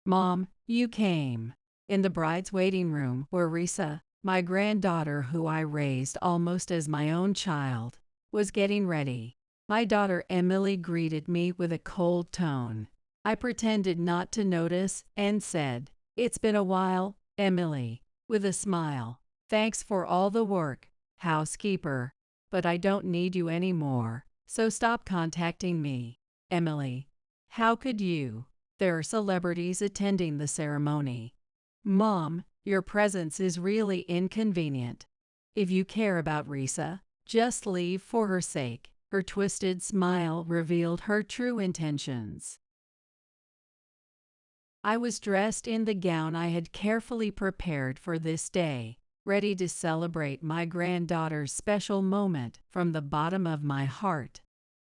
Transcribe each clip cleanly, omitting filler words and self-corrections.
Mom, you came. In the bride's waiting room where Risa, my granddaughter who I raised almost as my own child, was getting ready. My daughter Emily greeted me with a cold tone. I pretended not to notice and said, "It's been a while, Emily," with a smile. "Thanks for all the work, housekeeper, but I don't need you anymore, so stop contacting me." Emily, how could you? There are celebrities attending the ceremony. Mom, your presence is really inconvenient. If you care about Risa, just leave for her sake. Her twisted smile revealed her true intentions. I was dressed in the gown I had carefully prepared for this day, ready to celebrate my granddaughter's special moment from the bottom of my heart.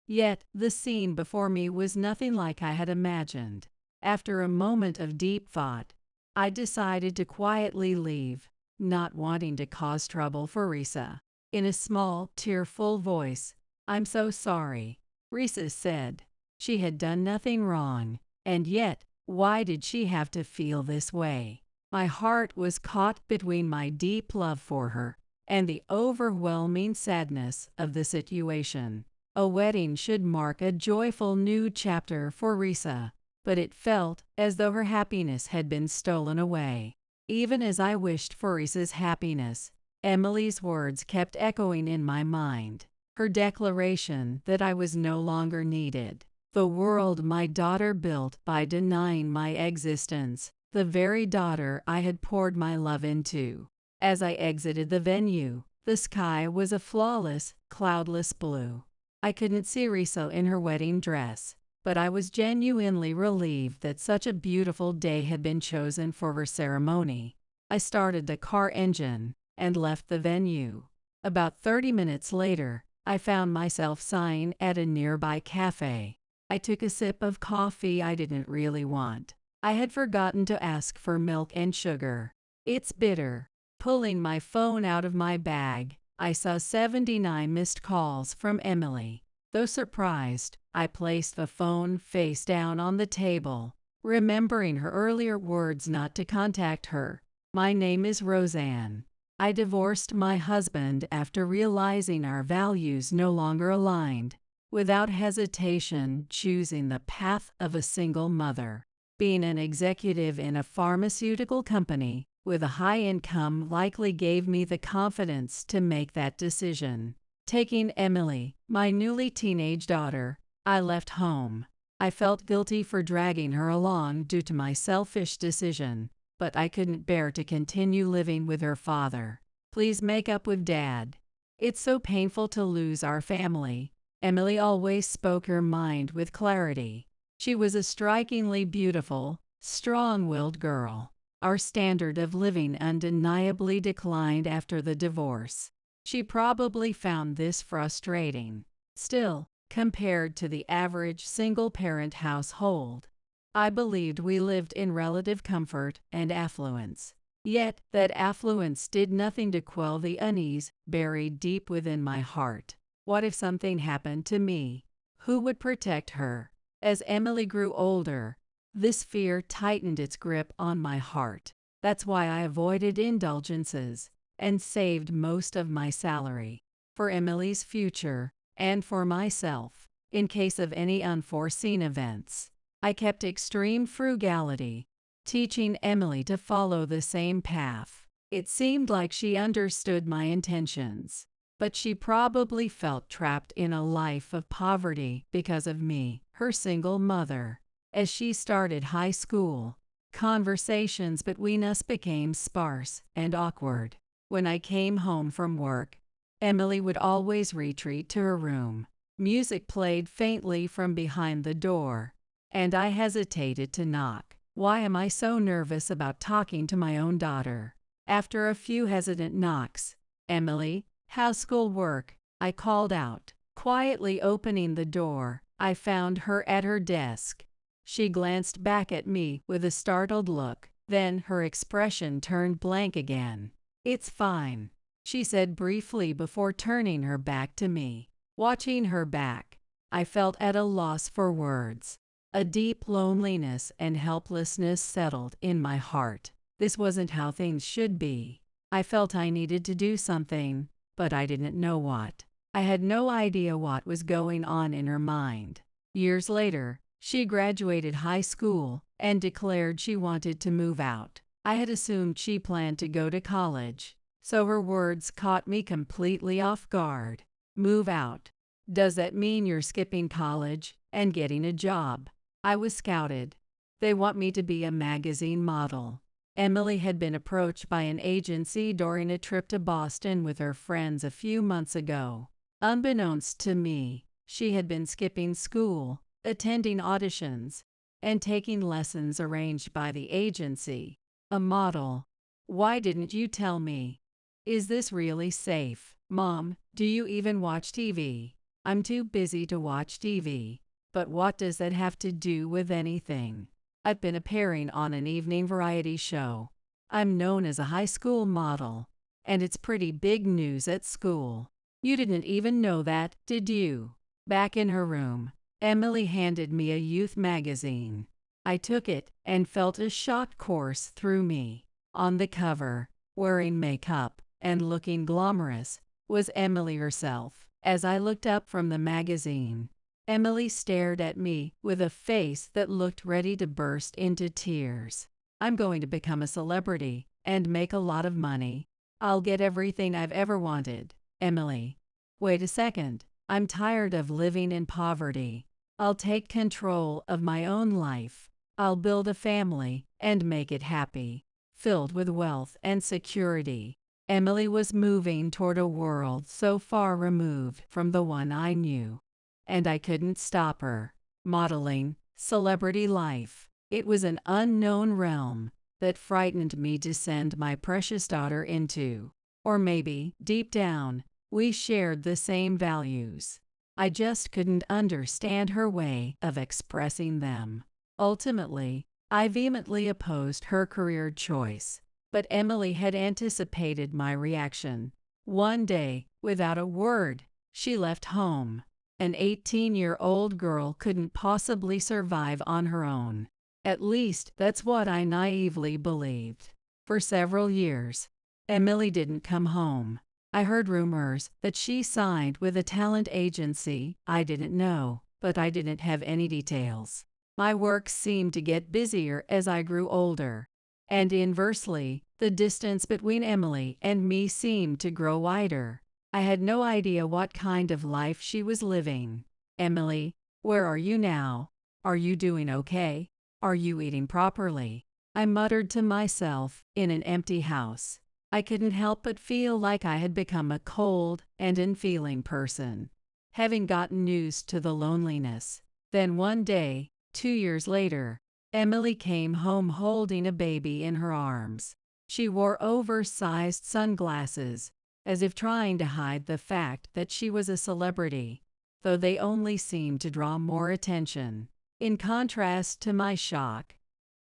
Yet, the scene before me was nothing like I had imagined. After a moment of deep thought, I decided to quietly leave, not wanting to cause trouble for Risa. In a small, tearful voice, "I'm so sorry," Risa said. She had done nothing wrong, and yet, why did she have to feel this way? My heart was caught between my deep love for her and the overwhelming sadness of the situation. A wedding should mark a joyful new chapter for Risa, but it felt as though her happiness had been stolen away. Even as I wished for Risa's happiness, Emily's words kept echoing in my mind. Her declaration that I was no longer needed. The world my daughter built by denying my existence, the very daughter I had poured my love into. As I exited the venue, the sky was a flawless, cloudless blue. I couldn't see Risa in her wedding dress, but I was genuinely relieved that such a beautiful day had been chosen for her ceremony. I started the car engine and left the venue. About 30 minutes later, I found myself sighing at a nearby cafe. I took a sip of coffee I didn't really want. I had forgotten to ask for milk and sugar. "It's bitter." Pulling my phone out of my bag, I saw 79 missed calls from Emily. Though surprised, I placed the phone face down on the table, remembering her earlier words not to contact her. "My name is Roseanne. I divorced my husband after realizing our values no longer aligned, without hesitation choosing the path of a single mother. Being an executive in a pharmaceutical company with a high income likely gave me the confidence to make that decision. Taking Emily, my newly teenage daughter, I left home. I felt guilty for dragging her along due to my selfish decision, but I couldn't bear to continue living with her father. "Please make up with Dad. It's so painful to lose our family." Emily always spoke her mind with clarity. She was a strikingly beautiful, strong-willed girl. Our standard of living undeniably declined after the divorce. She probably found this frustrating. Still, compared to the average single-parent household, I believed we lived in relative comfort and affluence. Yet, that affluence did nothing to quell the unease buried deep within my heart. What if something happened to me? Who would protect her? As Emily grew older, this fear tightened its grip on my heart. That's why I avoided indulgences and saved most of my salary for Emily's future and for myself in case of any unforeseen events. I kept extreme frugality, teaching Emily to follow the same path. It seemed like she understood my intentions, but she probably felt trapped in a life of poverty because of me, her single mother. As she started high school, conversations between us became sparse and awkward. When I came home from work, Emily would always retreat to her room. Music played faintly from behind the door, and I hesitated to knock. Why am I so nervous about talking to my own daughter? After a few hesitant knocks, "Emily, how's schoolwork?" I called out. Quietly opening the door, I found her at her desk. She glanced back at me with a startled look, then her expression turned blank again. "It's fine," she said briefly before turning her back to me. Watching her back, I felt at a loss for words. A deep loneliness and helplessness settled in my heart. This wasn't how things should be. I felt I needed to do something, but I didn't know what. I had no idea what was going on in her mind. Years later, she graduated high school and declared she wanted to move out. I had assumed she planned to go to college, so her words caught me completely off guard. Move out? Does that mean you're skipping college and getting a job? I was scouted. They want me to be a magazine model. Emily had been approached by an agency during a trip to Boston with her friends a few months ago. Unbeknownst to me, she had been skipping school, attending auditions, and taking lessons arranged by the agency. A model. Why didn't you tell me? Is this really safe? Mom, do you even watch TV? I'm too busy to watch TV. But what does that have to do with anything? I've been appearing on an evening variety show. I'm known as a high school model, and it's pretty big news at school. You didn't even know that, did you? Back in her room, Emily handed me a youth magazine. I took it and felt a shock course through me. On the cover, wearing makeup and looking glamorous, was Emily herself. As I looked up from the magazine, Emily stared at me with a face that looked ready to burst into tears. I'm going to become a celebrity and make a lot of money. I'll get everything I've ever wanted. Emily. Wait a second. I'm tired of living in poverty. I'll take control of my own life. I'll build a family and make it happy, filled with wealth and security. Emily was moving toward a world so far removed from the one I knew, and I couldn't stop her. Modeling, celebrity life. It was an unknown realm that frightened me to send my precious daughter into. Or maybe, deep down, we shared the same values. I just couldn't understand her way of expressing them. Ultimately, I vehemently opposed her career choice, but Emily had anticipated my reaction. One day, without a word, she left home. An 18-year-old girl couldn't possibly survive on her own. At least, that's what I naively believed. For several years, Emily didn't come home. I heard rumors that she signed with a talent agency I didn't know, but I didn't have any details. My work seemed to get busier as I grew older, and inversely, the distance between Emily and me seemed to grow wider. I had no idea what kind of life she was living. Emily, where are you now? Are you doing okay? Are you eating properly? I muttered to myself in an empty house. I couldn't help but feel like I had become a cold and unfeeling person, having gotten used to the loneliness. Then one day, 2 years later, Emily came home holding a baby in her arms. She wore oversized sunglasses, as if trying to hide the fact that she was a celebrity, though they only seemed to draw more attention. In contrast to my shock,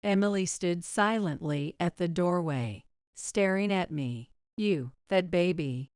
Emily stood silently at the doorway, staring at me. That baby.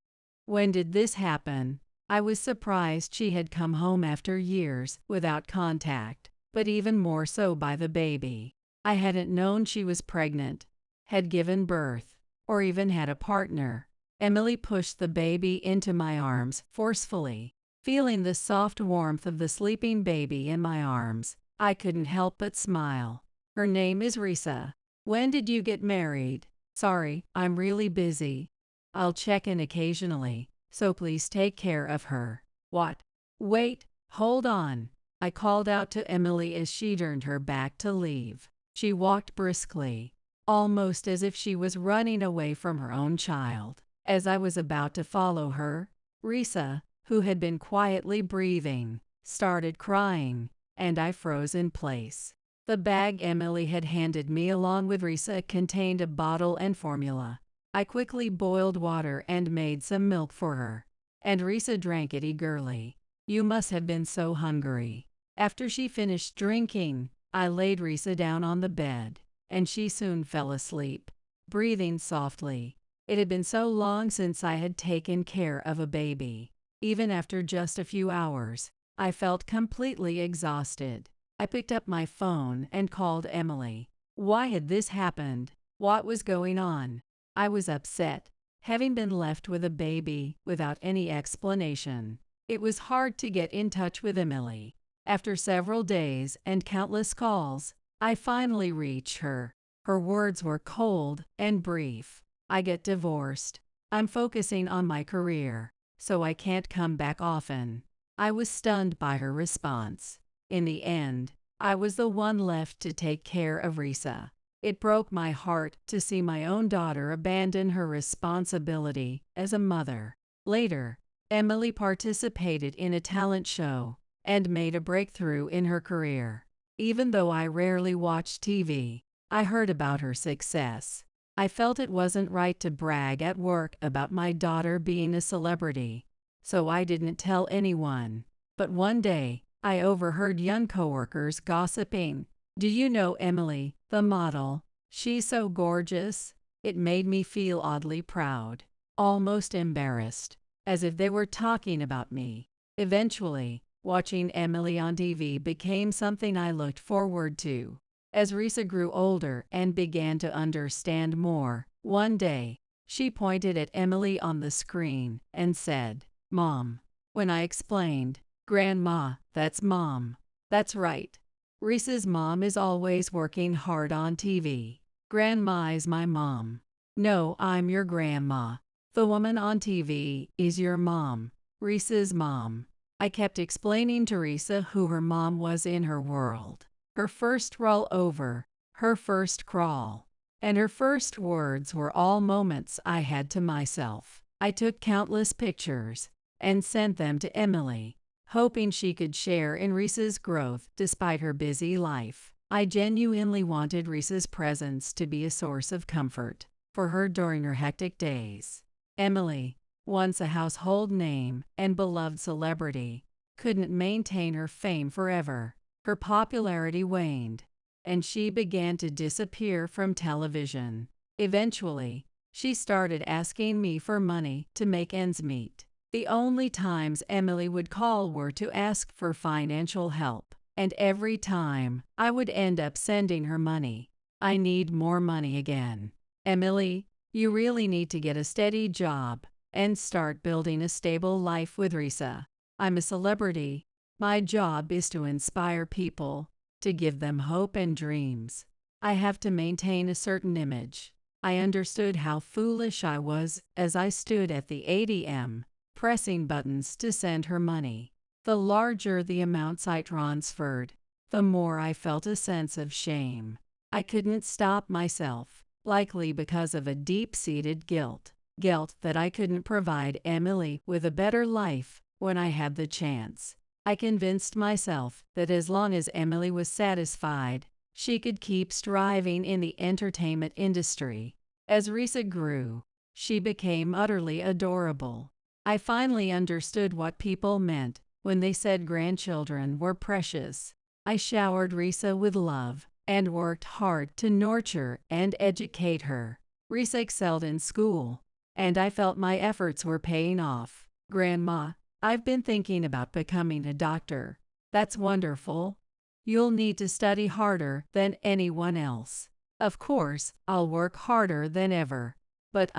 When did this happen? I was surprised she had come home after years without contact, but even more so by the baby. I hadn't known she was pregnant, had given birth, or even had a partner. Emily pushed the baby into my arms forcefully. Feeling the soft warmth of the sleeping baby in my arms, I couldn't help but smile. Her name is Risa. When did you get married? Sorry, I'm really busy. I'll check in occasionally, so please take care of her. What? Wait, hold on. I called out to Emily as she turned her back to leave. She walked briskly, almost as if she was running away from her own child. As I was about to follow her, Risa, who had been quietly breathing, started crying, and I froze in place. The bag Emily had handed me along with Risa contained a bottle and formula. I quickly boiled water and made some milk for her, and Risa drank it eagerly. You must have been so hungry. After she finished drinking, I laid Risa down on the bed, and she soon fell asleep, breathing softly. It had been so long since I had taken care of a baby. Even after just a few hours, I felt completely exhausted. I picked up my phone and called Emily. Why had this happened? What was going on? I was upset, having been left with a baby without any explanation. It was hard to get in touch with Emily. After several days and countless calls, I finally reached her. Her words were cold and brief. I get divorced. I'm focusing on my career, so I can't come back often. I was stunned by her response. In the end, I was the one left to take care of Risa. It broke my heart to see my own daughter abandon her responsibility as a mother. Later, Emily participated in a talent show and made a breakthrough in her career. Even though I rarely watched TV, I heard about her success. I felt it wasn't right to brag at work about my daughter being a celebrity, so I didn't tell anyone. But one day, I overheard young coworkers gossiping. "Do you know Emily, the model? She's so gorgeous." It made me feel oddly proud, almost embarrassed, as if they were talking about me. Eventually, watching Emily on TV became something I looked forward to. As Risa grew older and began to understand more, one day, she pointed at Emily on the screen and said, "Mom." When I explained, "Grandma, that's Mom." "That's right. Risa's mom is always working hard on TV. Grandma is my mom." "No, I'm your grandma. The woman on TV is your mom, Risa's mom." I kept explaining to Risa who her mom was in her world. Her first roll over, her first crawl, and her first words were all moments I had to myself. I took countless pictures and sent them to Emily, hoping she could share in Risa's growth despite her busy life. I genuinely wanted Risa's presence to be a source of comfort for her during her hectic days. Emily, once a household name and beloved celebrity, couldn't maintain her fame forever. Her popularity waned, and she began to disappear from television. Eventually, she started asking me for money to make ends meet. The only times Emily would call were to ask for financial help, and every time, I would end up sending her money. "I need more money again. Emily, you really need to get a steady job and start building a stable life with Risa. I'm a celebrity. My job is to inspire people, to give them hope and dreams. I have to maintain a certain image." I understood how foolish I was as I stood at the ATM, pressing buttons to send her money. The larger the amounts I transferred, the more I felt a sense of shame. I couldn't stop myself, likely because of a deep-seated guilt that I couldn't provide Emily with a better life when I had the chance. I convinced myself that as long as Emily was satisfied, she could keep striving in the entertainment industry. As Risa grew, she became utterly adorable. I finally understood what people meant when they said grandchildren were precious. I showered Risa with love and worked hard to nurture and educate her. Risa excelled in school, and I felt my efforts were paying off. "Grandma, I've been thinking about becoming a doctor." "That's wonderful. You'll need to study harder than anyone else." "Of course, I'll work harder than ever. But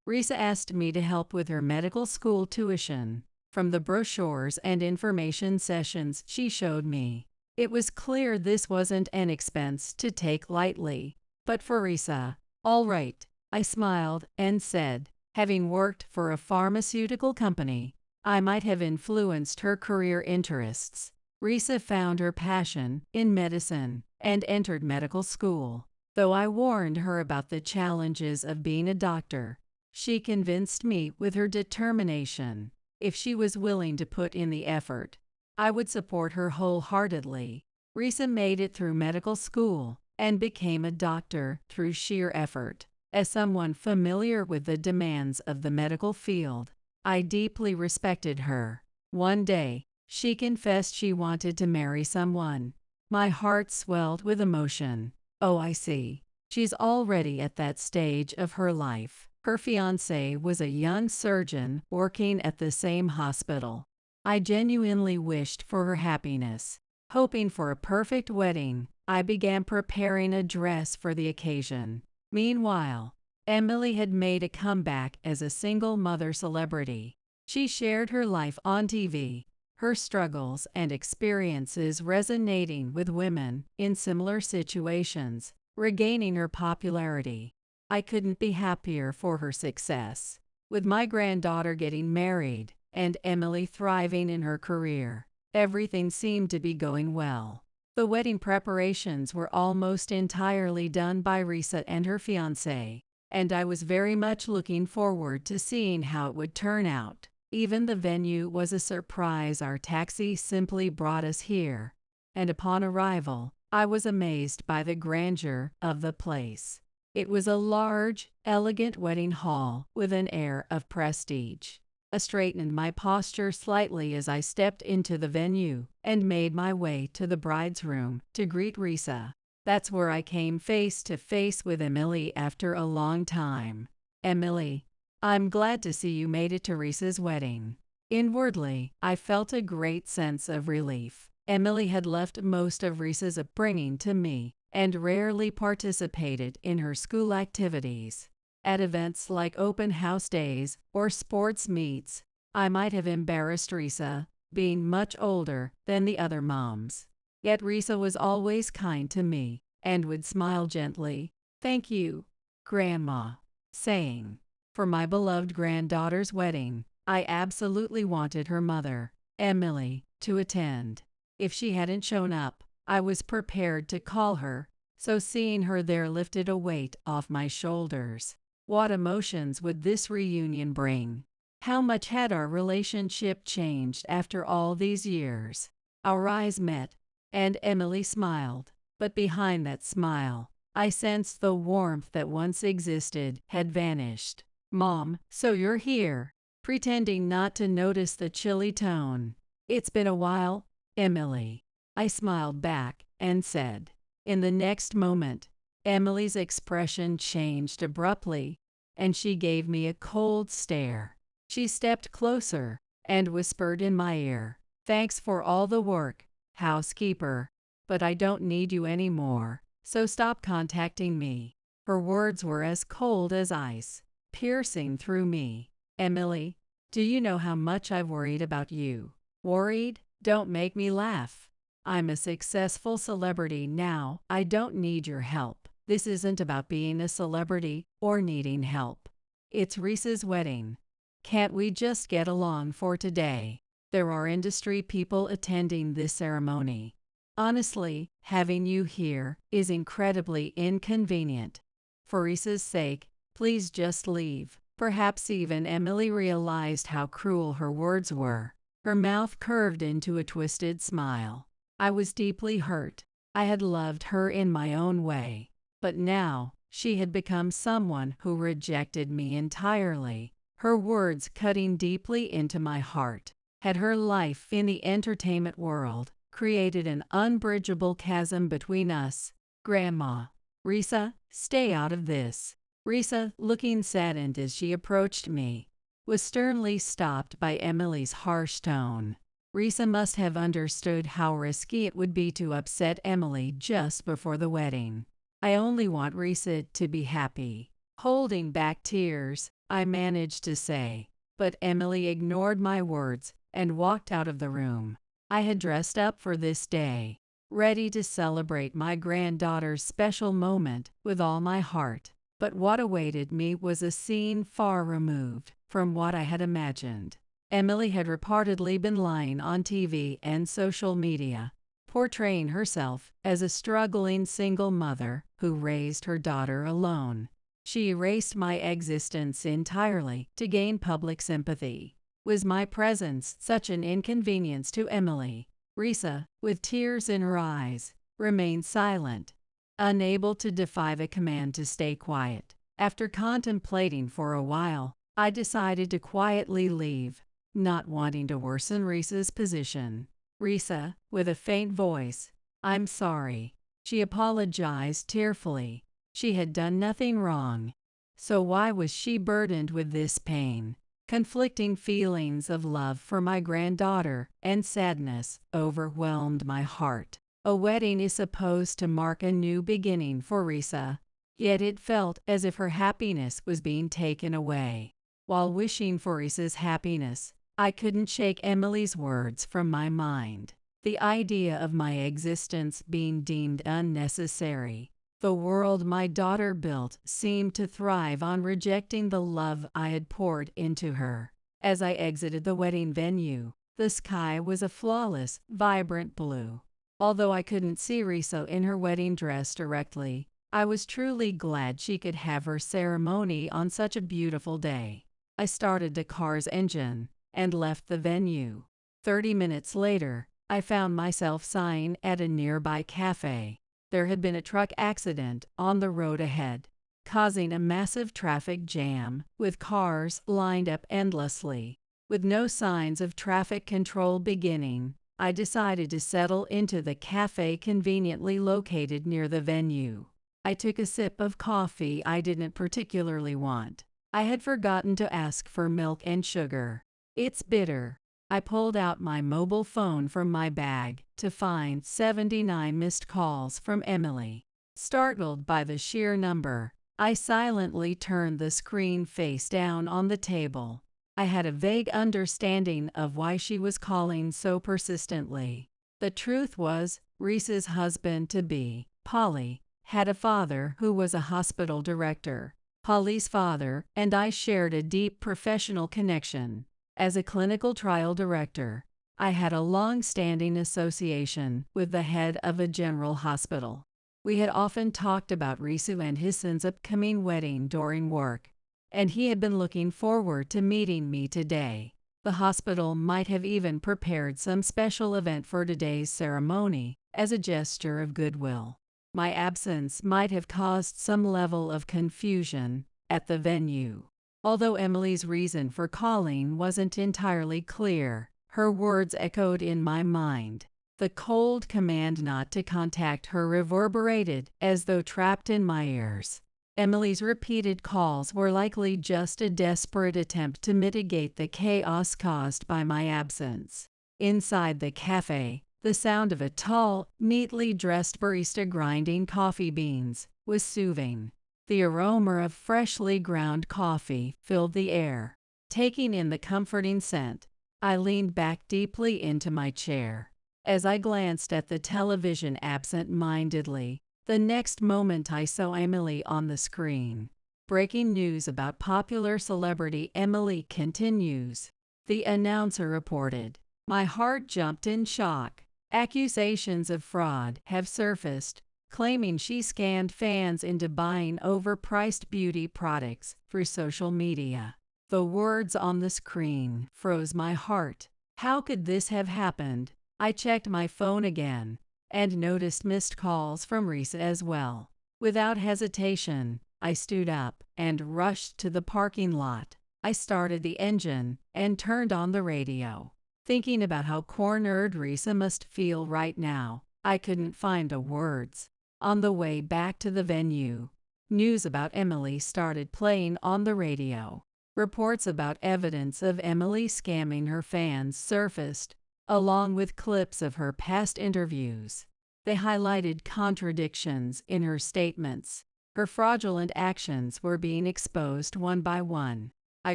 Risa asked me to help with her medical school tuition. From the brochures and information sessions she showed me, it was clear this wasn't an expense to take lightly. But for Risa, all right." I smiled and said, "Having worked for a pharmaceutical company, I might have influenced her career interests." Risa found her passion in medicine and entered medical school. Though I warned her about the challenges of being a doctor, she convinced me with her determination. If she was willing to put in the effort, I would support her wholeheartedly. Risa made it through medical school and became a doctor through sheer effort. As someone familiar with the demands of the medical field, I deeply respected her. One day, she confessed she wanted to marry someone. My heart swelled with emotion. Oh, I see. She's already at that stage of her life. Her fiancé was a young surgeon working at the same hospital. I genuinely wished for her happiness. Hoping for a perfect wedding, I began preparing a dress for the occasion. Meanwhile, Emily had made a comeback as a single mother celebrity. She shared her life on TV, her struggles and experiences resonating with women in similar situations, regaining her popularity. I couldn't be happier for her success. With my granddaughter getting married and Emily thriving in her career, everything seemed to be going well. The wedding preparations were almost entirely done by Risa and her fiancé, and I was very much looking forward to seeing how it would turn out. Even the venue was a surprise. Our taxi simply brought us here, and upon arrival, I was amazed by the grandeur of the place. It was a large, elegant wedding hall with an air of prestige. I straightened my posture slightly as I stepped into the venue and made my way to the bride's room to greet Risa. That's where I came face to face with Emily after a long time. Emily, I'm glad to see you made it to Risa's wedding. Inwardly, I felt a great sense of relief. Emily had left most of Risa's upbringing to me and rarely participated in her school activities. At events like open house days or sports meets, I might have embarrassed Risa, being much older than the other moms. Yet Risa was always kind to me and would smile gently. "Thank you, Grandma," saying, "For my beloved granddaughter's wedding, I absolutely wanted her mother, Emily, to attend. If she hadn't shown up, I was prepared to call her, so seeing her there lifted a weight off my shoulders. What emotions would this reunion bring? How much had our relationship changed after all these years?" Our eyes met, and Emily smiled, but behind that smile, I sensed the warmth that once existed had vanished. "Mom, so you're here," pretending not to notice the chilly tone. "It's been a while, Emily," I smiled back and said. In the next moment, Emily's expression changed abruptly, and she gave me a cold stare. She stepped closer and whispered in my ear, "Thanks for all the work, housekeeper, but I don't need you anymore, so stop contacting me." Her words were as cold as ice, piercing through me. "Emily, do you know how much I've worried about you?" "Worried? Don't make me laugh. I'm a successful celebrity now. I don't need your help. This isn't about being a celebrity or needing help. It's Risa's wedding. Can't we just get along for today? There are industry people attending this ceremony. Honestly, having you here is incredibly inconvenient. For Risa's sake, please just leave." Perhaps even Emily realized how cruel her words were. Her mouth curved into a twisted smile. I was deeply hurt. I had loved her in my own way, but now she had become someone who rejected me entirely. Her words cutting deeply into my heart. Had her life in the entertainment world created an unbridgeable chasm between us? "Grandma, Risa, stay out of this." Risa, looking saddened as she approached me, was sternly stopped by Emily's harsh tone. Risa must have understood how risky it would be to upset Emily just before the wedding. "I only want Risa to be happy." Holding back tears, I managed to say, but Emily ignored my words and walked out of the room. I had dressed up for this day, ready to celebrate my granddaughter's special moment with all my heart. But what awaited me was a scene far removed from what I had imagined. Emily had reportedly been lying on TV and social media, portraying herself as a struggling single mother who raised her daughter alone. She erased my existence entirely to gain public sympathy. Was my presence such an inconvenience to Emily? Risa, with tears in her eyes, remained silent, unable to defy the command to stay quiet. After contemplating for a while, I decided to quietly leave, not wanting to worsen Risa's position. "Risa," with a faint voice, "I'm sorry." She apologized tearfully. She had done nothing wrong, so why was she burdened with this pain? Conflicting feelings of love for my granddaughter and sadness overwhelmed my heart. A wedding is supposed to mark a new beginning for Risa, yet it felt as if her happiness was being taken away. While wishing for Risa's happiness, I couldn't shake Emily's words from my mind. The idea of my existence being deemed unnecessary. The world my daughter built seemed to thrive on rejecting the love I had poured into her. As I exited the wedding venue, the sky was a flawless, vibrant blue. Although I couldn't see Risa in her wedding dress directly, I was truly glad she could have her ceremony on such a beautiful day. I started the car's engine and left the venue. 30 minutes later, I found myself sighing at a nearby cafe. There had been a truck accident on the road ahead, causing a massive traffic jam, with cars lined up endlessly. With no signs of traffic control beginning, I decided to settle into the cafe conveniently located near the venue. I took a sip of coffee I didn't particularly want. I had forgotten to ask for milk and sugar. It's bitter. I pulled out my mobile phone from my bag to find 79 missed calls from Emily. Startled by the sheer number, I silently turned the screen face down on the table. I had a vague understanding of why she was calling so persistently. The truth was, Risa's husband-to-be, Polly, had a father who was a hospital director. Polly's father and I shared a deep professional connection. As a clinical trial director, I had a long-standing association with the head of a general hospital. We had often talked about Risu and his son's upcoming wedding during work, and he had been looking forward to meeting me today. The hospital might have even prepared some special event for today's ceremony as a gesture of goodwill. My absence might have caused some level of confusion at the venue. Although Emily's reason for calling wasn't entirely clear, her words echoed in my mind. The cold command not to contact her reverberated as though trapped in my ears. Emily's repeated calls were likely just a desperate attempt to mitigate the chaos caused by my absence. Inside the cafe, the sound of a tall, neatly dressed barista grinding coffee beans was soothing. The aroma of freshly ground coffee filled the air. Taking in the comforting scent, I leaned back deeply into my chair. As I glanced at the television absent-mindedly, the next moment I saw Emily on the screen. Breaking news about popular celebrity Emily continues, the announcer reported. My heart jumped in shock. Accusations of fraud have surfaced, claiming she scammed fans into buying overpriced beauty products through social media. The words on the screen froze my heart. How could this have happened? I checked my phone again and noticed missed calls from Risa as well. Without hesitation, I stood up and rushed to the parking lot. I started the engine and turned on the radio. Thinking about how cornered Risa must feel right now, I couldn't find the words. On the way back to the venue, news about Emily started playing on the radio. Reports about evidence of Emily scamming her fans surfaced, along with clips of her past interviews. They highlighted contradictions in her statements. Her fraudulent actions were being exposed one by one. I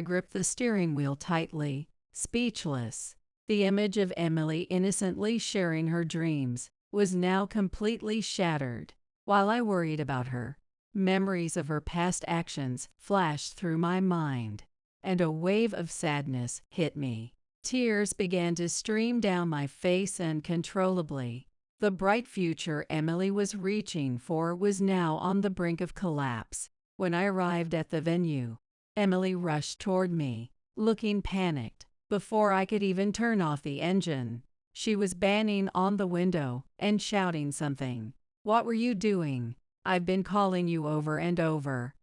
gripped the steering wheel tightly, speechless. The image of Emily innocently sharing her dreams was now completely shattered. While I worried about her, memories of her past actions flashed through my mind, and a wave of sadness hit me. Tears began to stream down my face uncontrollably. The bright future Emily was reaching for was now on the brink of collapse. When I arrived at the venue, Emily rushed toward me, looking panicked. Before I could even turn off the engine, she was banging on the window and shouting something. What were you doing? I've been calling you over and over.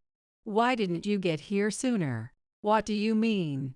Why didn't you get here sooner? What do you mean?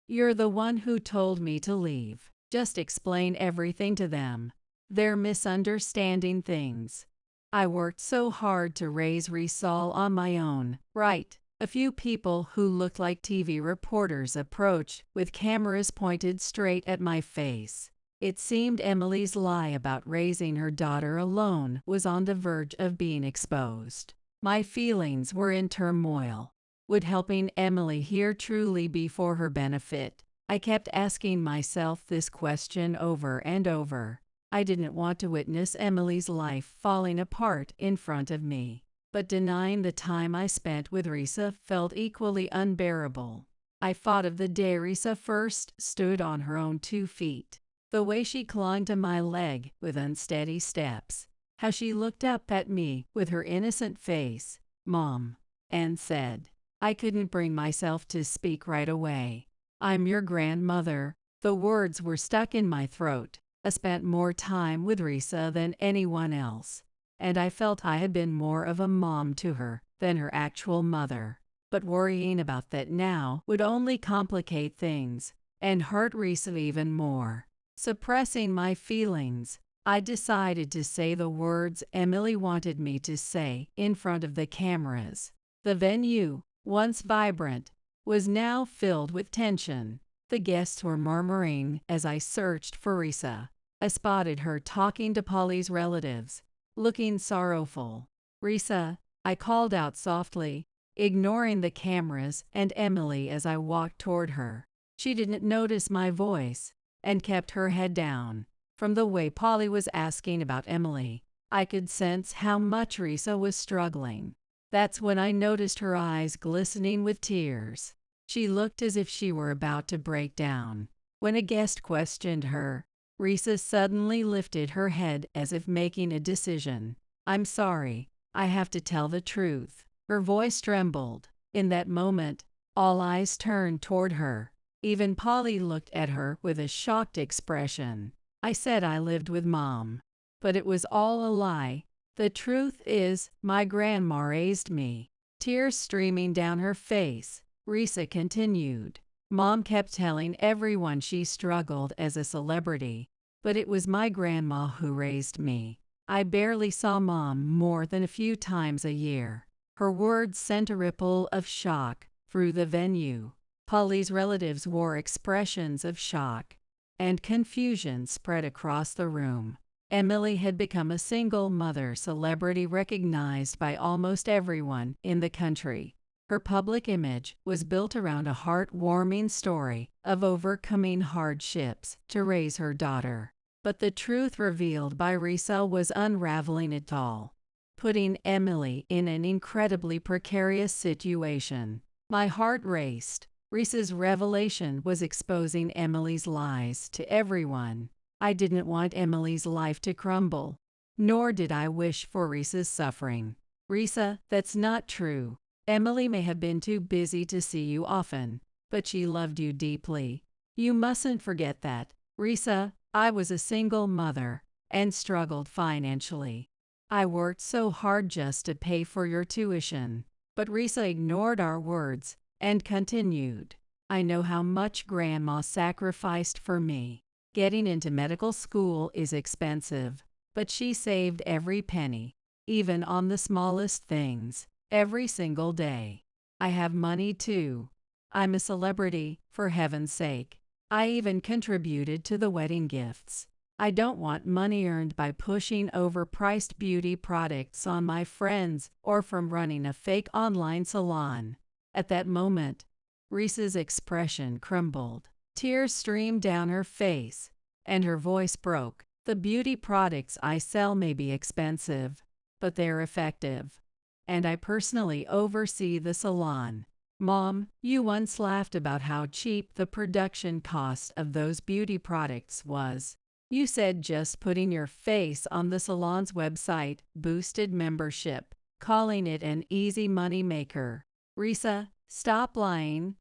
You're the one who told me to leave. Just explain everything to them. They're misunderstanding things. I worked so hard to raise Risal on my own, right? A few people who looked like TV reporters approached, with cameras pointed straight at my face. It seemed Emily's lie about raising her daughter alone was on the verge of being exposed. My feelings were in turmoil. Would helping Emily here truly be for her benefit? I kept asking myself this question over and over. I didn't want to witness Emily's life falling apart in front of me, but denying the time I spent with Risa felt equally unbearable. I thought of the day Risa first stood on her own 2 feet, the way she clung to my leg with unsteady steps, how she looked up at me with her innocent face, "Mom," and said. I couldn't bring myself to speak right away. "I'm your grandmother." The words were stuck in my throat. I spent more time with Risa than anyone else, and I felt I had been more of a mom to her than her actual mother. But worrying about that now would only complicate things and hurt Risa even more. Suppressing my feelings, I decided to say the words Emily wanted me to say in front of the cameras. The venue, once vibrant, was now filled with tension. The guests were murmuring as I searched for Risa. I spotted her talking to Polly's relatives, looking sorrowful. "Risa," I called out softly, ignoring the cameras and Emily as I walked toward her. She didn't notice my voice and kept her head down. From the way Polly was asking about Emily, I could sense how much Risa was struggling. That's when I noticed her eyes glistening with tears. She looked as if she were about to break down. When a guest questioned her, Risa suddenly lifted her head as if making a decision. "I'm sorry, I have to tell the truth." Her voice trembled. In that moment, all eyes turned toward her. Even Polly looked at her with a shocked expression. "I said I lived with Mom, but it was all a lie. The truth is, my grandma raised me." Tears streaming down her face, Risa continued. "Mom kept telling everyone she struggled as a celebrity, but it was my grandma who raised me. I barely saw Mom more than a few times a year." Her words sent a ripple of shock through the venue. Polly's relatives wore expressions of shock, and confusion spread across the room. Emily had become a single mother celebrity recognized by almost everyone in the country. Her public image was built around a heartwarming story of overcoming hardships to raise her daughter. But the truth revealed by Risa was unraveling it all, putting Emily in an incredibly precarious situation. My heart raced. Risa's revelation was exposing Emily's lies to everyone. I didn't want Emily's life to crumble, nor did I wish for Risa's suffering. "Risa, that's not true. Emily may have been too busy to see you often, but she loved you deeply. You mustn't forget that." "Risa, I was a single mother and struggled financially. I worked so hard just to pay for your tuition." But Risa ignored our words and continued. "I know how much Grandma sacrificed for me. Getting into medical school is expensive, but she saved every penny, even on the smallest things, every single day. I have money too. I'm a celebrity, for heaven's sake. I even contributed to the wedding gifts. I don't want money earned by pushing overpriced beauty products on my friends or from running a fake online salon." At that moment, Risa's expression crumbled. Tears streamed down her face, and her voice broke. "The beauty products I sell may be expensive, but they're effective. And I personally oversee the salon. Mom, you once laughed about how cheap the production cost of those beauty products was. You said just putting your face on the salon's website boosted membership, calling it an easy money maker. Risa, stop lying.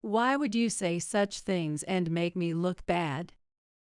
Why would you say such things and make me look bad?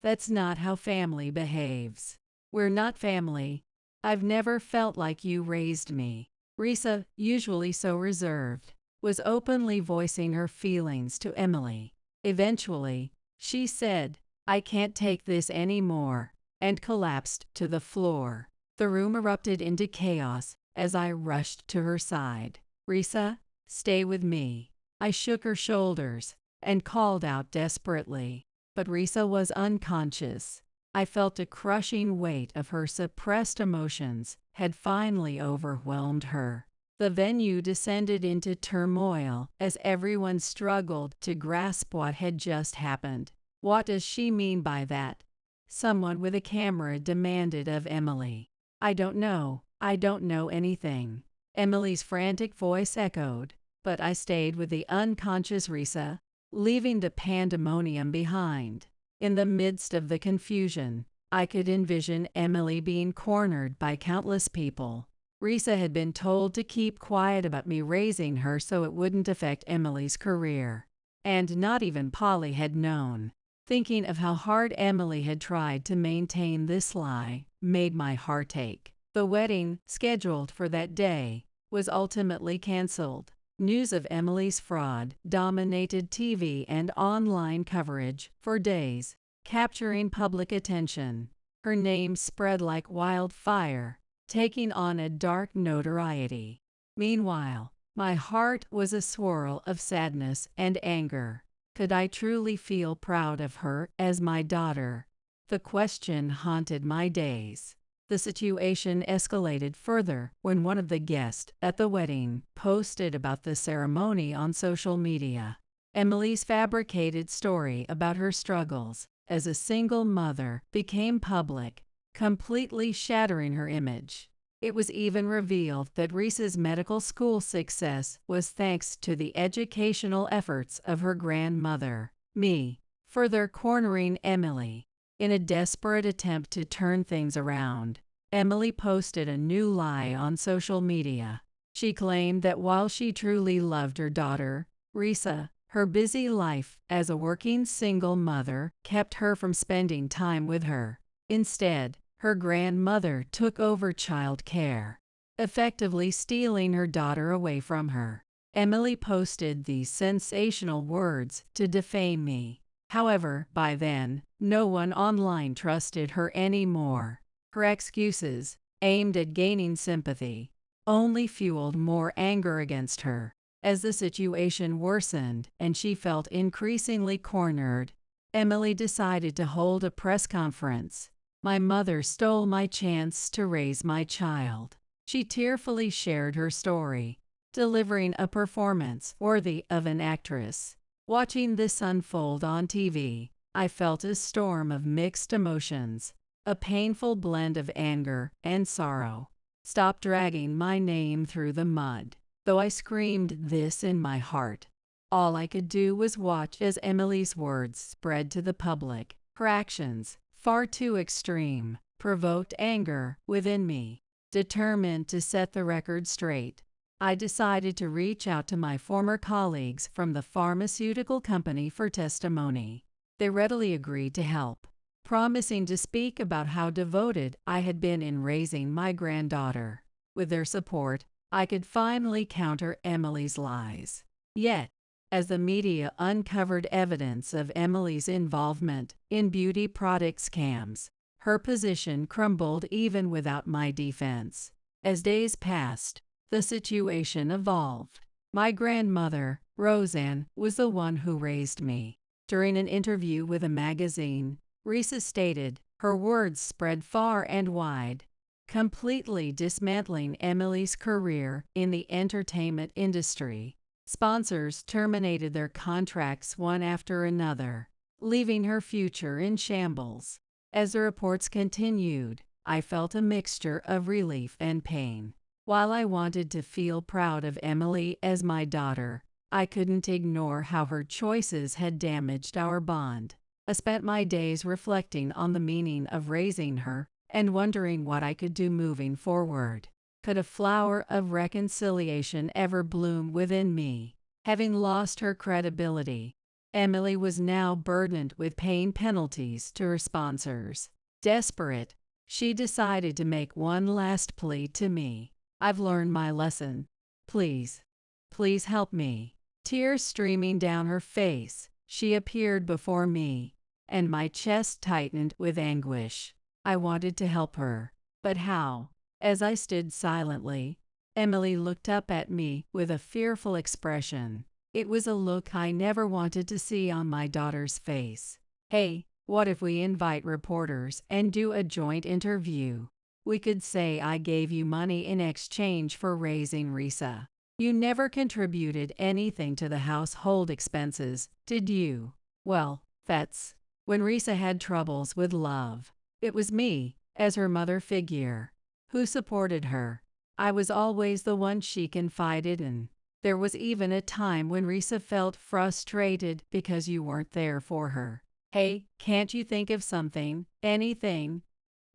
That's not how family behaves. We're not family. I've never felt like you raised me." Risa, usually so reserved, was openly voicing her feelings to Emily. Eventually, she said, "I can't take this anymore," and collapsed to the floor. The room erupted into chaos as I rushed to her side. "Risa, stay with me." I shook her shoulders and called out desperately, but Risa was unconscious. I felt a crushing weight of her suppressed emotions had finally overwhelmed her. The venue descended into turmoil as everyone struggled to grasp what had just happened. "What does she mean by that?" someone with a camera demanded of Emily. I don't know anything," Emily's frantic voice echoed, but I stayed with the unconscious Risa, leaving the pandemonium behind. In the midst of the confusion, I could envision Emily being cornered by countless people. Risa had been told to keep quiet about me raising her so it wouldn't affect Emily's career. And not even Polly had known. Thinking of how hard Emily had tried to maintain this lie made my heart ache. The wedding, scheduled for that day, was ultimately canceled. News of Emily's fraud dominated TV and online coverage for days, capturing public attention. Her name spread like wildfire, taking on a dark notoriety. Meanwhile, my heart was a swirl of sadness and anger. Could I truly feel proud of her as my daughter? The question haunted my days. The situation escalated further when one of the guests at the wedding posted about the ceremony on social media. Emily's fabricated story about her struggles as a single mother became public, completely shattering her image. It was even revealed that Risa's medical school success was thanks to the educational efforts of her grandmother, me, further cornering Emily. In a desperate attempt to turn things around, Emily posted a new lie on social media. She claimed that while she truly loved her daughter, Risa, her busy life as a working single mother kept her from spending time with her. Instead, her grandmother took over child care, effectively stealing her daughter away from her. Emily posted these sensational words to defame me. However, by then, no one online trusted her anymore. Her excuses, aimed at gaining sympathy, only fueled more anger against her. As the situation worsened and she felt increasingly cornered, Emily decided to hold a press conference. "My mother stole my chance to raise my child." She tearfully shared her story, delivering a performance worthy of an actress. Watching this unfold on TV, I felt a storm of mixed emotions, a painful blend of anger and sorrow. "Stop dragging my name through the mud." Though I screamed this in my heart, all I could do was watch as Emily's words spread to the public. Her actions, far too extreme, provoked anger within me. Determined to set the record straight, I decided to reach out to my former colleagues from the pharmaceutical company for testimony. They readily agreed to help, promising to speak about how devoted I had been in raising my granddaughter. With their support, I could finally counter Emily's lies. Yet, as the media uncovered evidence of Emily's involvement in beauty product scams, her position crumbled even without my defense. As days passed, the situation evolved. My grandmother, Roseanne, was the one who raised me. During an interview with a magazine, Risa stated, her words spread far and wide, completely dismantling Emily's career in the entertainment industry. Sponsors terminated their contracts one after another, leaving her future in shambles. As the reports continued, I felt a mixture of relief and pain. While I wanted to feel proud of Emily as my daughter, I couldn't ignore how her choices had damaged our bond. I spent my days reflecting on the meaning of raising her and wondering what I could do moving forward. Could a flower of reconciliation ever bloom within me? Having lost her credibility, Emily was now burdened with paying penalties to her sponsors. Desperate, she decided to make one last plea to me. "I've learned my lesson. Please, please help me." Tears streaming down her face, she appeared before me, and my chest tightened with anguish. I wanted to help her, but how? As I stood silently, Emily looked up at me with a fearful expression. It was a look I never wanted to see on my daughter's face. Hey, what if we invite reporters and do a joint interview? We could say I gave you money in exchange for raising Risa. You never contributed anything to the household expenses, did you? Well, that's when Risa had troubles with love. It was me, as her mother figure, who supported her. I was always the one she confided in. There was even a time when Risa felt frustrated because you weren't there for her. Hey, can't you think of something, anything?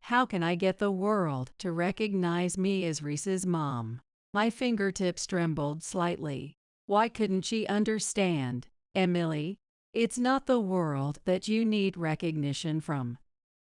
How can I get the world to recognize me as Risa's mom? My fingertips trembled slightly. Why couldn't she understand, Emily? It's not the world that you need recognition from.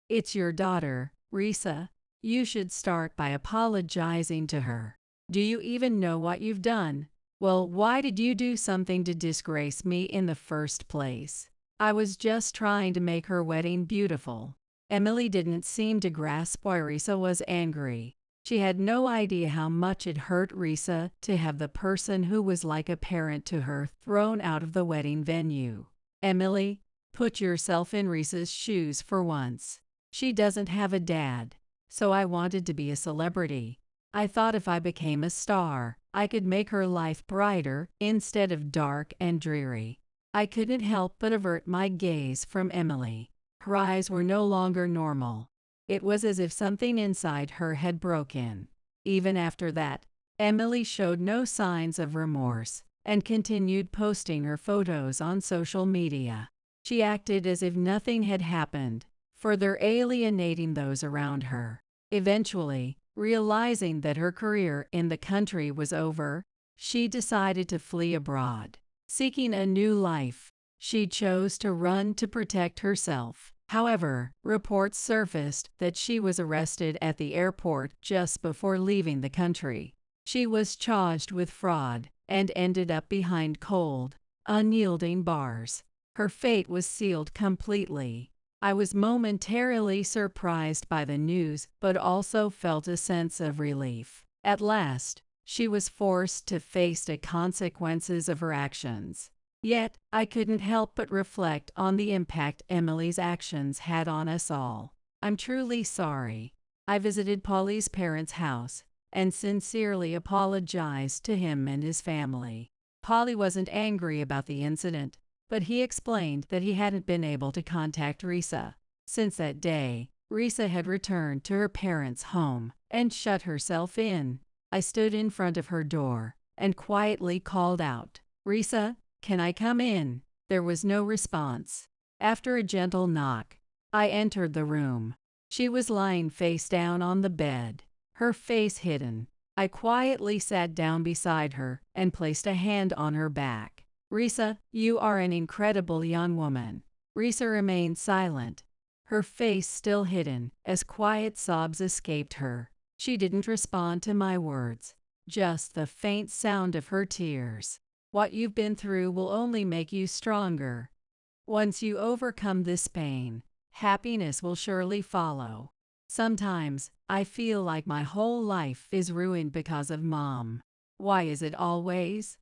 It's your daughter, Risa. You should start by apologizing to her. Do you even know what you've done? Well, why did you do something to disgrace me in the first place? I was just trying to make her wedding beautiful. Emily didn't seem to grasp why Risa was angry. She had no idea how much it hurt Risa to have the person who was like a parent to her thrown out of the wedding venue. Emily, put yourself in Risa's shoes for once. She doesn't have a dad, so I wanted to be a celebrity. I thought if I became a star, I could make her life brighter instead of dark and dreary. I couldn't help but avert my gaze from Emily. Her eyes were no longer normal. It was as if something inside her had broken. Even after that, Emily showed no signs of remorse and continued posting her photos on social media. She acted as if nothing had happened, further alienating those around her. Eventually, realizing that her career in the country was over, she decided to flee abroad. Seeking a new life, she chose to run to protect herself. However, reports surfaced that she was arrested at the airport just before leaving the country. She was charged with fraud and ended up behind cold, unyielding bars. Her fate was sealed completely. I was momentarily surprised by the news, but also felt a sense of relief. At last, she was forced to face the consequences of her actions. Yet, I couldn't help but reflect on the impact Emily's actions had on us all. I'm truly sorry. I visited Polly's parents' house and sincerely apologized to him and his family. Polly wasn't angry about the incident, but he explained that he hadn't been able to contact Risa. Since that day, Risa had returned to her parents' home and shut herself in. I stood in front of her door and quietly called out, "Risa, can I come in?" There was no response. After a gentle knock, I entered the room. She was lying face down on the bed, her face hidden. I quietly sat down beside her and placed a hand on her back. "Risa, you are an incredible young woman." Risa remained silent, her face still hidden, as quiet sobs escaped her. She didn't respond to my words, just the faint sound of her tears. What you've been through will only make you stronger. Once you overcome this pain, happiness will surely follow. Sometimes, I feel like my whole life is ruined because of Mom. Why is it always?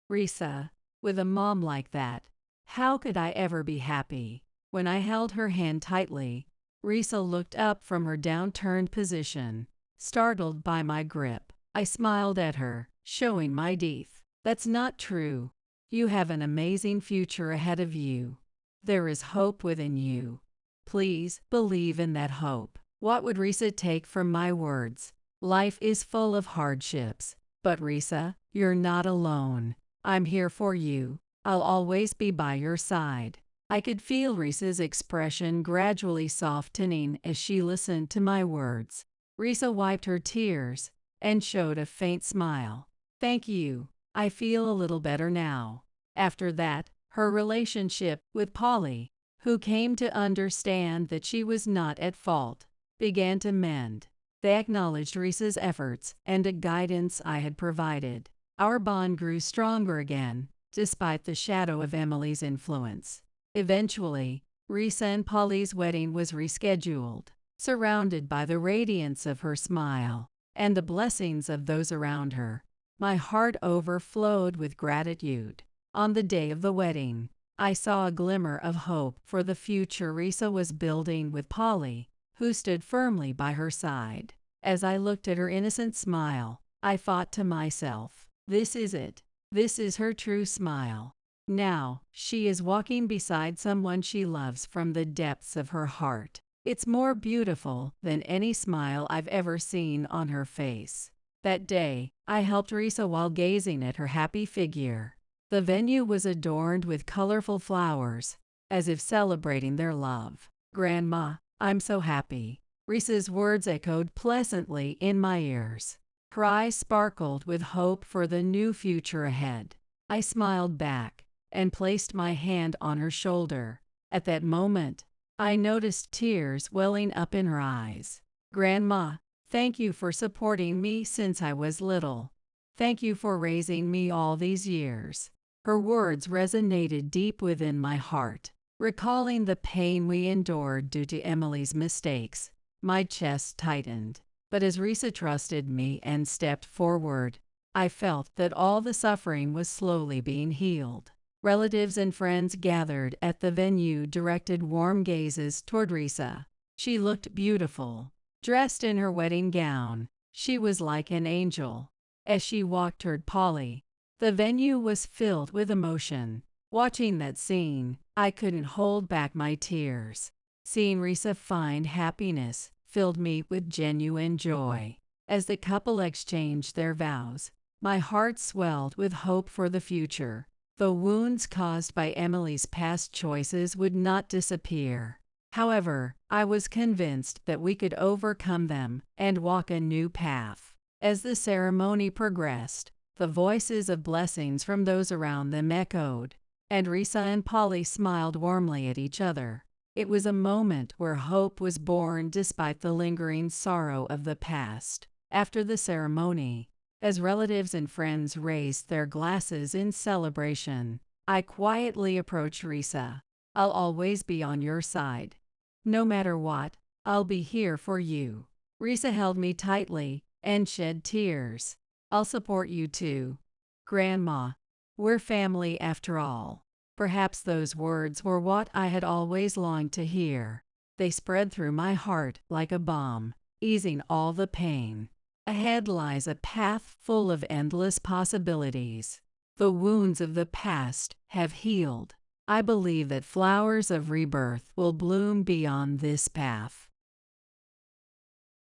Risa, with a mom like that, how could I ever be happy? When I held her hand tightly, Risa looked up from her downturned position, startled by my grip. I smiled at her, showing my teeth. "That's not true. You have an amazing future ahead of you. There is hope within you. Please believe in that hope." What would Risa take from my words? Life is full of hardships, but Risa, you're not alone. I'm here for you. I'll always be by your side. I could feel Risa's expression gradually softening as she listened to my words. Risa wiped her tears and showed a faint smile. "Thank you. I feel a little better now." After that, her relationship with Polly, who came to understand that she was not at fault, began to mend. They acknowledged Risa's efforts and the guidance I had provided. Our bond grew stronger again, despite the shadow of Emily's influence. Eventually, Risa and Polly's wedding was rescheduled. Surrounded by the radiance of her smile, and the blessings of those around her. My heart overflowed with gratitude. On the day of the wedding, I saw a glimmer of hope for the future Risa was building with Polly, who stood firmly by her side. As I looked at her innocent smile, I thought to myself, this is it. This is her true smile. Now, she is walking beside someone she loves from the depths of her heart. It's more beautiful than any smile I've ever seen on her face. That day, I helped Risa while gazing at her happy figure. The venue was adorned with colorful flowers, as if celebrating their love. "Grandma, I'm so happy." Risa's words echoed pleasantly in my ears. Her eyes sparkled with hope for the new future ahead. I smiled back and placed my hand on her shoulder. At that moment, I noticed tears welling up in her eyes. "Grandma, thank you for supporting me since I was little. Thank you for raising me all these years." Her words resonated deep within my heart. Recalling the pain we endured due to Emily's mistakes, my chest tightened. But as Risa trusted me and stepped forward, I felt that all the suffering was slowly being healed. Relatives and friends gathered at the venue directed warm gazes toward Risa. She looked beautiful. Dressed in her wedding gown, she was like an angel. As she walked toward Polly, the venue was filled with emotion. Watching that scene, I couldn't hold back my tears. Seeing Risa find happiness filled me with genuine joy. As the couple exchanged their vows, my heart swelled with hope for the future. The wounds caused by Emily's past choices would not disappear. However, I was convinced that we could overcome them and walk a new path. As the ceremony progressed, the voices of blessings from those around them echoed, and Risa and Polly smiled warmly at each other. It was a moment where hope was born despite the lingering sorrow of the past. After the ceremony, as relatives and friends raised their glasses in celebration, I quietly approached Risa. "I'll always be on your side. No matter what, I'll be here for you." Risa held me tightly and shed tears. "I'll support you too, Grandma. We're family after all." Perhaps those words were what I had always longed to hear. They spread through my heart like a balm, easing all the pain. Ahead lies a path full of endless possibilities. The wounds of the past have healed. I believe that flowers of rebirth will bloom beyond this path.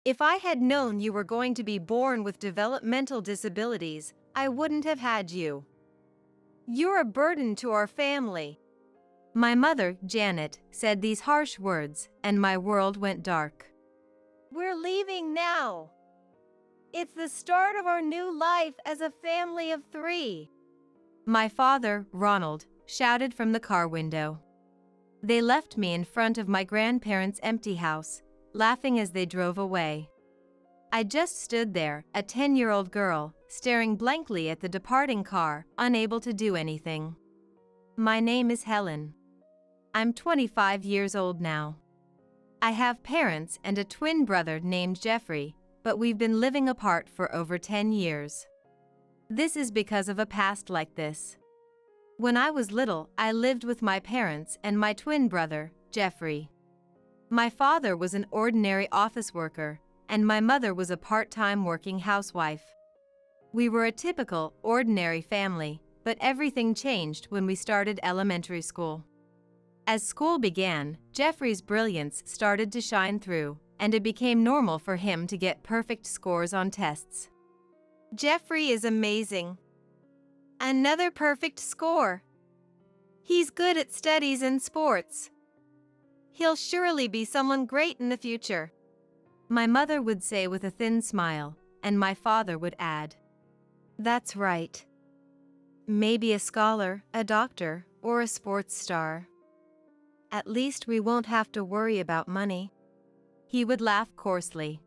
If I had known you were going to be born with developmental disabilities, I wouldn't have had you. You're a burden to our family." My mother, Janet, said these harsh words, and my world went dark. "We're leaving now. It's the start of our new life as a family of 3. My father, Ronald, shouted from the car window. They left me in front of my grandparents' empty house, laughing as they drove away. I just stood there, a 10-year-old girl, staring blankly at the departing car, unable to do anything. My name is Helen. I'm 25 years old now. I have parents and a twin brother named Jeffrey, but we've been living apart for over 10 years. This is because of a past like this. When I was little, I lived with my parents and my twin brother, Jeffrey. My father was an ordinary office worker, and my mother was a part-time working housewife. We were a typical, ordinary family, but everything changed when we started elementary school. As school began, Jeffrey's brilliance started to shine through, and it became normal for him to get perfect scores on tests. "Jeffrey is amazing. Another perfect score. He's good at studies and sports. He'll surely be someone great in the future," my mother would say with a thin smile, and my father would add, "That's right. Maybe a scholar, a doctor, or a sports star. At least we won't have to worry about money." He would laugh coarsely.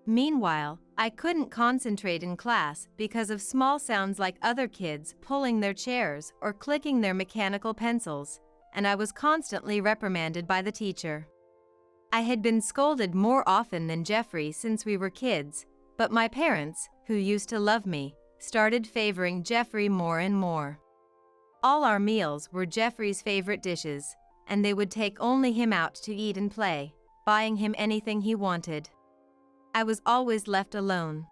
Meanwhile, I couldn't concentrate in class because of small sounds like other kids pulling their chairs or clicking their mechanical pencils, and I was constantly reprimanded by the teacher. I had been scolded more often than Jeffrey since we were kids, But my parents, who used to love me, started favoring Jeffrey more and more. All our meals were Jeffrey's favorite dishes, and they would take only him out to eat and play, buying him anything he wanted. I was always left alone.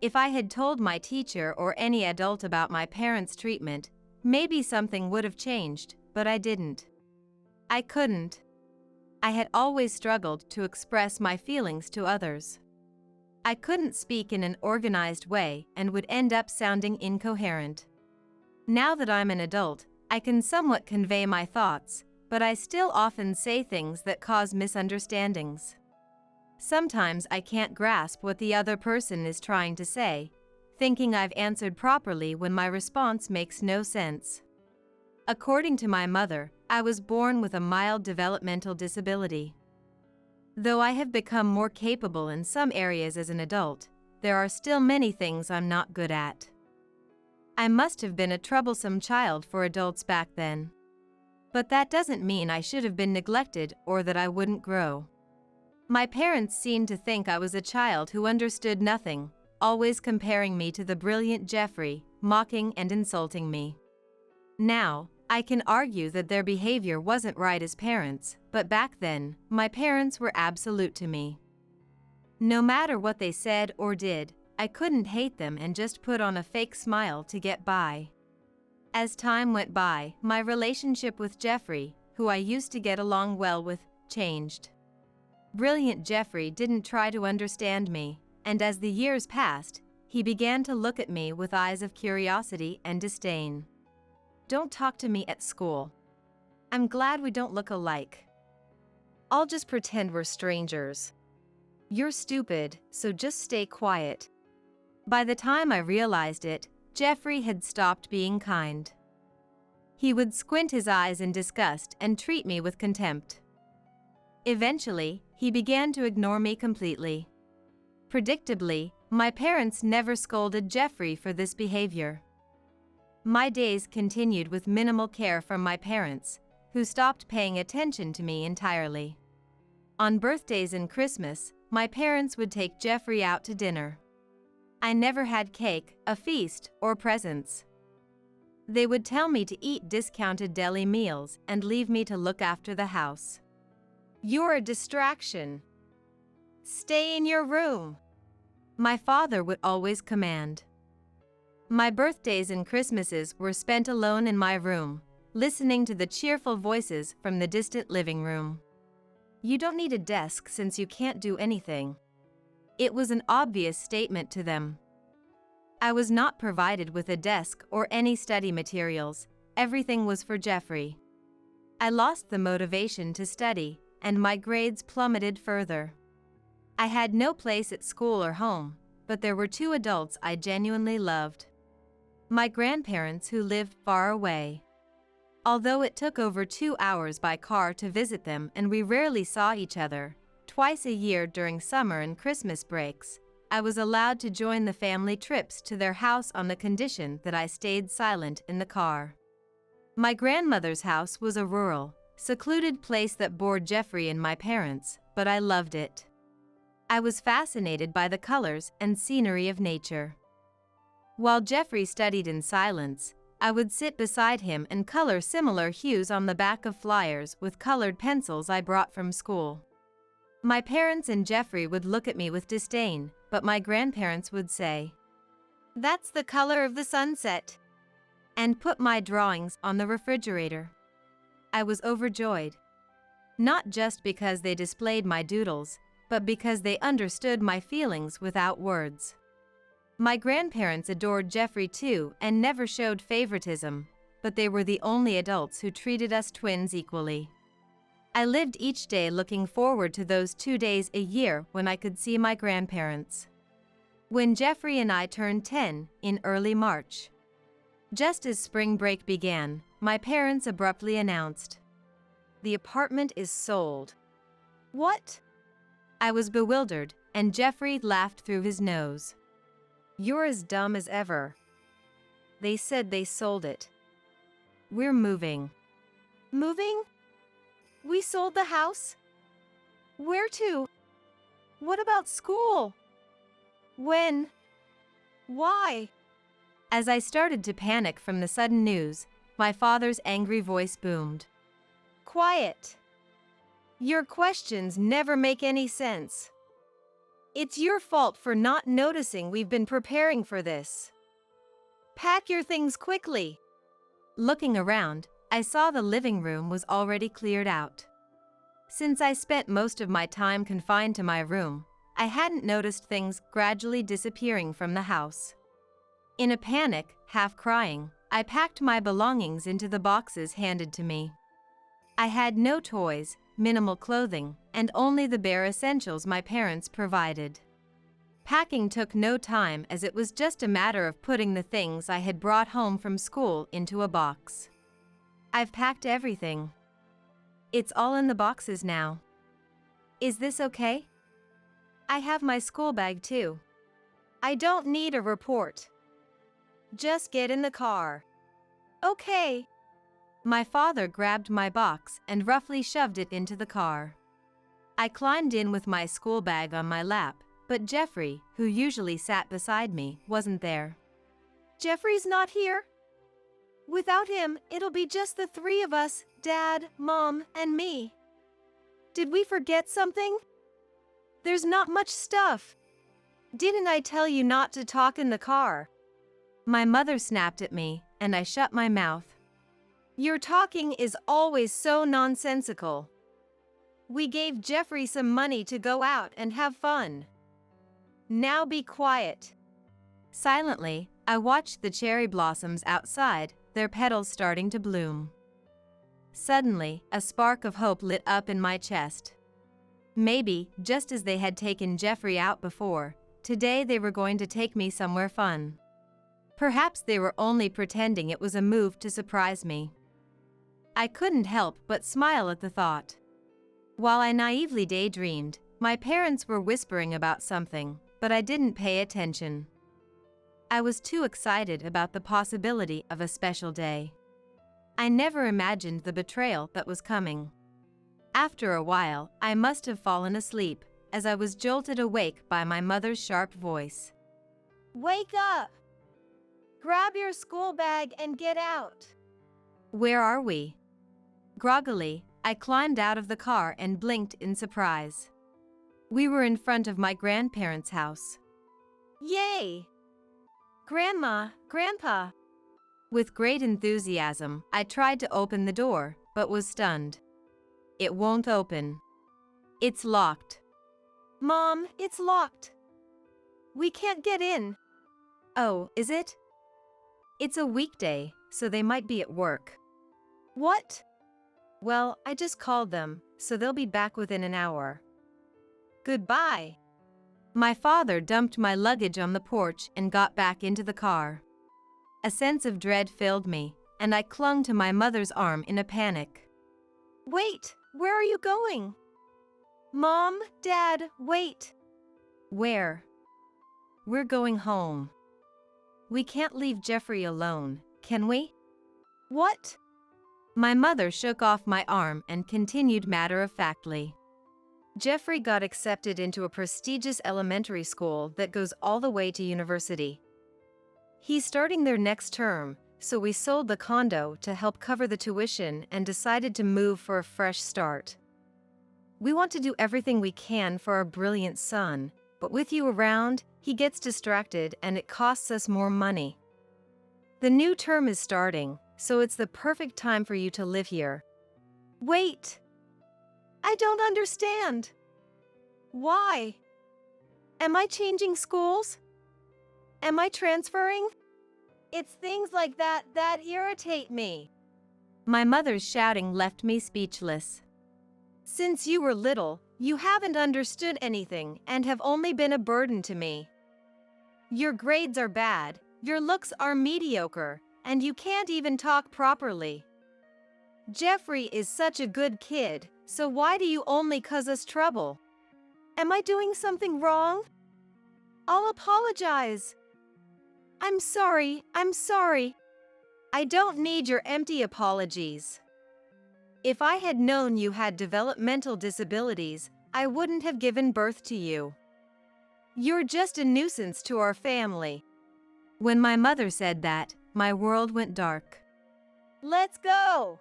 If I had told my teacher or any adult about my parents' treatment, maybe something would have changed, but I didn't. I couldn't. I had always struggled to express my feelings to others. I couldn't speak in an organized way and would end up sounding incoherent. Now that I'm an adult, I can somewhat convey my thoughts, but I still often say things that cause misunderstandings. Sometimes I can't grasp what the other person is trying to say, thinking I've answered properly when my response makes no sense. According to my mother, I was born with a mild developmental disability. Though I have become more capable in some areas as an adult, there are still many things I'm not good at. I must have been a troublesome child for adults back then. But that doesn't mean I should have been neglected or that I wouldn't grow. My parents seemed to think I was a child who understood nothing, always comparing me to the brilliant Jeffrey, mocking and insulting me. Now, I can argue that their behavior wasn't right as parents, but back then, my parents were absolute to me. No matter what they said or did, I couldn't hate them and just put on a fake smile to get by. As time went by, my relationship with Jeffrey, who I used to get along well with, changed. Brilliant Jeffrey didn't try to understand me, and as the years passed, he began to look at me with eyes of curiosity and disdain. "Don't talk to me at school. I'm glad we don't look alike. I'll just pretend we're strangers. You're stupid, so just stay quiet." By the time I realized it, Jeffrey had stopped being kind. He would squint his eyes in disgust and treat me with contempt. Eventually, he began to ignore me completely. Predictably, my parents never scolded Jeffrey for this behavior. My days continued with minimal care from my parents, who stopped paying attention to me entirely. On birthdays and Christmas, my parents would take Jeffrey out to dinner. I never had cake, a feast, or presents. They would tell me to eat discounted deli meals and leave me to look after the house. "You're a distraction. Stay in your room," my father would always command. My birthdays and Christmases were spent alone in my room, listening to the cheerful voices from the distant living room. "You don't need a desk since you can't do anything." It was an obvious statement to them. I was not provided with a desk or any study materials. Everything was for Jeffrey. I lost the motivation to study, and my grades plummeted further. I had no place at school or home, but there were two adults I genuinely loved. My grandparents who lived far away. Although it took over 2 hours by car to visit them and we rarely saw each other, twice a year during summer and Christmas breaks, I was allowed to join the family trips to their house on the condition that I stayed silent in the car. My grandmother's house was a rural, secluded place that bored Jeffrey and my parents, but I loved it. I was fascinated by the colors and scenery of nature. While Jeffrey studied in silence, I would sit beside him and color similar hues on the back of flyers with colored pencils I brought from school. My parents and Jeffrey would look at me with disdain, but my grandparents would say, "That's the color of the sunset," and put my drawings on the refrigerator. I was overjoyed. Not just because they displayed my doodles, but because they understood my feelings without words. My grandparents adored Jeffrey too and never showed favoritism, but they were the only adults who treated us twins equally. I lived each day looking forward to those 2 days a year when I could see my grandparents. When Jeffrey and I turned 10 in early March. Just as spring break began, my parents abruptly announced, "The apartment is sold." "What?" I was bewildered, and Jeffrey laughed through his nose. "You're as dumb as ever. They said they sold it. We're moving." "Moving? We sold the house? Where to? What about school?" When? Why? As I started to panic from the sudden news, my father's angry voice boomed. Quiet. Your questions never make any sense. It's your fault for not noticing we've been preparing for this. Pack your things quickly. Looking around, I saw the living room was already cleared out. Since I spent most of my time confined to my room, I hadn't noticed things gradually disappearing from the house. In a panic, half crying, I packed my belongings into the boxes handed to me. I had no toys, minimal clothing, and only the bare essentials my parents provided. Packing took no time as it was just a matter of putting the things I had brought home from school into a box. I've packed everything. It's all in the boxes now. Is this okay? I have my school bag too. I don't need a report. Just get in the car. Okay. My father grabbed my box and roughly shoved it into the car. I climbed in with my school bag on my lap, but Jeffrey, who usually sat beside me, wasn't there. Jeffrey's not here? Without him, it'll be just the three of us, Dad, Mom, and me. Did we forget something? There's not much stuff. Didn't I tell you not to talk in the car? My mother snapped at me, and I shut my mouth. Your talking is always so nonsensical. We gave Jeffrey some money to go out and have fun. Now be quiet. Silently, I watched the cherry blossoms outside, their petals starting to bloom. Suddenly, a spark of hope lit up in my chest. Maybe, just as they had taken Jeffrey out before, today they were going to take me somewhere fun. Perhaps they were only pretending it was a move to surprise me. I couldn't help but smile at the thought. While I naively daydreamed, my parents were whispering about something, but I didn't pay attention. I was too excited about the possibility of a special day. I never imagined the betrayal that was coming. After a while, I must have fallen asleep, as I was jolted awake by my mother's sharp voice. Wake up! Grab your school bag and get out. Where are we? Groggily, I climbed out of the car and blinked in surprise. We were in front of my grandparents' house. Yay! Grandma, Grandpa. With great enthusiasm, I tried to open the door, but was stunned. It won't open. It's locked. Mom, it's locked. We can't get in. Oh, is it? It's a weekday, so they might be at work. What? Well, I just called them, so they'll be back within an hour. Goodbye. My father dumped my luggage on the porch and got back into the car. A sense of dread filled me, and I clung to my mother's arm in a panic. Wait, where are you going? Mom, Dad, wait. Where? We're going home. We can't leave Jeffrey alone, can we? What? My mother shook off my arm and continued matter-of-factly. Jeffrey got accepted into a prestigious elementary school that goes all the way to university. He's starting there next term, so we sold the condo to help cover the tuition and decided to move for a fresh start. We want to do everything we can for our brilliant son, but with you around, he gets distracted and it costs us more money. The new term is starting, so it's the perfect time for you to live here. Wait! I don't understand. Why? Am I changing schools? Am I transferring? It's things like that that irritate me. My mother's shouting left me speechless. Since you were little, you haven't understood anything and have only been a burden to me. Your grades are bad, your looks are mediocre, and you can't even talk properly. Jeffrey is such a good kid, so why do you only cause us trouble? Am I doing something wrong? I'll apologize. I'm sorry. I don't need your empty apologies. If I had known you had developmental disabilities, I wouldn't have given birth to you. You're just a nuisance to our family." When my mother said that, my world went dark. "Let's go!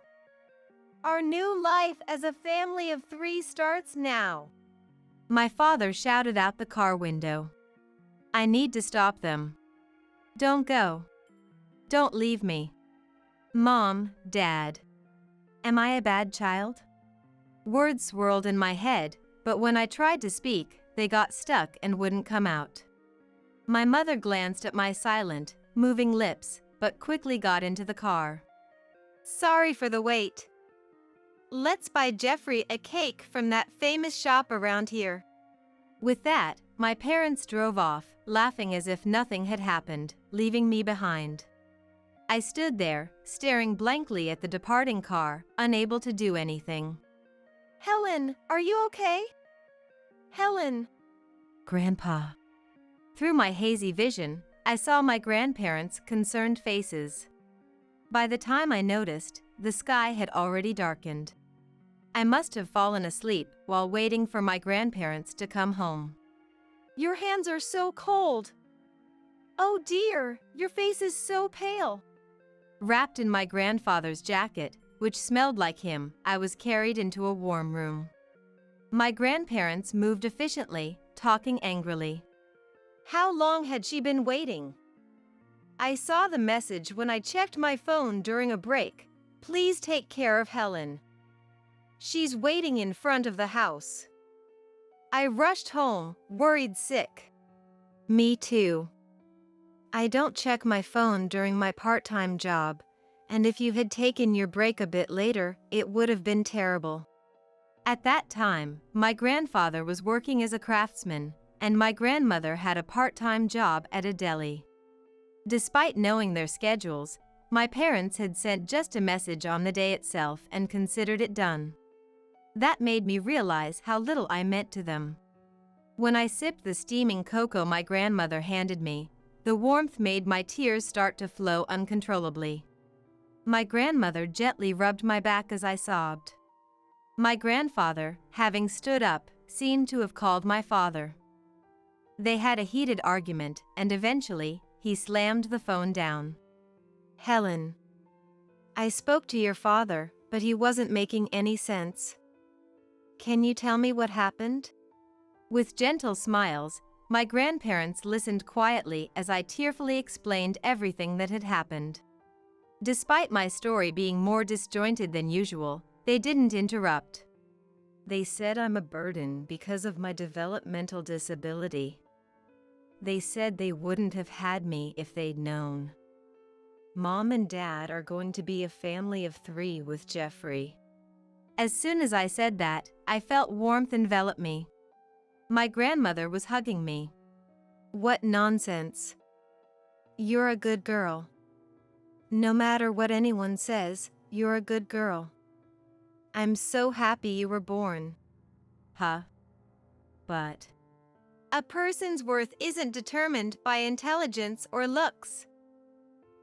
Our new life as a family of 3 starts now," my father shouted out the car window. I need to stop them. "Don't go. Don't leave me. Mom, Dad. Am I a bad child?" Words swirled in my head, but when I tried to speak, they got stuck and wouldn't come out. My mother glanced at my silent, moving lips, but quickly got into the car. "Sorry for the wait. Let's buy Jeffrey a cake from that famous shop around here." With that, my parents drove off, laughing as if nothing had happened, leaving me behind. I stood there, staring blankly at the departing car, unable to do anything. "Helen, are you okay? Helen." "Grandpa." Through my hazy vision, I saw my grandparents' concerned faces. By the time I noticed, the sky had already darkened. I must have fallen asleep while waiting for my grandparents to come home. "Your hands are so cold. Oh dear, your face is so pale." Wrapped in my grandfather's jacket, which smelled like him, I was carried into a warm room. My grandparents moved efficiently, talking angrily. How long had she been waiting? I saw the message when I checked my phone during a break. "Please take care of Helen. She's waiting in front of the house." I rushed home, worried sick. Me too. I don't check my phone during my part-time job, and if you had taken your break a bit later, it would have been terrible. At that time, my grandfather was working as a craftsman, and my grandmother had a part-time job at a deli. Despite knowing their schedules, my parents had sent just a message on the day itself and considered it done. That made me realize how little I meant to them. When I sipped the steaming cocoa my grandmother handed me, the warmth made my tears start to flow uncontrollably. My grandmother gently rubbed my back as I sobbed. My grandfather, having stood up, seemed to have called my father. They had a heated argument, and eventually, he slammed the phone down. "Helen, I spoke to your father, but he wasn't making any sense. Can you tell me what happened?" With gentle smiles, my grandparents listened quietly as I tearfully explained everything that had happened. Despite my story being more disjointed than usual, they didn't interrupt. "They said I'm a burden because of my developmental disability. They said they wouldn't have had me if they'd known. Mom and Dad are going to be a family of 3 with Jeffrey." As soon as I said that, I felt warmth envelop me. My grandmother was hugging me. "What nonsense. You're a good girl. No matter what anyone says, you're a good girl. I'm so happy you were born." Huh? But a person's worth isn't determined by intelligence or looks.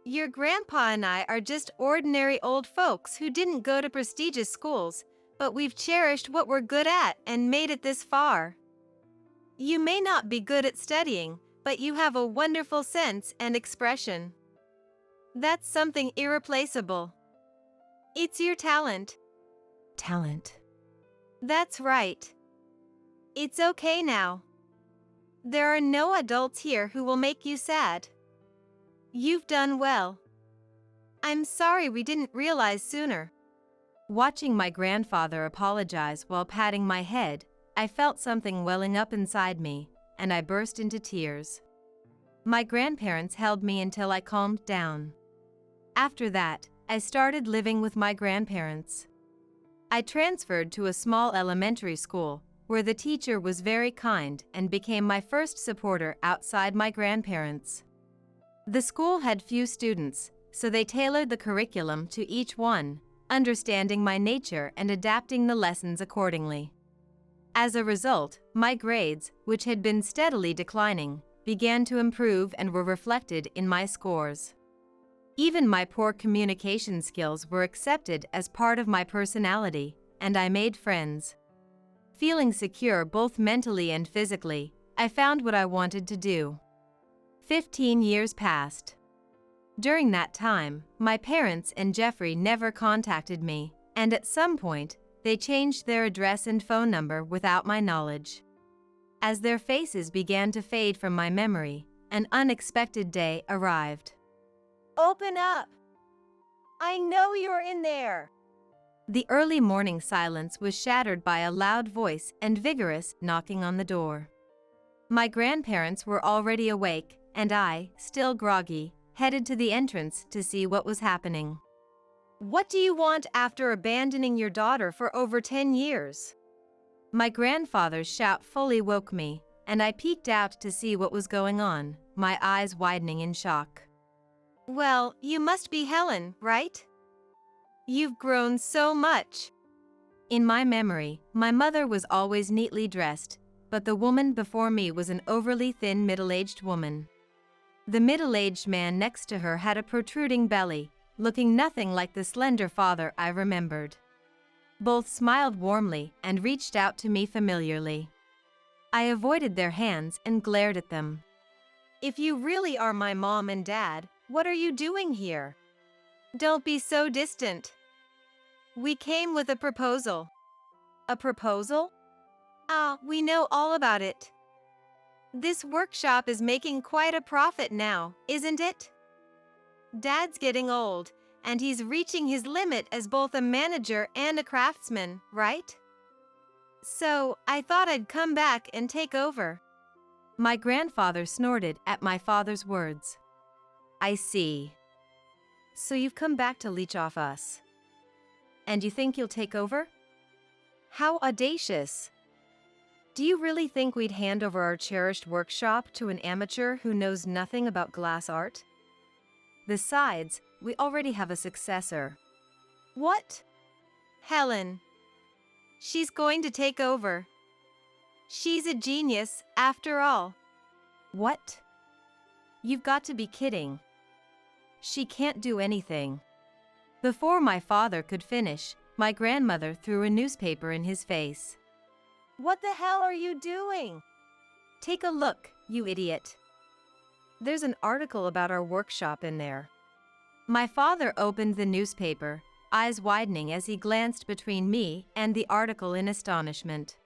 Your grandpa and I are just ordinary old folks who didn't go to prestigious schools, but we've cherished what we're good at and made it this far. You may not be good at studying, but you have a wonderful sense and expression. That's something irreplaceable. It's your talent." Talent. That's right. It's okay now. There are no adults here who will make you sad. You've done well. I'm sorry we didn't realize sooner. Watching my grandfather apologize while patting my head, I felt something welling up inside me, and I burst into tears. My grandparents held me until I calmed down. After that, I started living with my grandparents. I transferred to a small elementary school, where the teacher was very kind and became my first supporter outside my grandparents. The school had few students, so they tailored the curriculum to each one, understanding my nature and adapting the lessons accordingly. As a result, my grades, which had been steadily declining, began to improve and were reflected in my scores. Even my poor communication skills were accepted as part of my personality, and I made friends. Feeling secure both mentally and physically, I found what I wanted to do. 15 years passed. During that time, my parents and Jeffrey never contacted me, and at some point, they changed their address and phone number without my knowledge. As their faces began to fade from my memory, an unexpected day arrived. Open up! I know you're in there! The early morning silence was shattered by a loud voice and vigorous knocking on the door. My grandparents were already awake, and I, still groggy, headed to the entrance to see what was happening. What do you want after abandoning your daughter for over 10 years? My grandfather's shout fully woke me, and I peeked out to see what was going on, my eyes widening in shock. Well, you must be Helen, right? You've grown so much. In my memory, my mother was always neatly dressed, but the woman before me was an overly thin middle-aged woman. The middle-aged man next to her had a protruding belly, looking nothing like the slender father I remembered. Both smiled warmly and reached out to me familiarly. I avoided their hands and glared at them. If you really are my mom and dad, what are you doing here? Don't be so distant. We came with a proposal. A proposal? We know all about it. This workshop is making quite a profit now, isn't it? Dad's getting old, and he's reaching his limit as both a manager and a craftsman, right? So, I thought I'd come back and take over. My grandfather snorted at my father's words. I see. So you've come back to leech off us. And you think you'll take over? How audacious! Do you really think we'd hand over our cherished workshop to an amateur who knows nothing about glass art? Besides, we already have a successor. What? Helen. She's going to take over. She's a genius, after all. What? You've got to be kidding. She can't do anything. Before my father could finish, my grandmother threw a newspaper in his face. What the hell are you doing? Take a look, you idiot. There's an article about our workshop in there. My father opened the newspaper, eyes widening as he glanced between me and the article in astonishment.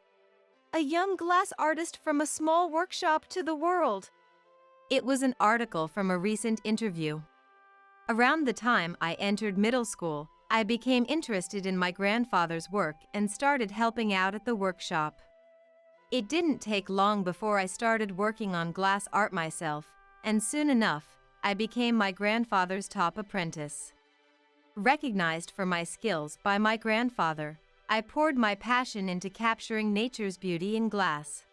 A young glass artist from a small workshop to the world. It was an article from a recent interview. Around the time I entered middle school, I became interested in my grandfather's work and started helping out at the workshop. It didn't take long before I started working on glass art myself, and soon enough, I became my grandfather's top apprentice. Recognized for my skills by my grandfather, I poured my passion into capturing nature's beauty in glass.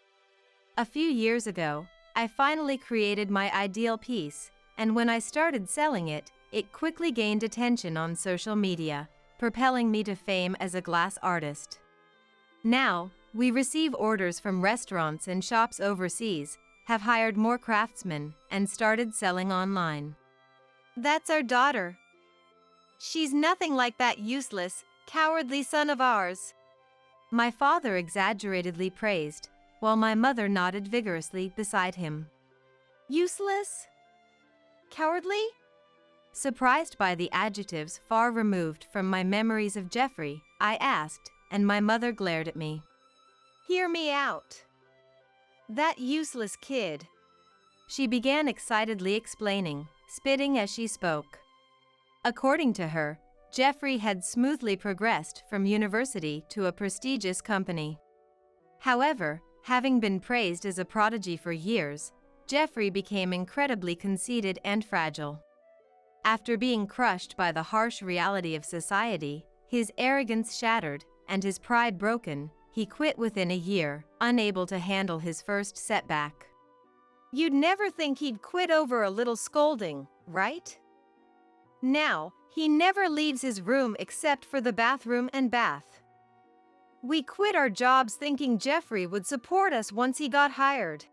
A few years ago, I finally created my ideal piece, and when I started selling it, it quickly gained attention on social media, propelling me to fame as a glass artist. Now, we receive orders from restaurants and shops overseas, have hired more craftsmen, and started selling online. That's our daughter. She's nothing like that useless, cowardly son of ours. My father exaggeratedly praised, while my mother nodded vigorously beside him. Useless? Cowardly? Surprised by the adjectives far removed from my memories of Jeffrey, I asked, and my mother glared at me. Hear me out. That useless kid. She began excitedly explaining, spitting as she spoke. According to her, Jeffrey had smoothly progressed from university to a prestigious company. However, having been praised as a prodigy for years, Jeffrey became incredibly conceited and fragile. After being crushed by the harsh reality of society, his arrogance shattered, and his pride broken, he quit within a year, unable to handle his first setback. You'd never think he'd quit over a little scolding, right? Now, he never leaves his room except for the bathroom and bath. We quit our jobs thinking Jeffrey would support us once he got hired.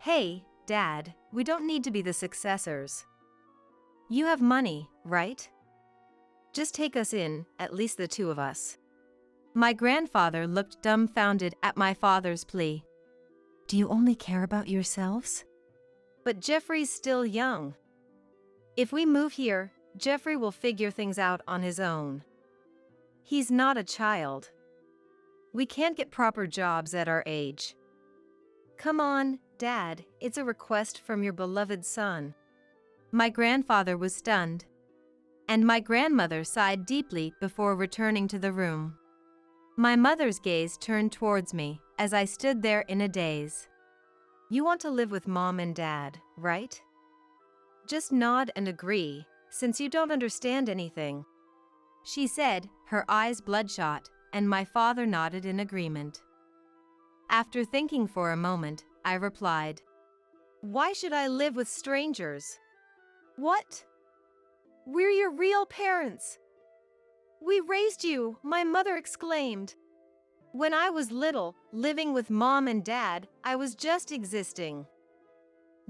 Hey, Dad, we don't need to be the successors. You have money, right? Just take us in, at least the two of us. My grandfather looked dumbfounded at my father's plea. Do you only care about yourselves? But Jeffrey's still young. If we move here, Jeffrey will figure things out on his own. He's not a child. We can't get proper jobs at our age. Come on, Dad, it's a request from your beloved son. My grandfather was stunned, and my grandmother sighed deeply before returning to the room. My mother's gaze turned towards me as I stood there in a daze. You want to live with Mom and Dad, right? Just nod and agree, since you don't understand anything. She said, her eyes bloodshot, and my father nodded in agreement. After thinking for a moment, I replied, Why should I live with strangers? What? We're your real parents. We raised you, my mother exclaimed. When I was little, living with Mom and Dad, I was just existing.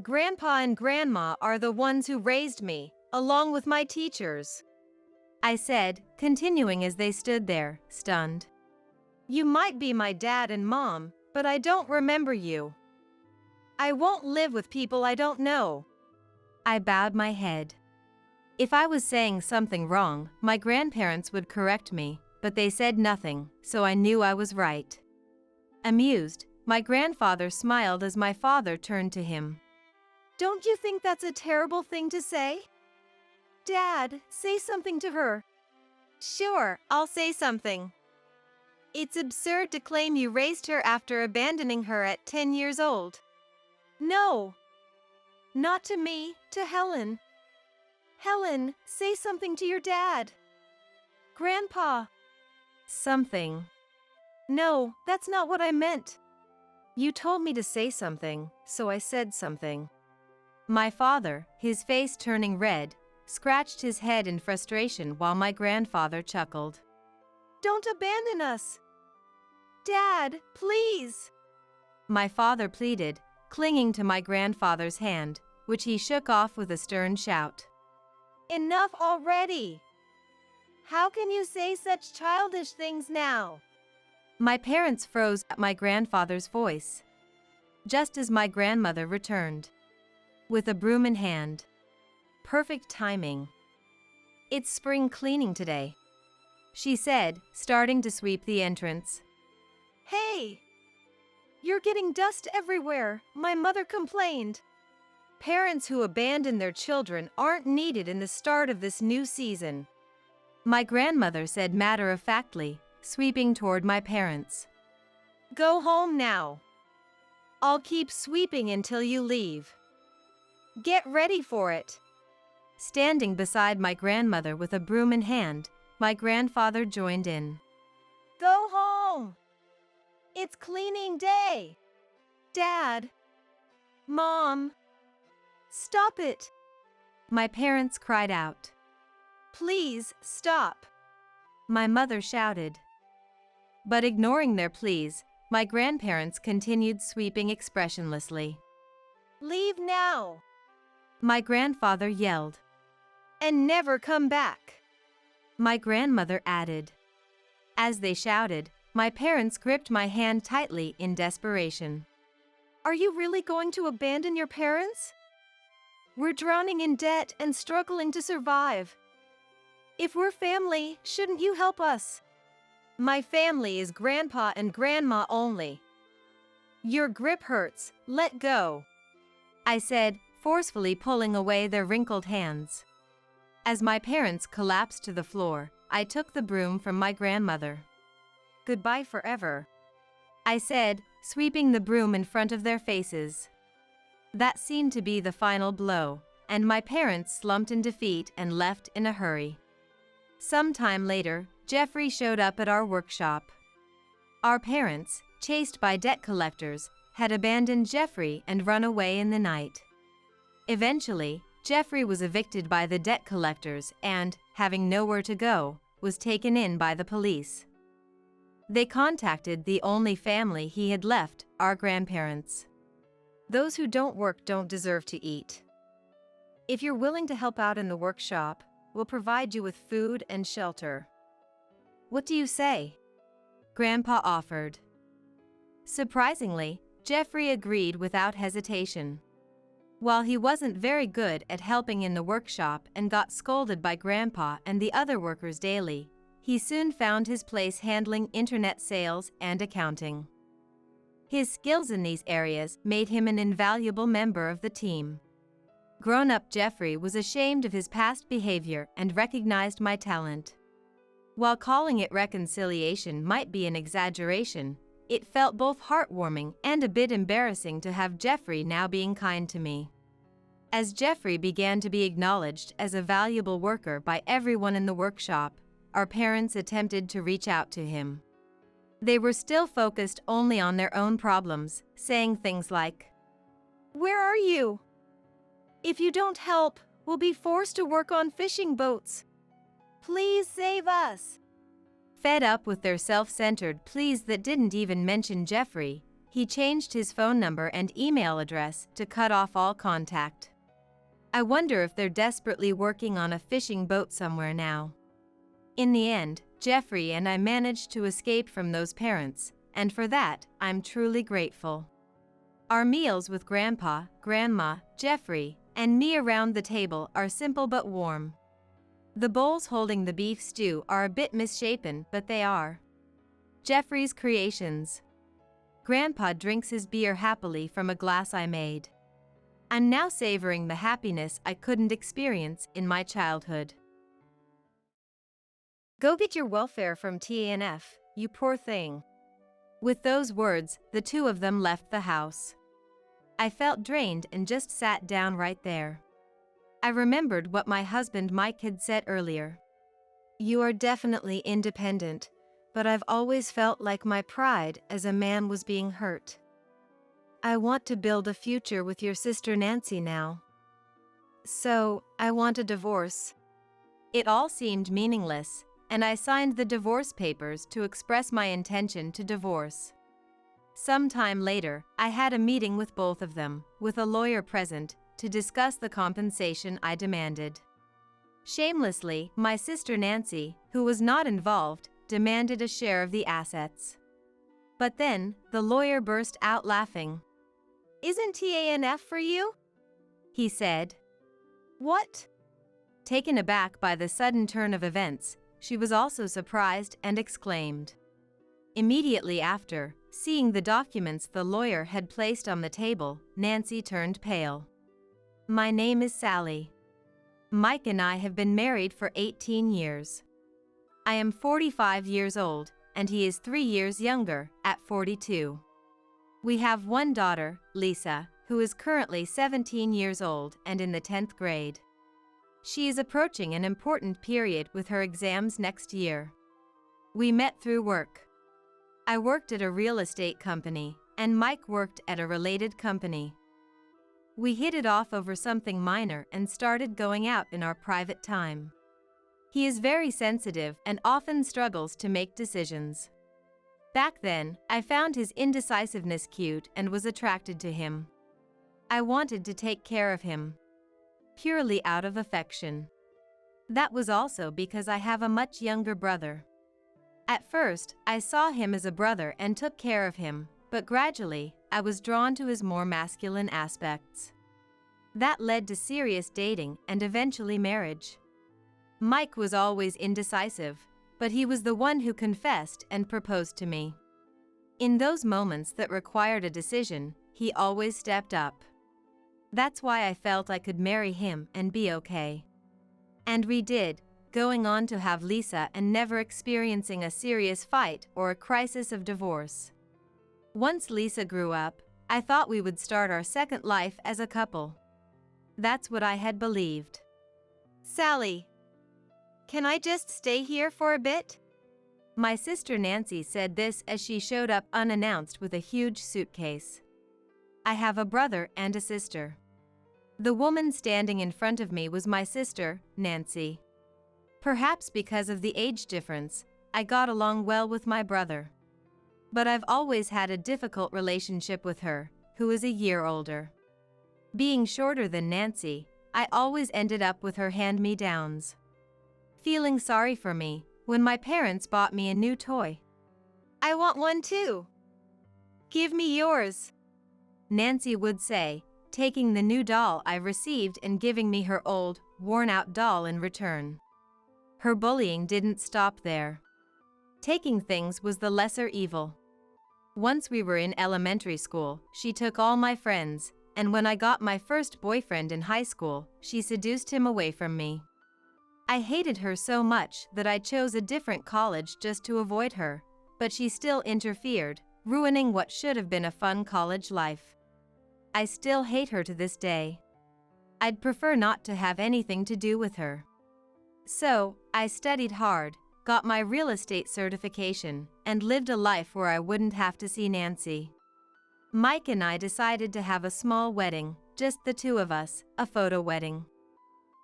Grandpa and Grandma are the ones who raised me, along with my teachers. I said, continuing as they stood there, stunned. You might be my dad and mom, but I don't remember you. I won't live with people I don't know. I bowed my head. If I was saying something wrong, my grandparents would correct me, but they said nothing, so I knew I was right. Amused, my grandfather smiled as my father turned to him. Don't you think that's a terrible thing to say? Dad, say something to her. Sure, I'll say something. It's absurd to claim you raised her after abandoning her at 10 years old. No. Not to me, to Helen. Helen, say something to your dad. Grandpa. Something. No, that's not what I meant. You told me to say something, so I said something. My father, his face turning red, scratched his head in frustration while my grandfather chuckled. Don't abandon us. Dad, please. My father pleaded, clinging to my grandfather's hand, which he shook off with a stern shout. Enough already. How can you say such childish things now? My parents froze at my grandfather's voice, just as my grandmother returned, with a broom in hand. Perfect timing. It's spring cleaning today, she said, starting to sweep the entrance. Hey! You're getting dust everywhere, my mother complained. Parents who abandon their children aren't needed in the start of this new season. My grandmother said matter-of-factly, sweeping toward my parents. Go home now. I'll keep sweeping until you leave. Get ready for it. Standing beside my grandmother with a broom in hand, my grandfather joined in. Go home! It's cleaning day! Dad! Mom! Stop it! My parents cried out. Please, stop! My mother shouted. But ignoring their pleas, my grandparents continued sweeping expressionlessly. Leave now! My grandfather yelled. And never come back! My grandmother added. As they shouted, my parents gripped my hand tightly in desperation. Are you really going to abandon your parents? We're drowning in debt and struggling to survive. If we're family, shouldn't you help us? My family is Grandpa and Grandma only. Your grip hurts, let go, I said, forcefully pulling away their wrinkled hands. As my parents collapsed to the floor, I took the broom from my grandmother. Goodbye forever, I said, sweeping the broom in front of their faces. That seemed to be the final blow, and my parents slumped in defeat and left in a hurry. Some time later, Jeffrey showed up at our workshop. Our parents, chased by debt collectors, had abandoned Jeffrey and run away in the night. Eventually, Jeffrey was evicted by the debt collectors and, having nowhere to go, was taken in by the police. They contacted the only family he had left, our grandparents. Those who don't work don't deserve to eat. If you're willing to help out in the workshop, we'll provide you with food and shelter. What do you say? Grandpa offered. Surprisingly, Jeffrey agreed without hesitation. While he wasn't very good at helping in the workshop and got scolded by Grandpa and the other workers daily, he soon found his place handling internet sales and accounting. His skills in these areas made him an invaluable member of the team. Grown-up Jeffrey was ashamed of his past behavior and recognized my talent. While calling it reconciliation might be an exaggeration, it felt both heartwarming and a bit embarrassing to have Jeffrey now being kind to me. As Jeffrey began to be acknowledged as a valuable worker by everyone in the workshop, our parents attempted to reach out to him. They were still focused only on their own problems, saying things like, "Where are you? If you don't help, we'll be forced to work on fishing boats. Please save us." Fed up with their self-centered pleas that didn't even mention Jeffrey, he changed his phone number and email address to cut off all contact. I wonder if they're desperately working on a fishing boat somewhere now. In the end, Jeffrey and I managed to escape from those parents, and for that, I'm truly grateful. Our meals with Grandpa, Grandma, Jeffrey, and me around the table are simple but warm. The bowls holding the beef stew are a bit misshapen, but they are Jeffrey's creations. Grandpa drinks his beer happily from a glass I made. I'm now savoring the happiness I couldn't experience in my childhood. Go get your welfare from TANF, you poor thing. With those words, the two of them left the house. I felt drained and just sat down right there. I remembered what my husband Mike had said earlier. "You are definitely independent, but I've always felt like my pride as a man was being hurt. I want to build a future with your sister Nancy now. So, I want a divorce." It all seemed meaningless, and I signed the divorce papers to express my intention to divorce. Sometime later, I had a meeting with both of them, with a lawyer present, to discuss the compensation I demanded. Shamelessly, my sister Nancy, who was not involved, demanded a share of the assets. But then, the lawyer burst out laughing. "Isn't TANF for you?" he said. "What?" Taken aback by the sudden turn of events, she was also surprised and exclaimed. Immediately after, seeing the documents the lawyer had placed on the table, Nancy turned pale. "My name is Sally. Mike and I have been married for 18 years. I am 45 years old, and he is 3 years younger, at 42. We have one daughter, Lisa, who is currently 17 years old and in the 10th grade. She is approaching an important period with her exams next year. We met through work. I worked at a real estate company, and Mike worked at a related company. We hit it off over something minor and started going out in our private time. He is very sensitive and often struggles to make decisions. Back then, I found his indecisiveness cute and was attracted to him. I wanted to take care of him. Purely out of affection. That was also because I have a much younger brother. At first, I saw him as a brother and took care of him, but gradually, I was drawn to his more masculine aspects. That led to serious dating and eventually marriage. Mike was always indecisive, but he was the one who confessed and proposed to me. In those moments that required a decision, he always stepped up. That's why I felt I could marry him and be okay. And we did, going on to have Lisa and never experiencing a serious fight or a crisis of divorce. Once Lisa grew up, I thought we would start our second life as a couple. That's what I had believed. "Sally, can I just stay here for a bit?" My sister Nancy said this as she showed up unannounced with a huge suitcase. I have a brother and a sister. The woman standing in front of me was my sister, Nancy. Perhaps because of the age difference, I got along well with my brother. But I've always had a difficult relationship with her, who is a year older. Being shorter than Nancy, I always ended up with her hand-me-downs. Feeling sorry for me, when my parents bought me a new toy. "I want one too. Give me yours." Nancy would say, taking the new doll I received and giving me her old, worn-out doll in return. Her bullying didn't stop there. Taking things was the lesser evil. Once we were in elementary school, she took all my friends, and when I got my first boyfriend in high school, she seduced him away from me. I hated her so much that I chose a different college just to avoid her, but she still interfered, ruining what should have been a fun college life. I still hate her to this day. I'd prefer not to have anything to do with her. So, I studied hard, got my real estate certification, and lived a life where I wouldn't have to see Nancy. Mike and I decided to have a small wedding, just the two of us, a photo wedding.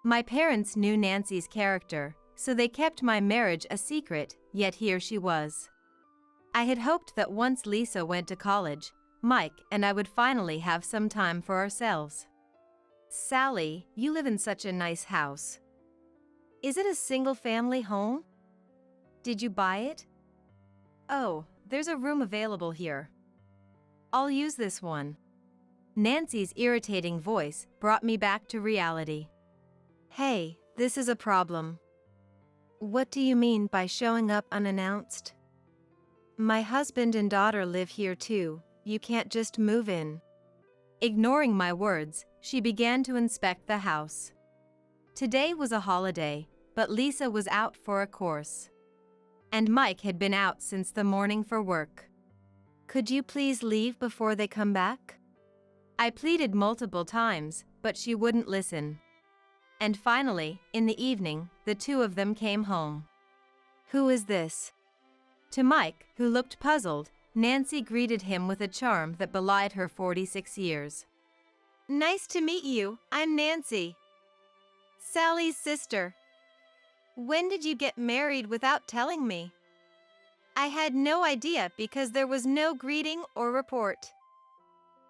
My parents knew Nancy's character, so they kept my marriage a secret, yet here she was. I had hoped that once Lisa went to college, Mike and I would finally have some time for ourselves. Sally, you live in such a nice house. Is it a single-family home? Did you buy it? Oh, there's a room available here. I'll use this one. Nancy's irritating voice brought me back to reality. Hey, this is a problem. What do you mean by showing up unannounced? My husband and daughter live here too, you can't just move in. Ignoring my words, she began to inspect the house. Today was a holiday, but Lisa was out for a course. And Mike had been out since the morning for work. Could you please leave before they come back? I pleaded multiple times, but she wouldn't listen. And finally, in the evening, the two of them came home. Who is this? To Mike, who looked puzzled, Nancy greeted him with a charm that belied her 46 years. Nice to meet you, I'm Nancy. Sally's sister. When did you get married without telling me? I had no idea because there was no greeting or report.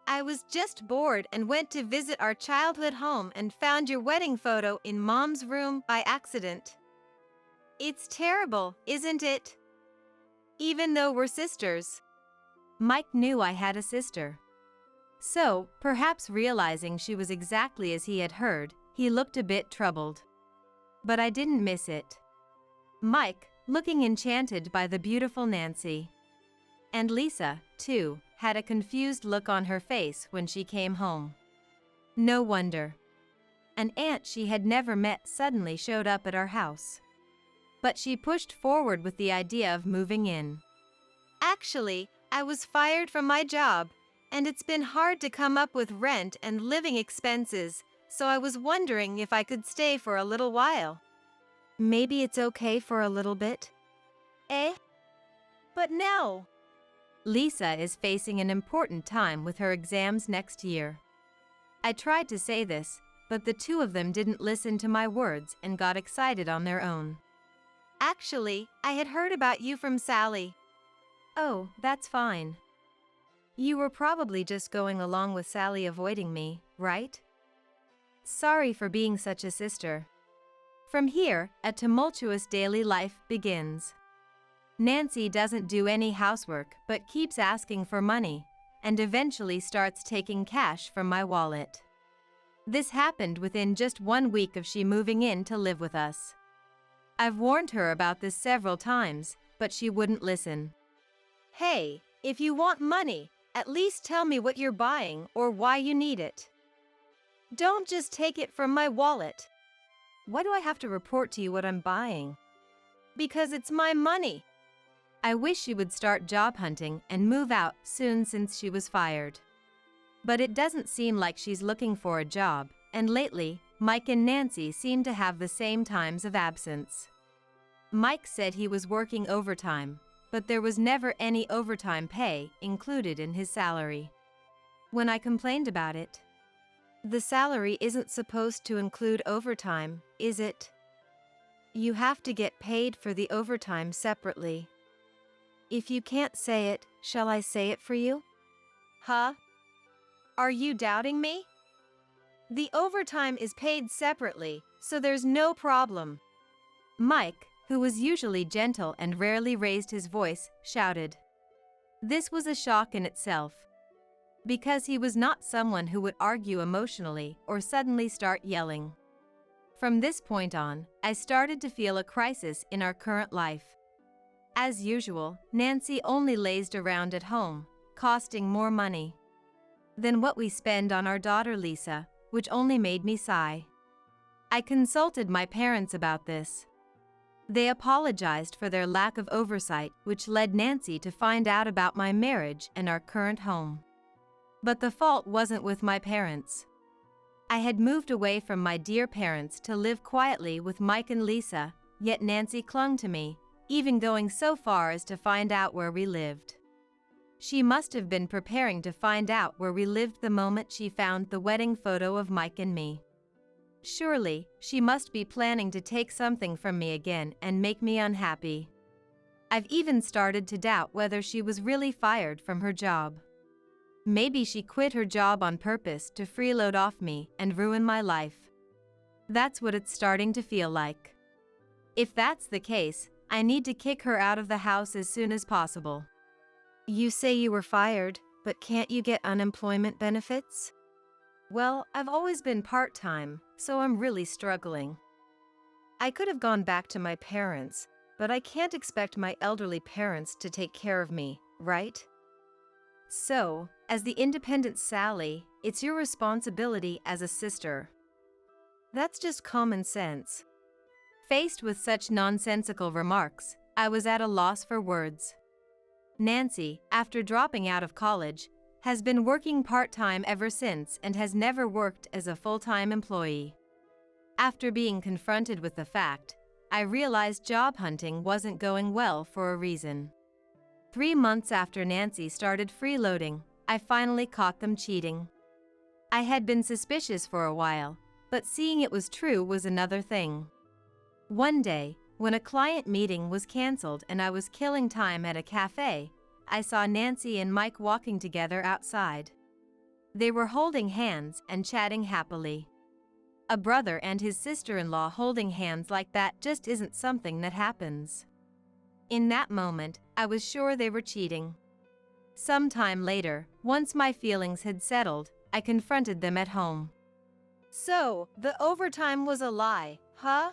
I was just bored and went to visit our childhood home and found your wedding photo in Mom's room by accident. It's terrible, isn't it? Even though we're sisters. Mike knew I had a sister. So, perhaps realizing she was exactly as he had heard, he looked a bit troubled. But I didn't miss it. Mike, looking enchanted by the beautiful Nancy. And Lisa, too, had a confused look on her face when she came home. No wonder. An aunt she had never met suddenly showed up at our house. But she pushed forward with the idea of moving in. Actually, I was fired from my job, and it's been hard to come up with rent and living expenses, so I was wondering if I could stay for a little while. Maybe it's okay for a little bit? Eh? But no. Lisa is facing an important time with her exams next year. I tried to say this, but the two of them didn't listen to my words and got excited on their own. Actually, I had heard about you from Sally. Oh, that's fine. You were probably just going along with Sally avoiding me, right? Sorry for being such a sister. From here, a tumultuous daily life begins. Nancy doesn't do any housework but keeps asking for money, and eventually starts taking cash from my wallet. This happened within just 1 week of she moving in to live with us. I've warned her about this several times, but she wouldn't listen. Hey, if you want money, at least tell me what you're buying or why you need it. Don't just take it from my wallet. Why do I have to report to you what I'm buying? Because it's my money. I wish she would start job hunting and move out soon since she was fired. But it doesn't seem like she's looking for a job, and lately, Mike and Nancy seem to have the same times of absence. Mike said he was working overtime, but there was never any overtime pay included in his salary. When I complained about it, the salary isn't supposed to include overtime, is it? You have to get paid for the overtime separately. If you can't say it, shall I say it for you? Huh? Are you doubting me? The overtime is paid separately, so there's no problem. Mike, who was usually gentle and rarely raised his voice, shouted. This was a shock in itself. because he was not someone who would argue emotionally or suddenly start yelling. From this point on, I started to feel a crisis in our current life. As usual, Nancy only lazed around at home, costing more money than what we spend on our daughter Lisa, which only made me sigh. I consulted my parents about this. They apologized for their lack of oversight, which led Nancy to find out about my marriage and our current home. But the fault wasn't with my parents. I had moved away from my dear parents to live quietly with Mike and Lisa, yet Nancy clung to me, even going so far as to find out where we lived. She must have been preparing to find out where we lived the moment she found the wedding photo of Mike and me. Surely, she must be planning to take something from me again and make me unhappy. I've even started to doubt whether she was really fired from her job. Maybe she quit her job on purpose to freeload off me and ruin my life. That's what it's starting to feel like. If that's the case, I need to kick her out of the house as soon as possible. You say you were fired, but can't you get unemployment benefits? Well, I've always been part-time, so I'm really struggling. I could have gone back to my parents, but I can't expect my elderly parents to take care of me, right? So, as the independent Sally, it's your responsibility as a sister. That's just common sense. Faced with such nonsensical remarks, I was at a loss for words. Nancy, after dropping out of college, has been working part-time ever since and has never worked as a full-time employee. After being confronted with the fact, I realized job hunting wasn't going well for a reason. 3 months after Nancy started freeloading, I finally caught them cheating. I had been suspicious for a while, but seeing it was true was another thing. One day, when a client meeting was canceled and I was killing time at a cafe, I saw Nancy and Mike walking together outside. They were holding hands and chatting happily. A brother and his sister-in-law holding hands like that just isn't something that happens. In that moment, I was sure they were cheating. Sometime later, once my feelings had settled, I confronted them at home. So, the overtime was a lie, huh?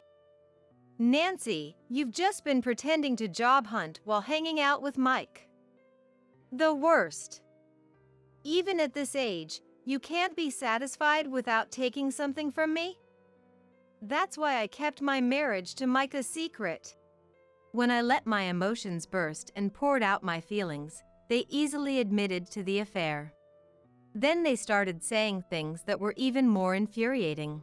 Nancy, you've just been pretending to job hunt while hanging out with Mike. The worst. Even at this age, you can't be satisfied without taking something from me? That's why I kept my marriage to Mike a secret. When I let my emotions burst and poured out my feelings, they easily admitted to the affair. Then they started saying things that were even more infuriating.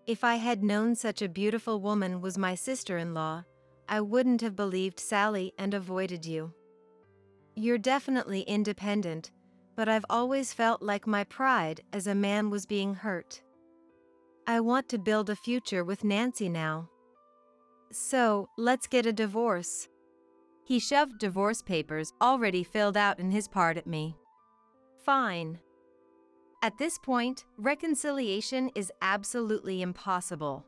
If I had known such a beautiful woman was my sister-in-law, I wouldn't have believed Sally and avoided you. You're definitely independent, but I've always felt like my pride as a man was being hurt. I want to build a future with Nancy now. So, let's get a divorce. He shoved divorce papers already filled out in his part at me. Fine. At this point, reconciliation is absolutely impossible.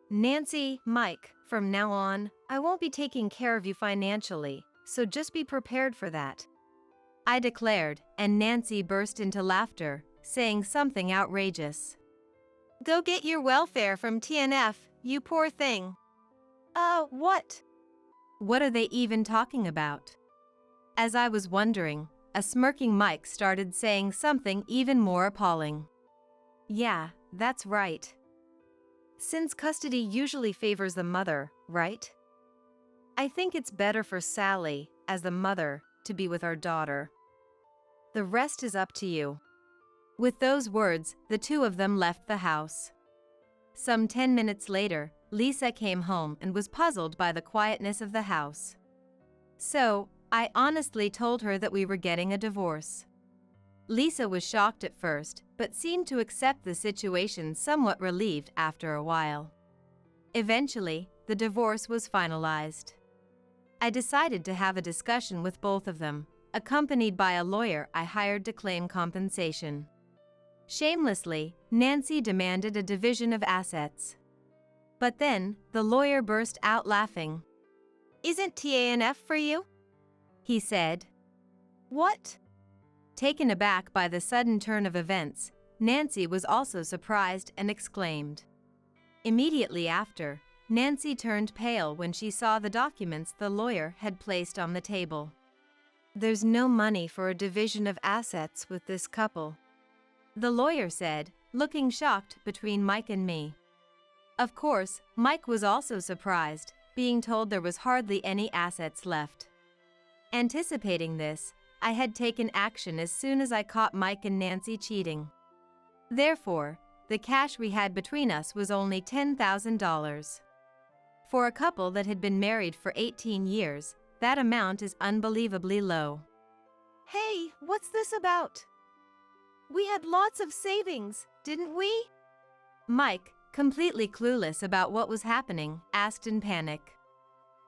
Nancy, Mike, from now on, I won't be taking care of you financially, so just be prepared for that. I declared, and Nancy burst into laughter, saying something outrageous. Go get your welfare from TNF, you poor thing. What? What are they even talking about? As I was wondering, a smirking Mike started saying something even more appalling. Yeah, that's right. Since custody usually favors the mother, right? I think it's better for Sally, as the mother, to be with our daughter. The rest is up to you. With those words, the two of them left the house. Some 10 minutes later, Lisa came home and was puzzled by the quietness of the house. So, I honestly told her that we were getting a divorce. Lisa was shocked at first, but seemed to accept the situation somewhat relieved after a while. Eventually, the divorce was finalized. I decided to have a discussion with both of them, accompanied by a lawyer I hired to claim compensation. Shamelessly, Nancy demanded a division of assets. But then, the lawyer burst out laughing. Isn't TANF for you? He said. What? Taken aback by the sudden turn of events, Nancy was also surprised and exclaimed. Immediately after, Nancy turned pale when she saw the documents the lawyer had placed on the table. There's no money for a division of assets with this couple, the lawyer said, looking shocked between Mike and me. Of course, Mike was also surprised, being told there was hardly any assets left. Anticipating this, I had taken action as soon as I caught Mike and Nancy cheating. Therefore, the cash we had between us was only $10,000. For a couple that had been married for 18 years, that amount is unbelievably low. Hey, what's this about? We had lots of savings, didn't we? Mike, completely clueless about what was happening, asked in panic.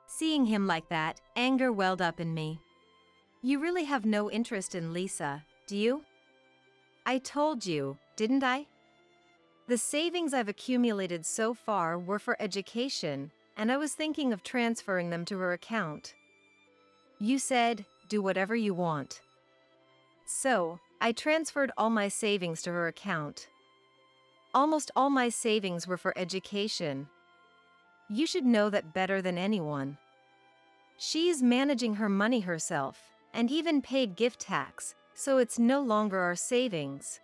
Seeing him like that, anger welled up in me. You really have no interest in Lisa, do you? I told you, didn't I? The savings I've accumulated so far were for education, and I was thinking of transferring them to her account. You said, do whatever you want. So, I transferred all my savings to her account. Almost all my savings were for education. You should know that better than anyone. She's managing her money herself, and even paid gift tax, so it's no longer our savings,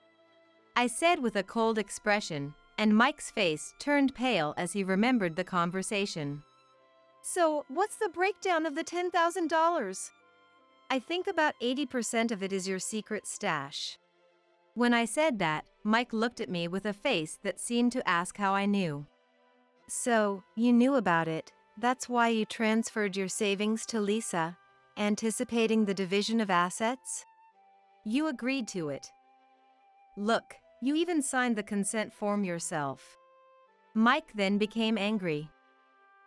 I said with a cold expression, and Mike's face turned pale as he remembered the conversation. So, what's the breakdown of the $10,000? I think about 80% of it is your secret stash. When I said that, Mike looked at me with a face that seemed to ask how I knew. So, you knew about it, that's why you transferred your savings to Lisa, anticipating the division of assets? You agreed to it. Look, you even signed the consent form yourself. Mike then became angry.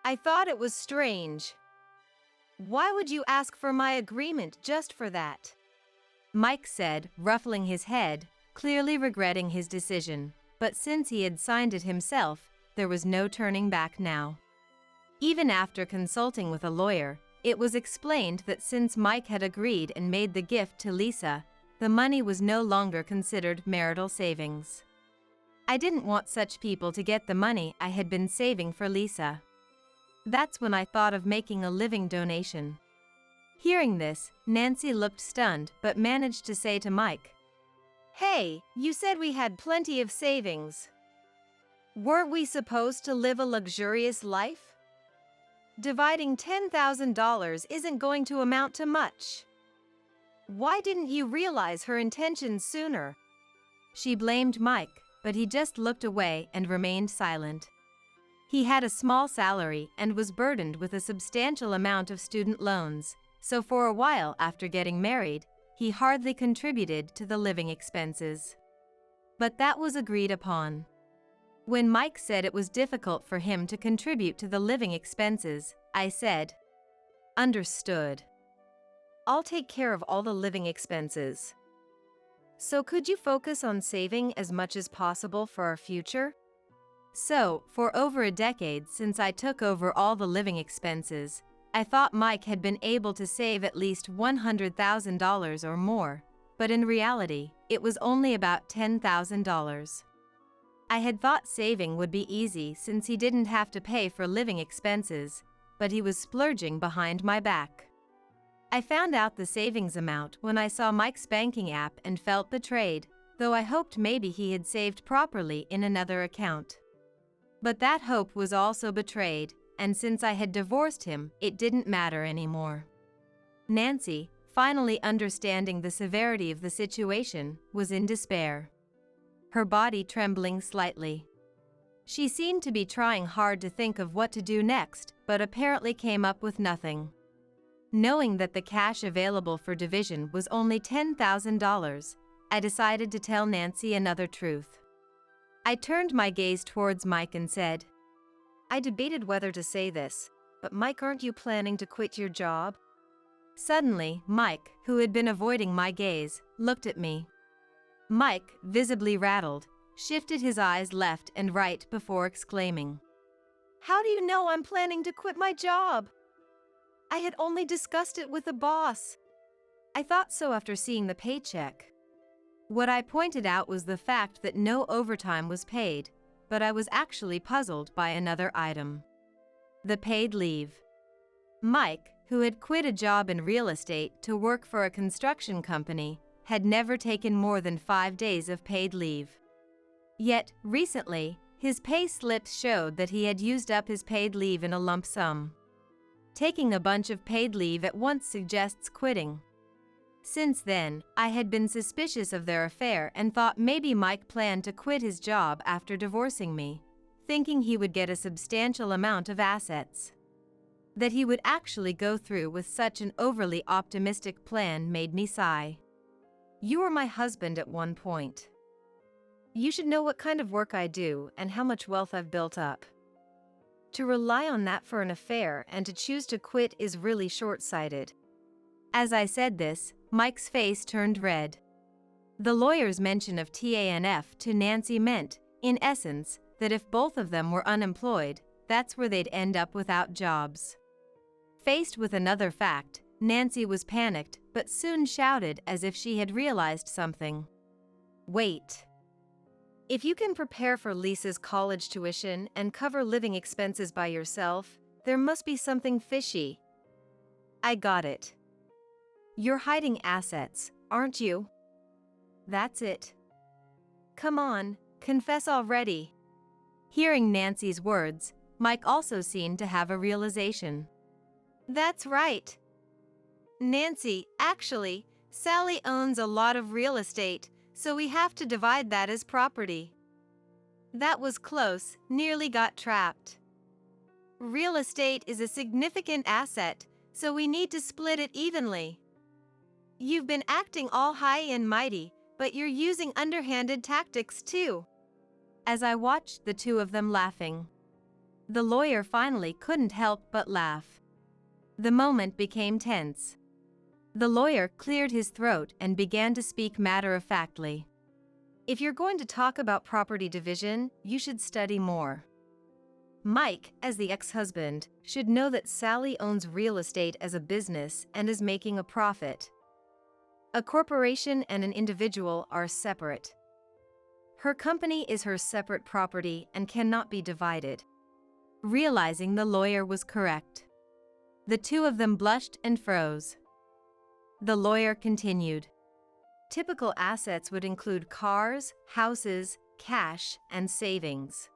I thought it was strange. Why would you ask for my agreement just for that? Mike said, ruffling his head, clearly regretting his decision, but since he had signed it himself, there was no turning back now. Even after consulting with a lawyer, it was explained that since Mike had agreed and made the gift to Lisa, the money was no longer considered marital savings. I didn't want such people to get the money I had been saving for Lisa. That's when I thought of making a living donation. Hearing this, Nancy looked stunned but managed to say to Mike, Hey, you said we had plenty of savings. Weren't we supposed to live a luxurious life? Dividing $10,000 isn't going to amount to much. Why didn't you realize her intentions sooner? She blamed Mike, but he just looked away and remained silent. He had a small salary and was burdened with a substantial amount of student loans, so for a while after getting married, he hardly contributed to the living expenses. But that was agreed upon. When Mike said it was difficult for him to contribute to the living expenses, I said, Understood. I'll take care of all the living expenses. So could you focus on saving as much as possible for our future? So, for over a decade since I took over all the living expenses, I thought Mike had been able to save at least $100,000 or more, but in reality, it was only about $10,000. I had thought saving would be easy since he didn't have to pay for living expenses, but he was splurging behind my back. I found out the savings amount when I saw Mike's banking app and felt betrayed, though I hoped maybe he had saved properly in another account. But that hope was also betrayed, and since I had divorced him, it didn't matter anymore. Nancy, finally understanding the severity of the situation, was in despair, her body trembling slightly. She seemed to be trying hard to think of what to do next, but apparently came up with nothing. Knowing that the cash available for division was only $10,000, I decided to tell Nancy another truth. I turned my gaze towards Mike and said, I debated whether to say this, but Mike, aren't you planning to quit your job? Suddenly, Mike, who had been avoiding my gaze, looked at me. Mike, visibly rattled, shifted his eyes left and right before exclaiming, How do you know I'm planning to quit my job? I had only discussed it with the boss. I thought so after seeing the paycheck. What I pointed out was the fact that no overtime was paid, but I was actually puzzled by another item: the paid leave. Mike, who had quit a job in real estate to work for a construction company, had never taken more than 5 days of paid leave. Yet, recently, his pay slips showed that he had used up his paid leave in a lump sum. Taking a bunch of paid leave at once suggests quitting. Since then, I had been suspicious of their affair and thought maybe Mike planned to quit his job after divorcing me, thinking he would get a substantial amount of assets. That he would actually go through with such an overly optimistic plan made me sigh. You were my husband at one point. You should know what kind of work I do and how much wealth I've built up. To rely on that for an affair and to choose to quit is really short-sighted. As I said this, Mike's face turned red. The lawyer's mention of TANF to Nancy meant, in essence, that if both of them were unemployed, that's where they'd end up without jobs. Faced with another fact, Nancy was panicked but soon shouted as if she had realized something. Wait. If you can prepare for Lisa's college tuition and cover living expenses by yourself, there must be something fishy. I got it. You're hiding assets, aren't you? That's it. Come on, confess already. Hearing Nancy's words, Mike also seemed to have a realization. That's right. Nancy, actually, Sally owns a lot of real estate, so we have to divide that as property. That was close, nearly got trapped. Real estate is a significant asset, so we need to split it evenly. You've been acting all high and mighty, but you're using underhanded tactics too. As I watched the two of them laughing, the lawyer finally couldn't help but laugh. The moment became tense. The lawyer cleared his throat and began to speak matter-of-factly. If you're going to talk about property division, you should study more. Mike, as the ex-husband, should know that Sally owns real estate as a business and is making a profit. A corporation and an individual are separate. Her company is her separate property and cannot be divided. Realizing the lawyer was correct, the two of them blushed and froze. The lawyer continued. Typical assets would include cars, houses, cash, and savings.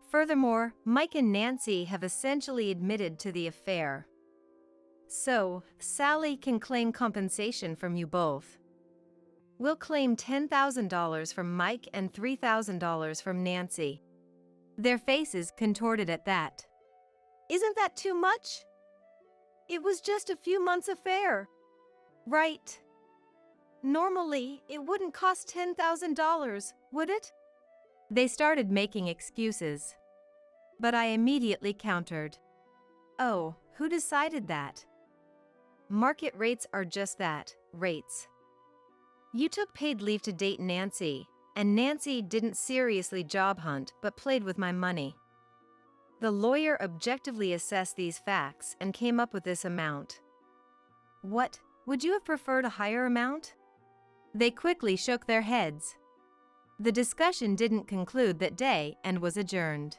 Furthermore, Mike and Nancy have essentially admitted to the affair. So, Sally can claim compensation from you both. We'll claim $10,000 from Mike and $3,000 from Nancy. Their faces contorted at that. Isn't that too much? It was just a few months' affair. Right. Normally, it wouldn't cost $10,000, would it? They started making excuses. But I immediately countered. Oh, who decided that? Market rates are just that, rates. You took paid leave to date Nancy, and Nancy didn't seriously job hunt but played with my money. The lawyer objectively assessed these facts and came up with this amount. What, would you have preferred a higher amount? They quickly shook their heads. The discussion didn't conclude that day and was adjourned.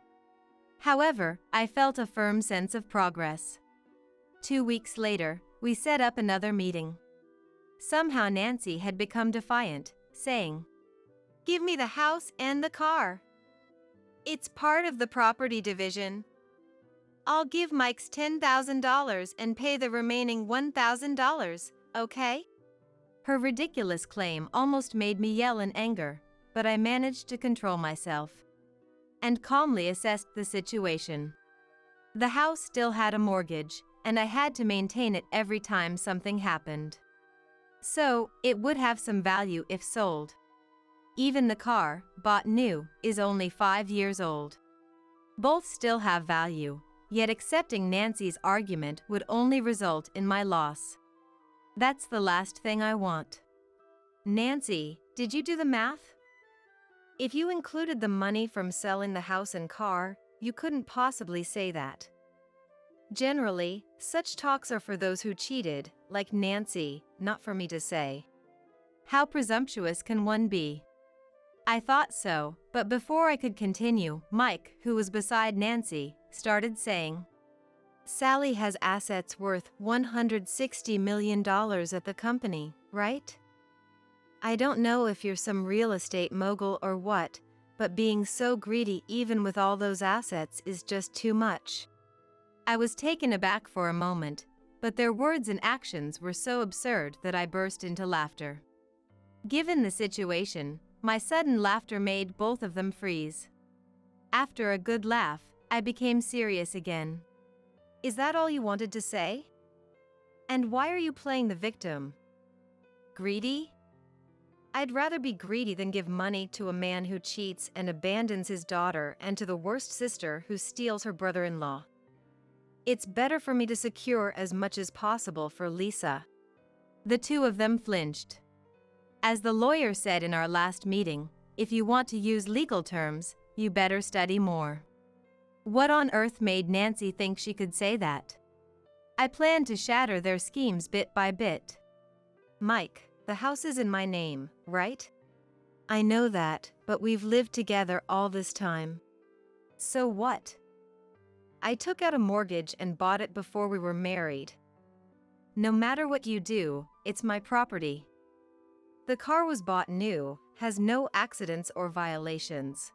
However, I felt a firm sense of progress. 2 weeks later, we set up another meeting. Somehow Nancy had become defiant, saying, "Give me the house and the car. It's part of the property division. I'll give Mike's $10,000 and pay the remaining $1,000, okay?" Her ridiculous claim almost made me yell in anger, but I managed to control myself and calmly assessed the situation. The house still had a mortgage, and I had to maintain it every time something happened. So, it would have some value if sold. Even the car, bought new, is only 5 years old. Both still have value, yet accepting Nancy's argument would only result in my loss. That's the last thing I want. Nancy, did you do the math? If you included the money from selling the house and car, you couldn't possibly say that. Generally, such talks are for those who cheated, like Nancy, not for me to say. How presumptuous can one be? I thought so, but before I could continue, Mike, who was beside Nancy, started saying, Sally has assets worth $160 million at the company, right? I don't know if you're some real estate mogul or what, but being so greedy even with all those assets is just too much. I was taken aback for a moment, but their words and actions were so absurd that I burst into laughter. Given the situation, my sudden laughter made both of them freeze. After a good laugh, I became serious again. Is that all you wanted to say? And why are you playing the victim? Greedy? I'd rather be greedy than give money to a man who cheats and abandons his daughter and to the worst sister who steals her brother-in-law. It's better for me to secure as much as possible for Lisa. The two of them flinched. As the lawyer said in our last meeting, if you want to use legal terms, you better study more. What on earth made Nancy think she could say that? I planned to shatter their schemes bit by bit. Mike, the house is in my name, right? I know that, but we've lived together all this time. So what? I took out a mortgage and bought it before we were married. No matter what you do, it's my property. The car was bought new, has no accidents or violations.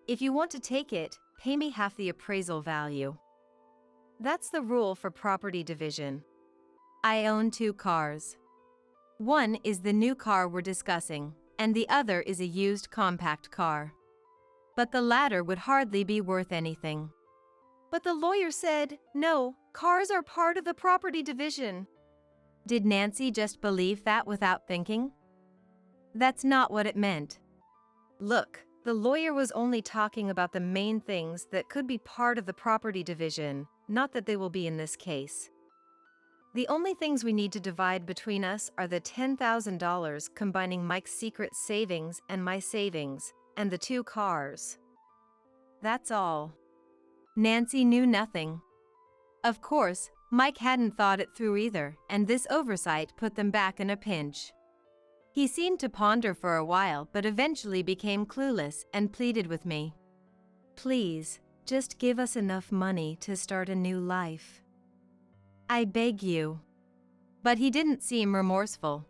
If you want to take it, pay me half the appraisal value. That's the rule for property division. I own 2 cars. One is the new car we're discussing, and the other is a used compact car. But the latter would hardly be worth anything. But the lawyer said, no, cars are part of the property division. Did Nancy just believe that without thinking? That's not what it meant. Look, the lawyer was only talking about the main things that could be part of the property division, not that they will be in this case. The only things we need to divide between us are the $10,000 combining Mike's secret savings and my savings, and the 2 cars. That's all. Nancy knew nothing. Of course, Mike hadn't thought it through either, and this oversight put them back in a pinch. He seemed to ponder for a while but eventually became clueless and pleaded with me. Please, just give us enough money to start a new life. I beg you. But he didn't seem remorseful.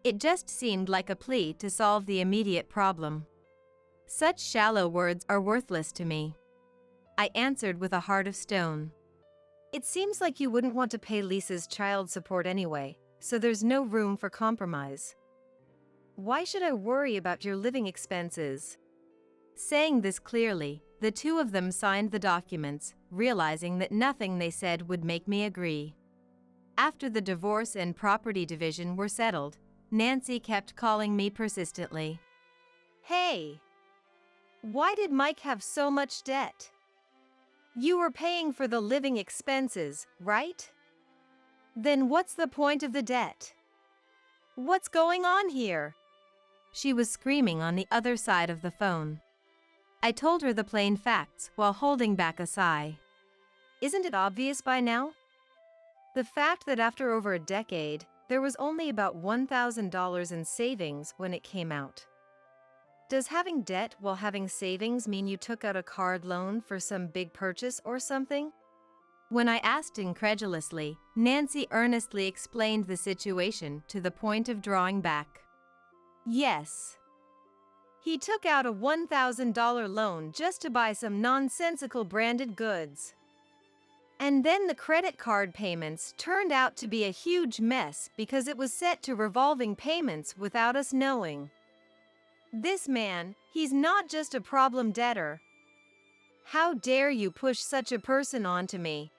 It just seemed like a plea to solve the immediate problem. Such shallow words are worthless to me. I answered with a heart of stone. It seems like you wouldn't want to pay Lisa's child support anyway, so there's no room for compromise. Why should I worry about your living expenses? Saying this clearly, the two of them signed the documents, realizing that nothing they said would make me agree. After the divorce and property division were settled, Nancy kept calling me persistently. Hey! Why did Mike have so much debt? You were paying for the living expenses, right? Then what's the point of the debt? What's going on here? She was screaming on the other side of the phone. I told her the plain facts while holding back a sigh. Isn't it obvious by now? The fact that after over a decade, there was only about $1,000 in savings when it came out. Does having debt while having savings mean you took out a card loan for some big purchase or something? When I asked incredulously, Nancy earnestly explained the situation to the point of drawing back. Yes. He took out a $1,000 loan just to buy some nonsensical branded goods. And then the credit card payments turned out to be a huge mess because it was set to revolving payments without us knowing. This man, he's not just a problem debtor. How dare you push such a person onto me?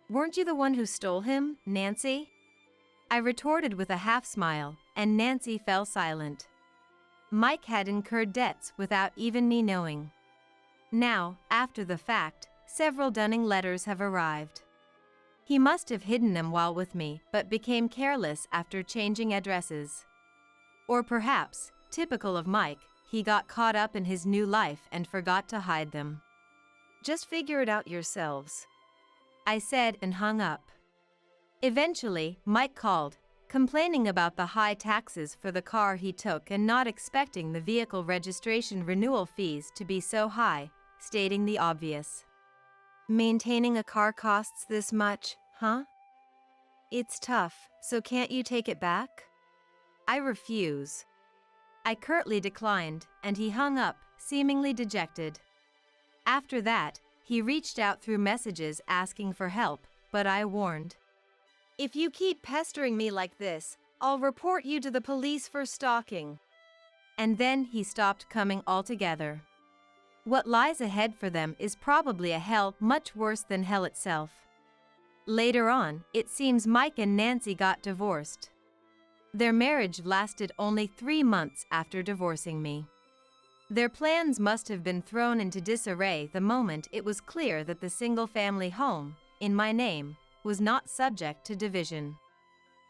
Weren't you the one who stole him, Nancy? I retorted with a half-smile, and Nancy fell silent. Mike had incurred debts without even me knowing. Now, after the fact, several dunning letters have arrived. He must have hidden them while with me, but became careless after changing addresses. Or perhaps, typical of Mike, he got caught up in his new life and forgot to hide them. Just figure it out yourselves, I said and hung up. Eventually, Mike called, complaining about the high taxes for the car he took and not expecting the vehicle registration renewal fees to be so high, stating the obvious. Maintaining a car costs this much, huh? It's tough, so can't you take it back? I refuse. I curtly declined, and he hung up, seemingly dejected. After that, he reached out through messages asking for help, but I warned. If you keep pestering me like this, I'll report you to the police for stalking. And then he stopped coming altogether. What lies ahead for them is probably a hell much worse than hell itself. Later on, it seems Mike and Nancy got divorced. Their marriage lasted only 3 months after divorcing me. Their plans must have been thrown into disarray the moment it was clear that the single-family home, in my name, was not subject to division.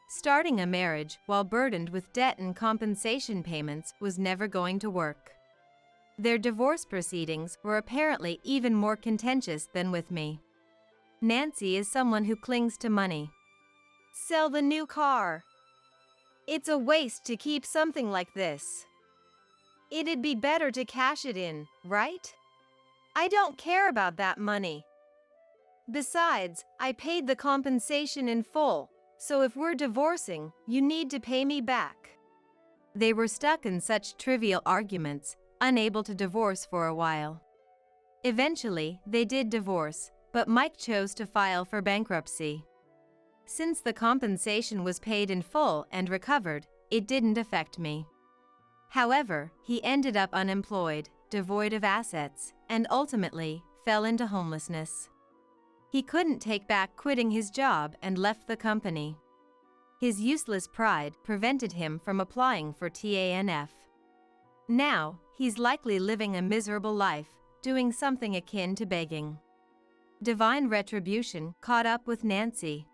Starting a marriage while burdened with debt and compensation payments was never going to work. Their divorce proceedings were apparently even more contentious than with me. Nancy is someone who clings to money. Sell the new car. It's a waste to keep something like this. It'd be better to cash it in, right? I don't care about that money. Besides, I paid the compensation in full, so if we're divorcing, you need to pay me back. They were stuck in such trivial arguments, unable to divorce for a while. Eventually, they did divorce, but Mike chose to file for bankruptcy. Since the compensation was paid in full and recovered, it didn't affect me. However, he ended up unemployed, devoid of assets, and ultimately fell into homelessness. He couldn't take back quitting his job and left the company. His useless pride prevented him from applying for TANF. Now, he's likely living a miserable life, doing something akin to begging. Divine retribution caught up with Nancy.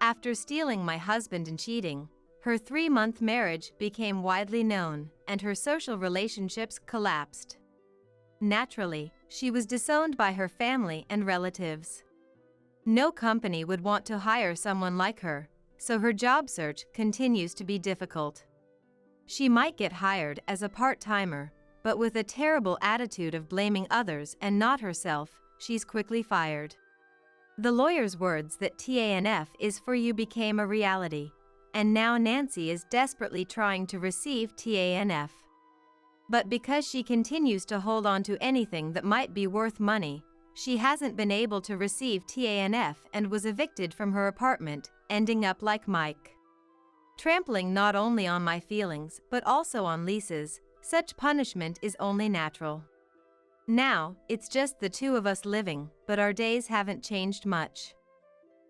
After stealing my husband and cheating, her 3-month marriage became widely known, and her social relationships collapsed. Naturally, she was disowned by her family and relatives. No company would want to hire someone like her, so her job search continues to be difficult. She might get hired as a part-timer, but with a terrible attitude of blaming others and not herself, she's quickly fired. The lawyer's words that TANF is for you became a reality, and now Nancy is desperately trying to receive TANF. But because she continues to hold on to anything that might be worth money, she hasn't been able to receive TANF and was evicted from her apartment, ending up like Mike. Trampling not only on my feelings but also on Lisa's, such punishment is only natural. Now, it's just the two of us living, but our days haven't changed much.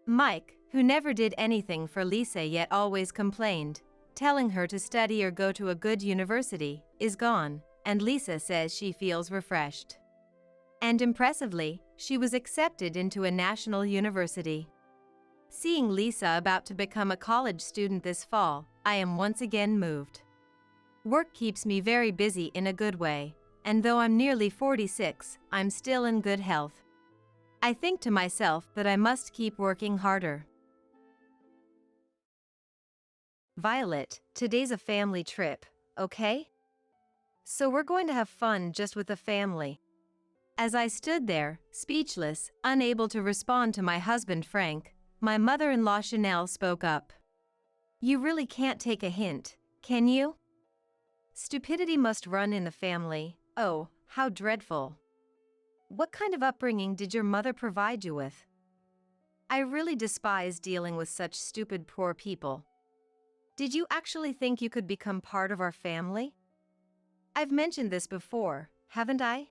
Mike, who never did anything for Lisa yet always complained, telling her to study or go to a good university, is gone, and Lisa says she feels refreshed. And impressively, she was accepted into a national university. Seeing Lisa about to become a college student this fall, I am once again moved. Work keeps me very busy in a good way, and though I'm nearly 46, I'm still in good health. I think to myself that I must keep working harder. Violet, today's a family trip, okay? So we're going to have fun just with the family. As I stood there, speechless, unable to respond to my husband Frank, my mother-in-law Chanel spoke up. You really can't take a hint, can you? Stupidity must run in the family. Oh, how dreadful. What kind of upbringing did your mother provide you with? I really despise dealing with such stupid poor people. Did you actually think you could become part of our family? I've mentioned this before, haven't I?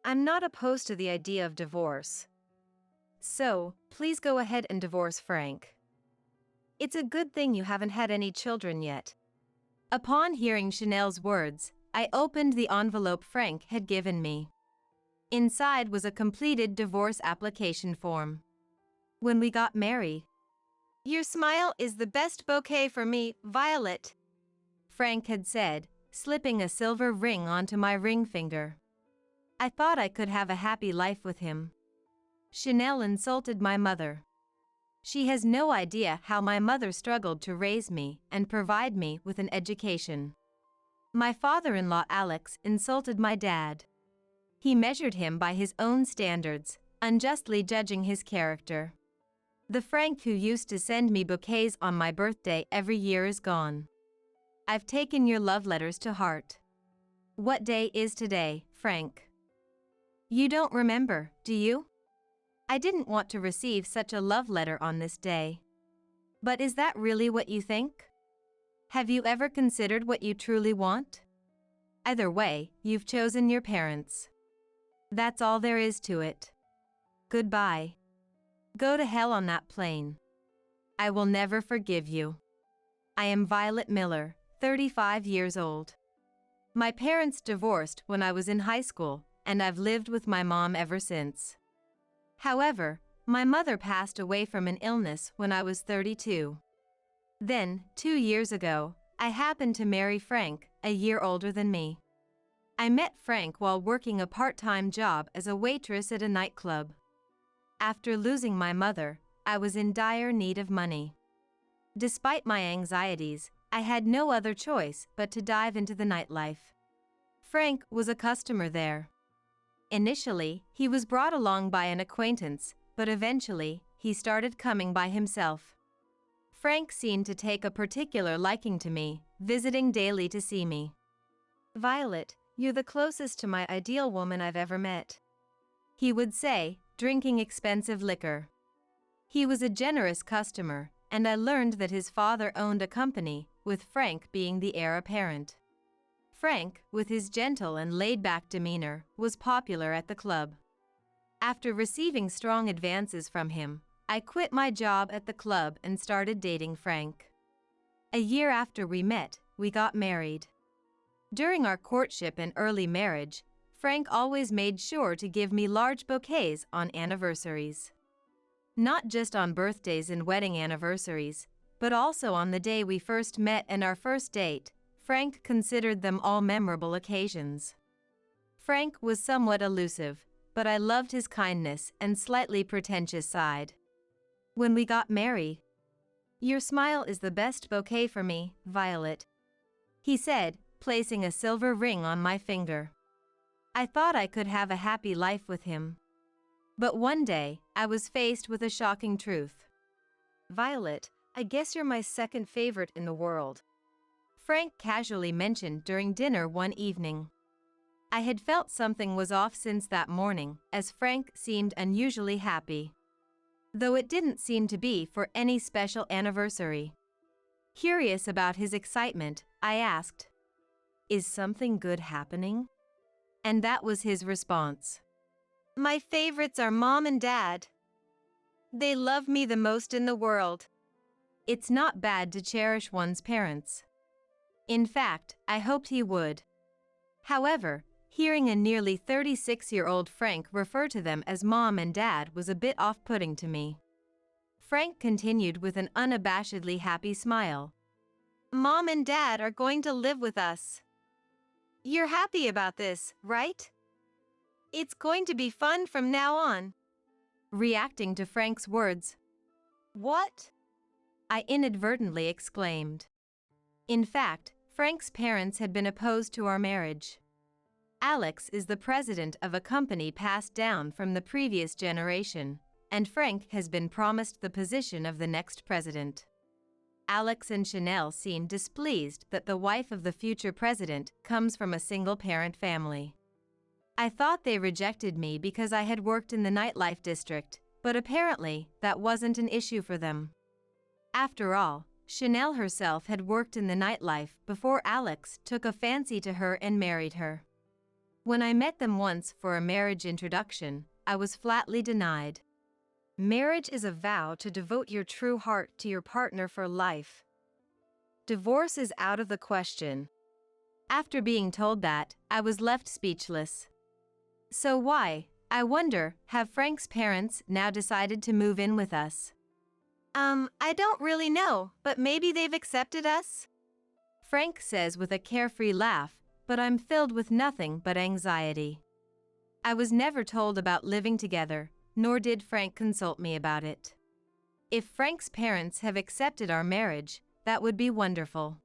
I'm not opposed to the idea of divorce. So, please go ahead and divorce Frank. It's a good thing you haven't had any children yet. Upon hearing Chanel's words, I opened the envelope Frank had given me. Inside was a completed divorce application form. When we got married, "Your smile is the best bouquet for me, Violet," Frank had said, slipping a silver ring onto my ring finger. I thought I could have a happy life with him. Chanel insulted my mother. She has no idea how my mother struggled to raise me and provide me with an education. My father-in-law Alex insulted my dad. He measured him by his own standards, unjustly judging his character. The Frank who used to send me bouquets on my birthday every year is gone. I've taken your love letters to heart. What day is today, Frank? You don't remember, do you? I didn't want to receive such a love letter on this day. But is that really what you think? Have you ever considered what you truly want? Either way, you've chosen your parents. That's all there is to it. Goodbye. Go to hell on that plane. I will never forgive you. I am Violet Miller, 35 years old. My parents divorced when I was in high school, and I've lived with my mom ever since. However, my mother passed away from an illness when I was 32. Then, 2 years ago, I happened to marry Frank, a year older than me. I met Frank while working a part-time job as a waitress at a nightclub. After losing my mother, I was in dire need of money. Despite my anxieties, I had no other choice but to dive into the nightlife. Frank was a customer there. Initially, he was brought along by an acquaintance, but eventually, he started coming by himself. Frank seemed to take a particular liking to me, visiting daily to see me. Violet, you're the closest to my ideal woman I've ever met, he would say, drinking expensive liquor. He was a generous customer, and I learned that his father owned a company, with Frank being the heir apparent. Frank, with his gentle and laid-back demeanor, was popular at the club. After receiving strong advances from him, I quit my job at the club and started dating Frank. A year after we met, we got married. During our courtship and early marriage, Frank always made sure to give me large bouquets on anniversaries. Not just on birthdays and wedding anniversaries, but also on the day we first met and our first date. Frank considered them all memorable occasions. Frank was somewhat elusive, but I loved his kindness and slightly pretentious side. When we got married, "Your smile is the best bouquet for me, Violet," he said, placing a silver ring on my finger. I thought I could have a happy life with him. But one day, I was faced with a shocking truth. "Violet, I guess you're my second favorite in the world," Frank casually mentioned during dinner one evening. I had felt something was off since that morning, as Frank seemed unusually happy. Though it didn't seem to be for any special anniversary. Curious about his excitement, I asked, "Is something good happening?" And that was his response. "My favorites are Mom and Dad. They love me the most in the world." It's not bad to cherish one's parents. In fact, I hoped he would. However, hearing a nearly 36-year-old Frank refer to them as Mom and Dad was a bit off-putting to me. Frank continued with an unabashedly happy smile. "Mom and Dad are going to live with us. You're happy about this, right? It's going to be fun from now on." Reacting to Frank's words, "What?" I inadvertently exclaimed. In fact, Frank's parents had been opposed to our marriage. Alex is the president of a company passed down from the previous generation, and Frank has been promised the position of the next president. Alex and Chanel seem displeased that the wife of the future president comes from a single-parent family. I thought they rejected me because I had worked in the nightlife district, but apparently that wasn't an issue for them. After all, Chanel herself had worked in the nightlife before Alex took a fancy to her and married her. When I met them once for a marriage introduction, I was flatly denied. "Marriage is a vow to devote your true heart to your partner for life. Divorce is out of the question." After being told that, I was left speechless. So why, I wonder, have Frank's parents now decided to move in with us? I don't really know, but maybe they've accepted us?" Frank says with a carefree laugh, but I'm filled with nothing but anxiety. I was never told about living together, nor did Frank consult me about it. If Frank's parents have accepted our marriage, that would be wonderful.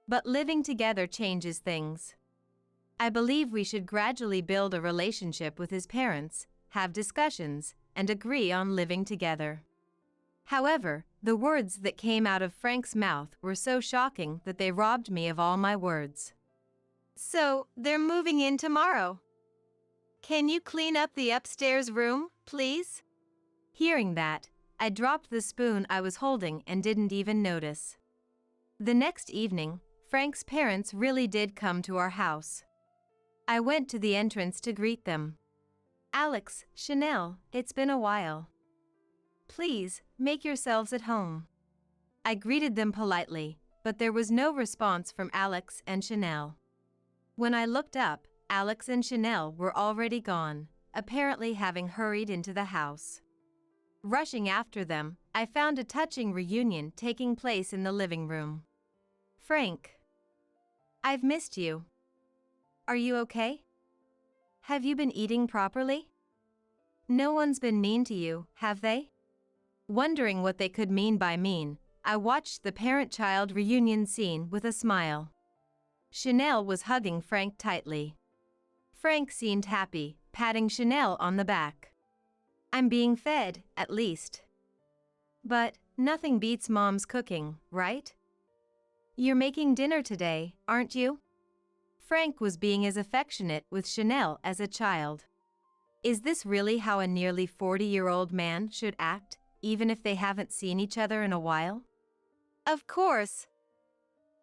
But living together changes things. I believe we should gradually build a relationship with his parents, have discussions, and agree on living together. However, the words that came out of Frank's mouth were so shocking that they robbed me of all my words. So, they're moving in tomorrow. Can you clean up the upstairs room, please? Hearing that, I dropped the spoon I was holding and didn't even notice. The next evening, Frank's parents really did come to our house. I went to the entrance to greet them. "Alex, Chanel, it's been a while. Please, make yourselves at home." I greeted them politely, but there was no response from Alex and Chanel. When I looked up, Alex and Chanel were already gone, apparently having hurried into the house. Rushing after them, I found a touching reunion taking place in the living room. "Frank, I've missed you. Are you okay? Have you been eating properly? No one's been mean to you, have they?" Wondering what they could mean by mean, I watched the parent-child reunion scene with a smile. Chanel was hugging Frank tightly. Frank seemed happy, patting Chanel on the back. "I'm being fed, at least. But nothing beats Mom's cooking, right? You're making dinner today, aren't you?" Frank was being as affectionate with Chanel as a child. Is this really how a nearly 40-year-old man should act, even if they haven't seen each other in a while? Of course.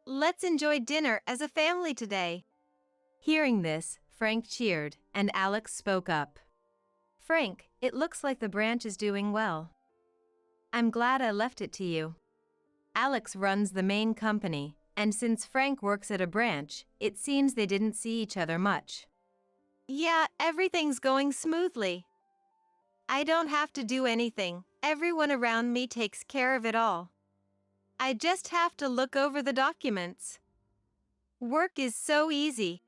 Let's enjoy dinner as a family today. Hearing this, Frank cheered, and Alex spoke up. "Frank, it looks like the branch is doing well. I'm glad I left it to you." Alex runs the main company, and since Frank works at a branch, it seems they didn't see each other much. Yeah, everything's going smoothly. I don't have to do anything, everyone around me takes care of it all. I just have to look over the documents. Work is so easy.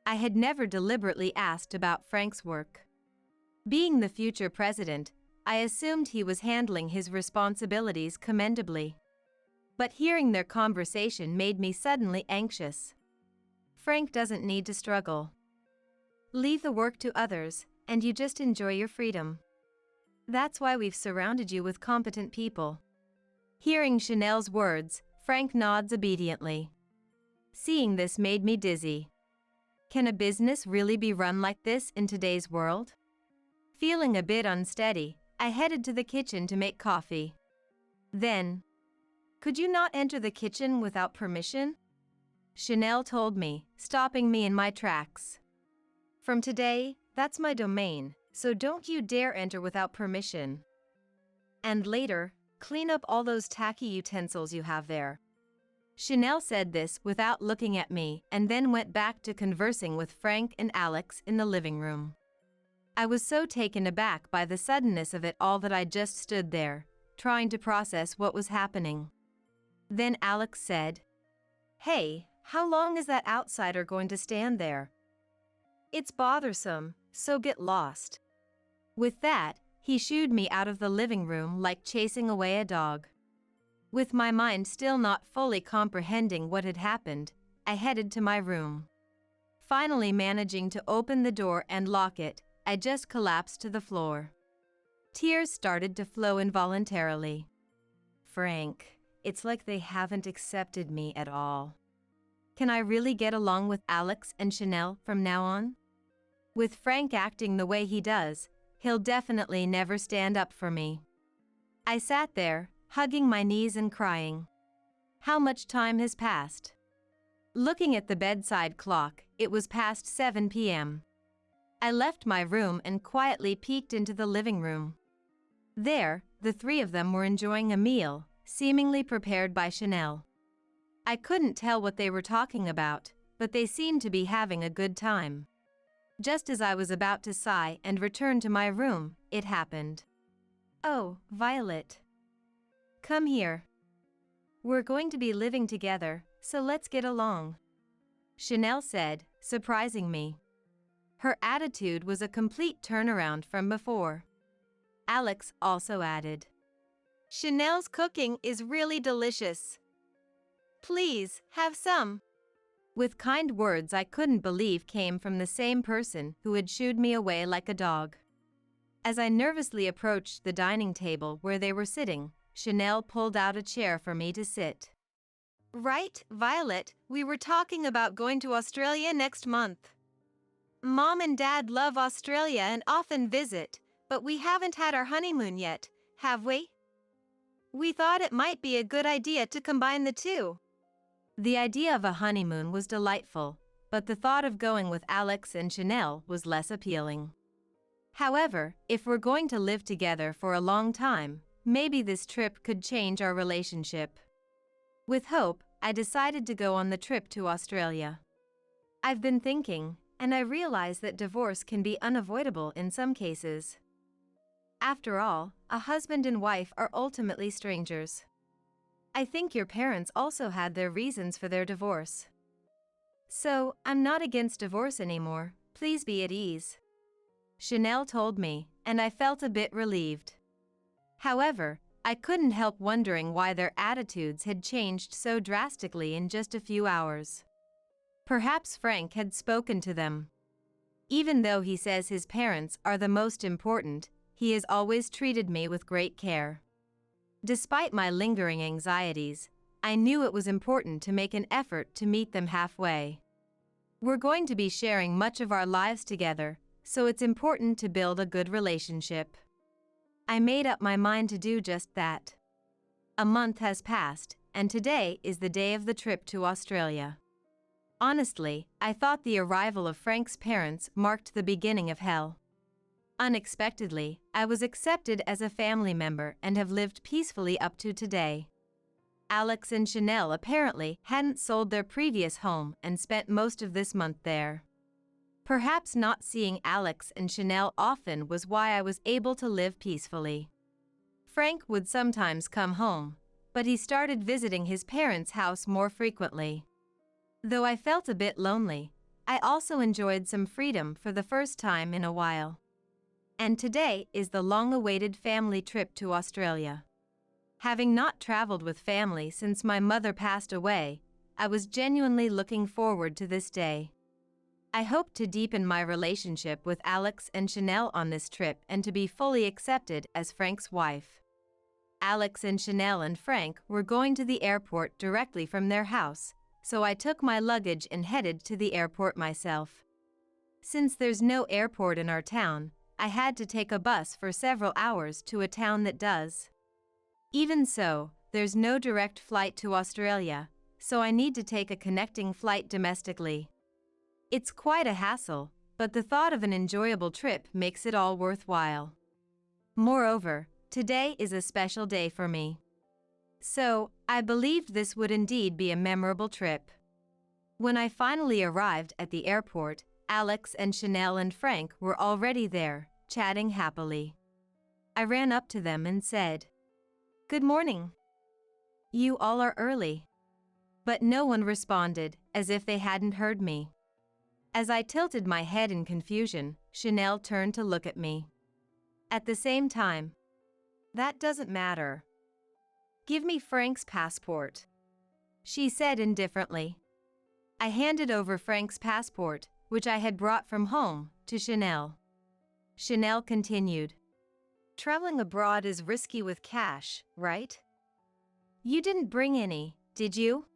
I had never deliberately asked about Frank's work. Being the future president, I assumed he was handling his responsibilities commendably. But hearing their conversation made me suddenly anxious. Frank doesn't need to struggle. Leave the work to others, and you just enjoy your freedom. That's why we've surrounded you with competent people. Hearing Chanel's words, Frank nods obediently. Seeing this made me dizzy. Can a business really be run like this in today's world? Feeling a bit unsteady, I headed to the kitchen to make coffee. Then, "Could you not enter the kitchen without permission?" Chanel told me, stopping me in my tracks. "From today, that's my domain, so don't you dare enter without permission. And later, clean up all those tacky utensils you have there." Chanel said this without looking at me and then went back to conversing with Frank and Alex in the living room. I was so taken aback by the suddenness of it all that I just stood there, trying to process what was happening. Then Alex said, "Hey, how long is that outsider going to stand there? It's bothersome, so get lost." With that, he shooed me out of the living room like chasing away a dog. With my mind still not fully comprehending what had happened, I headed to my room. Finally managing to open the door and lock it, I just collapsed to the floor. Tears started to flow involuntarily. Frank, it's like they haven't accepted me at all. Can I really get along with Alex and Chanel from now on? With Frank acting the way he does, he'll definitely never stand up for me. I sat there, hugging my knees and crying. How much time has passed? Looking at the bedside clock, it was past 7 p.m. I left my room and quietly peeked into the living room. There, the three of them were enjoying a meal, seemingly prepared by Chanel. I couldn't tell what they were talking about, but they seemed to be having a good time. Just as I was about to sigh and return to my room, it happened. "Oh, Violet. Come here. We're going to be living together, so let's get along," Chanel said, surprising me. Her attitude was a complete turnaround from before. Alex also added, Chanel's cooking is really delicious. Please, have some. With kind words I couldn't believe came from the same person who had shooed me away like a dog. As I nervously approached the dining table where they were sitting, Chanel pulled out a chair for me to sit. Right, Violet, we were talking about going to Australia next month. Mom and Dad love Australia and often visit, but we haven't had our honeymoon yet, have we? We thought it might be a good idea to combine the two. The idea of a honeymoon was delightful, but the thought of going with Alex and Chanel was less appealing. However, if we're going to live together for a long time, maybe this trip could change our relationship. With hope, I decided to go on the trip to Australia. I've been thinking, and I realize that divorce can be unavoidable in some cases. After all, a husband and wife are ultimately strangers. I think your parents also had their reasons for their divorce. So, I'm not against divorce anymore, please be at ease. Chanel told me, and I felt a bit relieved. However, I couldn't help wondering why their attitudes had changed so drastically in just a few hours. Perhaps Frank had spoken to them. Even though he says his parents are the most important, he has always treated me with great care. Despite my lingering anxieties, I knew it was important to make an effort to meet them halfway. We're going to be sharing much of our lives together, so it's important to build a good relationship. I made up my mind to do just that. A month has passed, and today is the day of the trip to Australia. Honestly, I thought the arrival of Frank's parents marked the beginning of hell. Unexpectedly, I was accepted as a family member and have lived peacefully up to today. Alex and Chanel apparently hadn't sold their previous home and spent most of this month there. Perhaps not seeing Alex and Chanel often was why I was able to live peacefully. Frank would sometimes come home, but he started visiting his parents' house more frequently. Though I felt a bit lonely, I also enjoyed some freedom for the first time in a while. And today is the long-awaited family trip to Australia. Having not traveled with family since my mother passed away, I was genuinely looking forward to this day. I hope to deepen my relationship with Alex and Chanel on this trip and to be fully accepted as Frank's wife. Alex and Chanel and Frank were going to the airport directly from their house, so I took my luggage and headed to the airport myself. Since there's no airport in our town, I had to take a bus for several hours to a town that does. Even so, there's no direct flight to Australia, so I need to take a connecting flight domestically. It's quite a hassle, but the thought of an enjoyable trip makes it all worthwhile. Moreover, today is a special day for me. So, I believed this would indeed be a memorable trip. When I finally arrived at the airport, Alex and Chanel and Frank were already there, chatting happily. I ran up to them and said, "Good morning. You all are early." But no one responded, as if they hadn't heard me. As I tilted my head in confusion, Chanel turned to look at me. At the same time, "That doesn't matter. Give me Frank's passport," she said indifferently. I handed over Frank's passport, which I had brought from home, to Chanel. Chanel continued, "Traveling abroad is risky with cash, right? You didn't bring any, did you?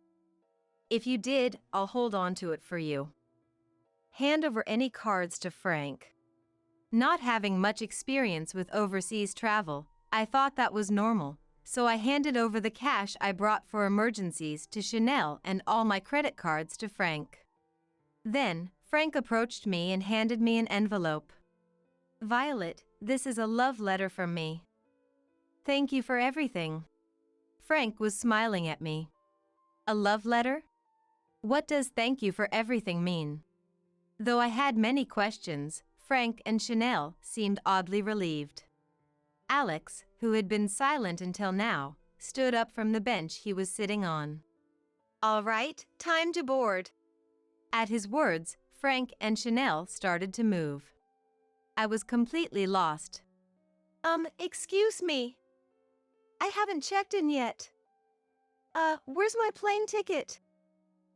If you did, I'll hold on to it for you. Hand over any cards to Frank." Not having much experience with overseas travel, I thought that was normal, so I handed over the cash I brought for emergencies to Chanel and all my credit cards to Frank. Then, Frank approached me and handed me an envelope. "Violet, this is a love letter from me. Thank you for everything." Frank was smiling at me. A love letter? What does thank you for everything mean? Though I had many questions, Frank and Chanel seemed oddly relieved. Alex, who had been silent until now, stood up from the bench he was sitting on. "All right, time to board." At his words, Frank and Chanel started to move. I was completely lost. Excuse me. I haven't checked in yet. Where's my plane ticket?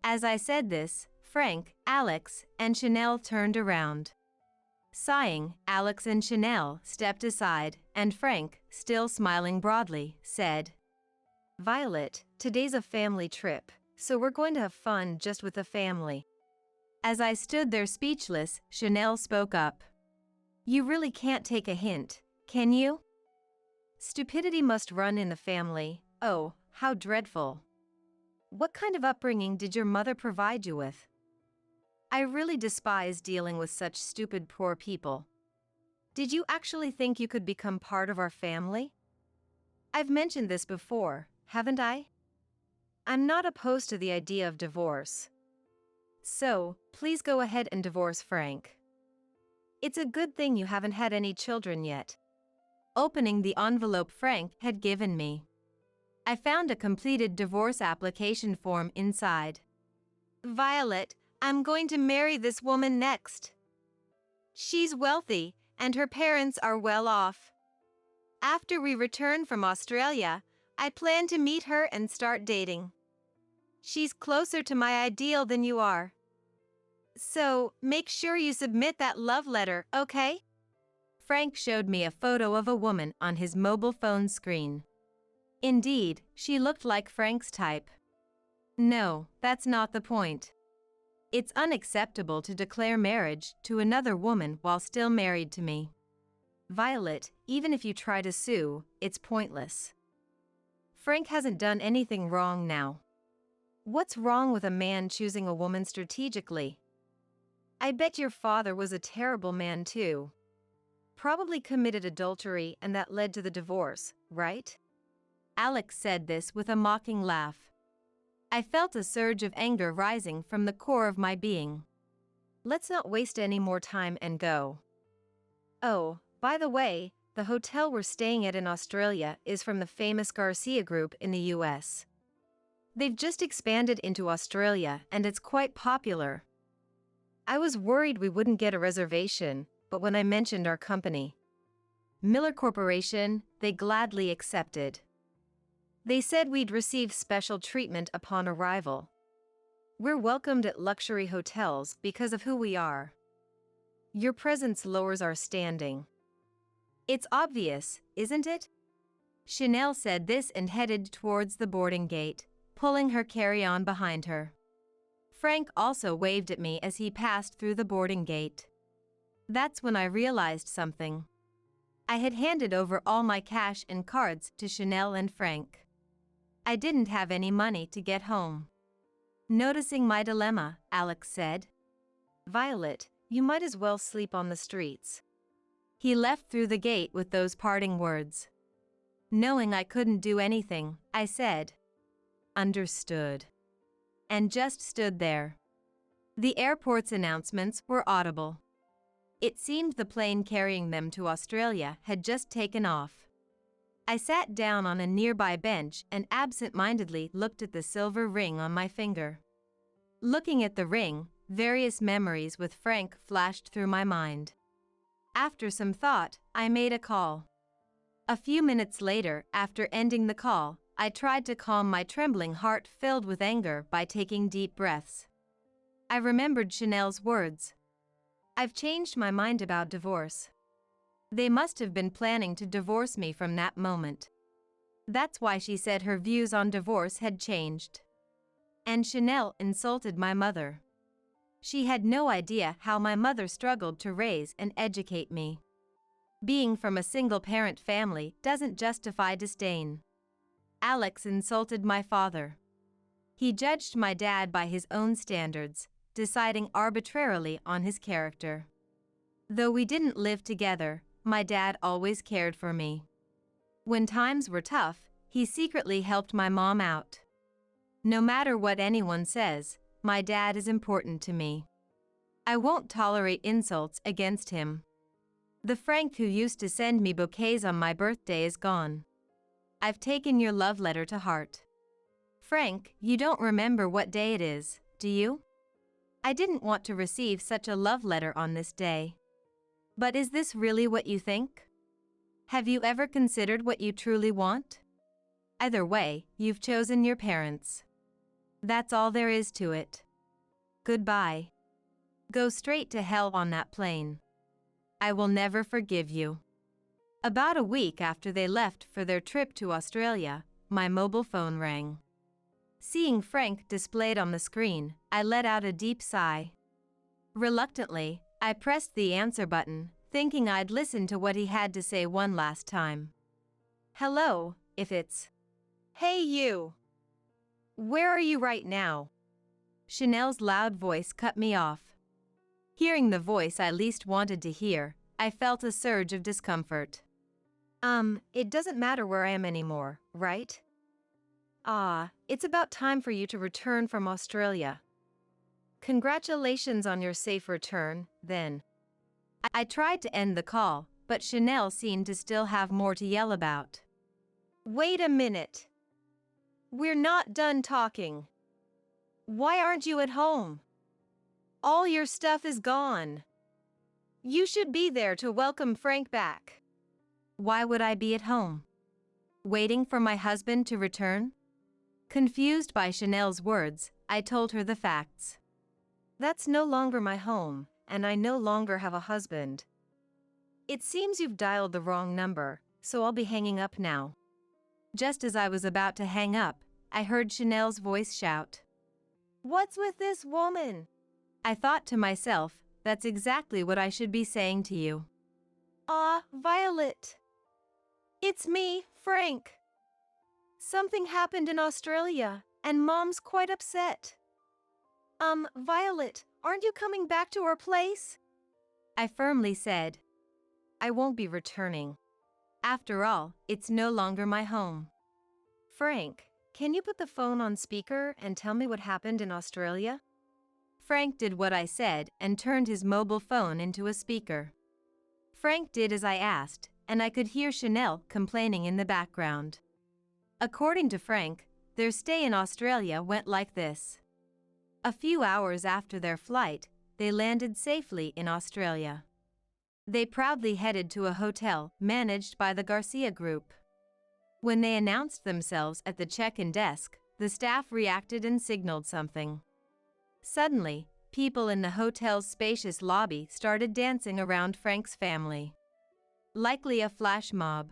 As I said this, Frank, Alex, and Chanel turned around. Sighing, Alex and Chanel stepped aside, and Frank, still smiling broadly, said, "Violet, today's a family trip, so we're going to have fun just with the family." As I stood there speechless, Chanel spoke up. "You really can't take a hint, can you? Stupidity must run in the family. Oh, how dreadful. What kind of upbringing did your mother provide you with? I really despise dealing with such stupid poor people. Did you actually think you could become part of our family? I've mentioned this before, haven't I? I'm not opposed to the idea of divorce. So, please go ahead and divorce Frank. It's a good thing you haven't had any children yet." Opening the envelope Frank had given me, I found a completed divorce application form inside. "Violet, I'm going to marry this woman next. She's wealthy, and her parents are well off. After we return from Australia, I plan to meet her and start dating. She's closer to my ideal than you are. So, make sure you submit that love letter, okay?" Frank showed me a photo of a woman on his mobile phone screen. Indeed, she looked like Frank's type. No, that's not the point. It's unacceptable to declare marriage to another woman while still married to me. Violet, even if you try to sue, it's pointless. Frank hasn't done anything wrong now. What's wrong with a man choosing a woman strategically? I bet your father was a terrible man too. Probably committed adultery and that led to the divorce, right? Alex said this with a mocking laugh. I felt a surge of anger rising from the core of my being. Let's not waste any more time and go. Oh, by the way, the hotel we're staying at in Australia is from the famous Garcia Group in the US. They've just expanded into Australia and it's quite popular. I was worried we wouldn't get a reservation, but when I mentioned our company, Miller Corporation, they gladly accepted. They said we'd receive special treatment upon arrival. We're welcomed at luxury hotels because of who we are. Your presence lowers our standing. It's obvious, isn't it? Chanel said this and headed towards the boarding gate, pulling her carry-on behind her. Frank also waved at me as he passed through the boarding gate. That's when I realized something. I had handed over all my cash and cards to Chanel and Frank. I didn't have any money to get home. Noticing my dilemma, Alex said, "Violet, you might as well sleep on the streets." He left through the gate with those parting words. Knowing I couldn't do anything, I said, "Understood," and just stood there. The airport's announcements were audible. It seemed the plane carrying them to Australia had just taken off. I sat down on a nearby bench and absent-mindedly looked at the silver ring on my finger. Looking at the ring, various memories with Frank flashed through my mind. After some thought, I made a call. A few minutes later, after ending the call, I tried to calm my trembling heart filled with anger by taking deep breaths. I remembered Chanel's words. I've changed my mind about divorce. They must have been planning to divorce me from that moment. That's why she said her views on divorce had changed. And Chanel insulted my mother. She had no idea how my mother struggled to raise and educate me. Being from a single-parent family doesn't justify disdain. Alex insulted my father. He judged my dad by his own standards, deciding arbitrarily on his character. Though we didn't live together, my dad always cared for me. When times were tough, he secretly helped my mom out. No matter what anyone says, my dad is important to me. I won't tolerate insults against him. The Frank who used to send me bouquets on my birthday is gone. I've taken your love letter to heart. Frank, you don't remember what day it is, do you? I didn't want to receive such a love letter on this day. But is this really what you think? Have you ever considered what you truly want? Either way, you've chosen your parents. That's all there is to it. Goodbye. Go straight to hell on that plane. I will never forgive you. About a week after they left for their trip to Australia, my mobile phone rang. Seeing Frank displayed on the screen, I let out a deep sigh. Reluctantly, I pressed the answer button, thinking I'd listen to what he had to say one last time. Hello, if it's... Hey you! Where are you right now? Chanel's loud voice cut me off. Hearing the voice I least wanted to hear, I felt a surge of discomfort. It doesn't matter where I am anymore, right? It's about time for you to return from Australia. Congratulations on your safe return, then. I tried to end the call, but Chanel seemed to still have more to yell about. Wait a minute. We're not done talking. Why aren't you at home? All your stuff is gone. You should be there to welcome Frank back. Why would I be at home? Waiting for my husband to return? Confused by Chanel's words, I told her the facts. That's no longer my home, and I no longer have a husband. It seems you've dialed the wrong number, so I'll be hanging up now. Just as I was about to hang up, I heard Chanel's voice shout. What's with this woman? I thought to myself, that's exactly what I should be saying to you. Violet. It's me, Frank. Something happened in Australia, and Mom's quite upset. Violet, aren't you coming back to our place? I firmly said. I won't be returning. After all, it's no longer my home. Frank, can you put the phone on speaker and tell me what happened in Australia? Frank did what I said and turned his mobile phone into a speaker. Frank did as I asked, and I could hear Chanel complaining in the background. According to Frank, their stay in Australia went like this. A few hours after their flight, they landed safely in Australia. They proudly headed to a hotel managed by the Garcia Group. When they announced themselves at the check-in desk, the staff reacted and signaled something. Suddenly, people in the hotel's spacious lobby started dancing around Frank's family. Likely a flash mob.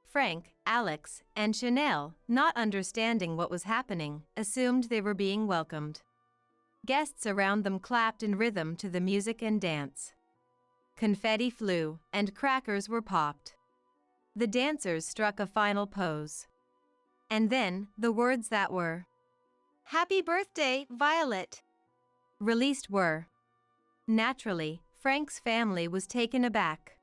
Frank, Alex, and Chanel, not understanding what was happening, assumed they were being welcomed. Guests around them clapped in rhythm to the music and dance. Confetti flew, and crackers were popped. The dancers struck a final pose. And then, the words that were, Happy birthday, Violet, released were. Naturally, Frank's family was taken aback.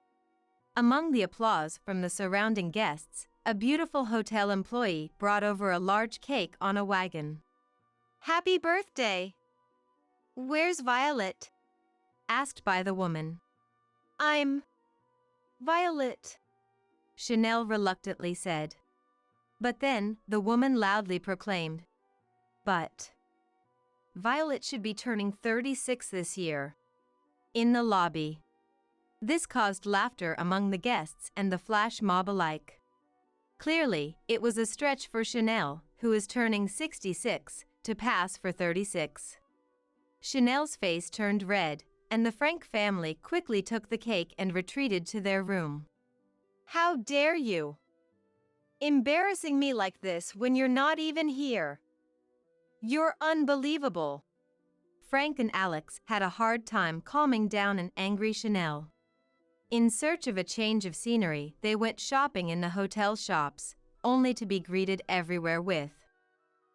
Among the applause from the surrounding guests, a beautiful hotel employee brought over a large cake on a wagon. Happy birthday! Where's Violet? Asked by the woman. I'm Violet, Chanel reluctantly said. But then, the woman loudly proclaimed, But Violet should be turning 36 this year. In the lobby. This caused laughter among the guests and the flash mob alike. Clearly, it was a stretch for Chanel, who is turning 66, to pass for 36. Chanel's face turned red, and the Frank family quickly took the cake and retreated to their room. How dare you? Embarrassing me like this when you're not even here. You're unbelievable. Frank and Alex had a hard time calming down an angry Chanel. In search of a change of scenery, they went shopping in the hotel shops, only to be greeted everywhere with,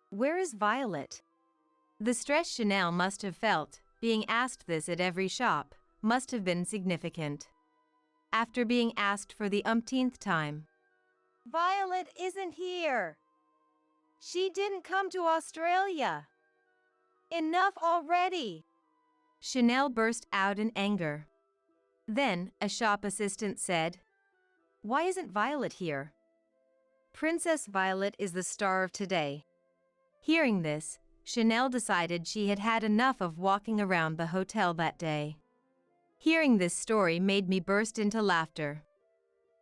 Where is Violet? The stress Chanel must have felt, being asked this at every shop, must have been significant. After being asked for the umpteenth time, Violet isn't here. She didn't come to Australia. Enough already. Chanel burst out in anger. Then, a shop assistant said, Why isn't Violet here? Princess Violet is the star of today. Hearing this, Chanel decided she had had enough of walking around the hotel that day. Hearing this story made me burst into laughter.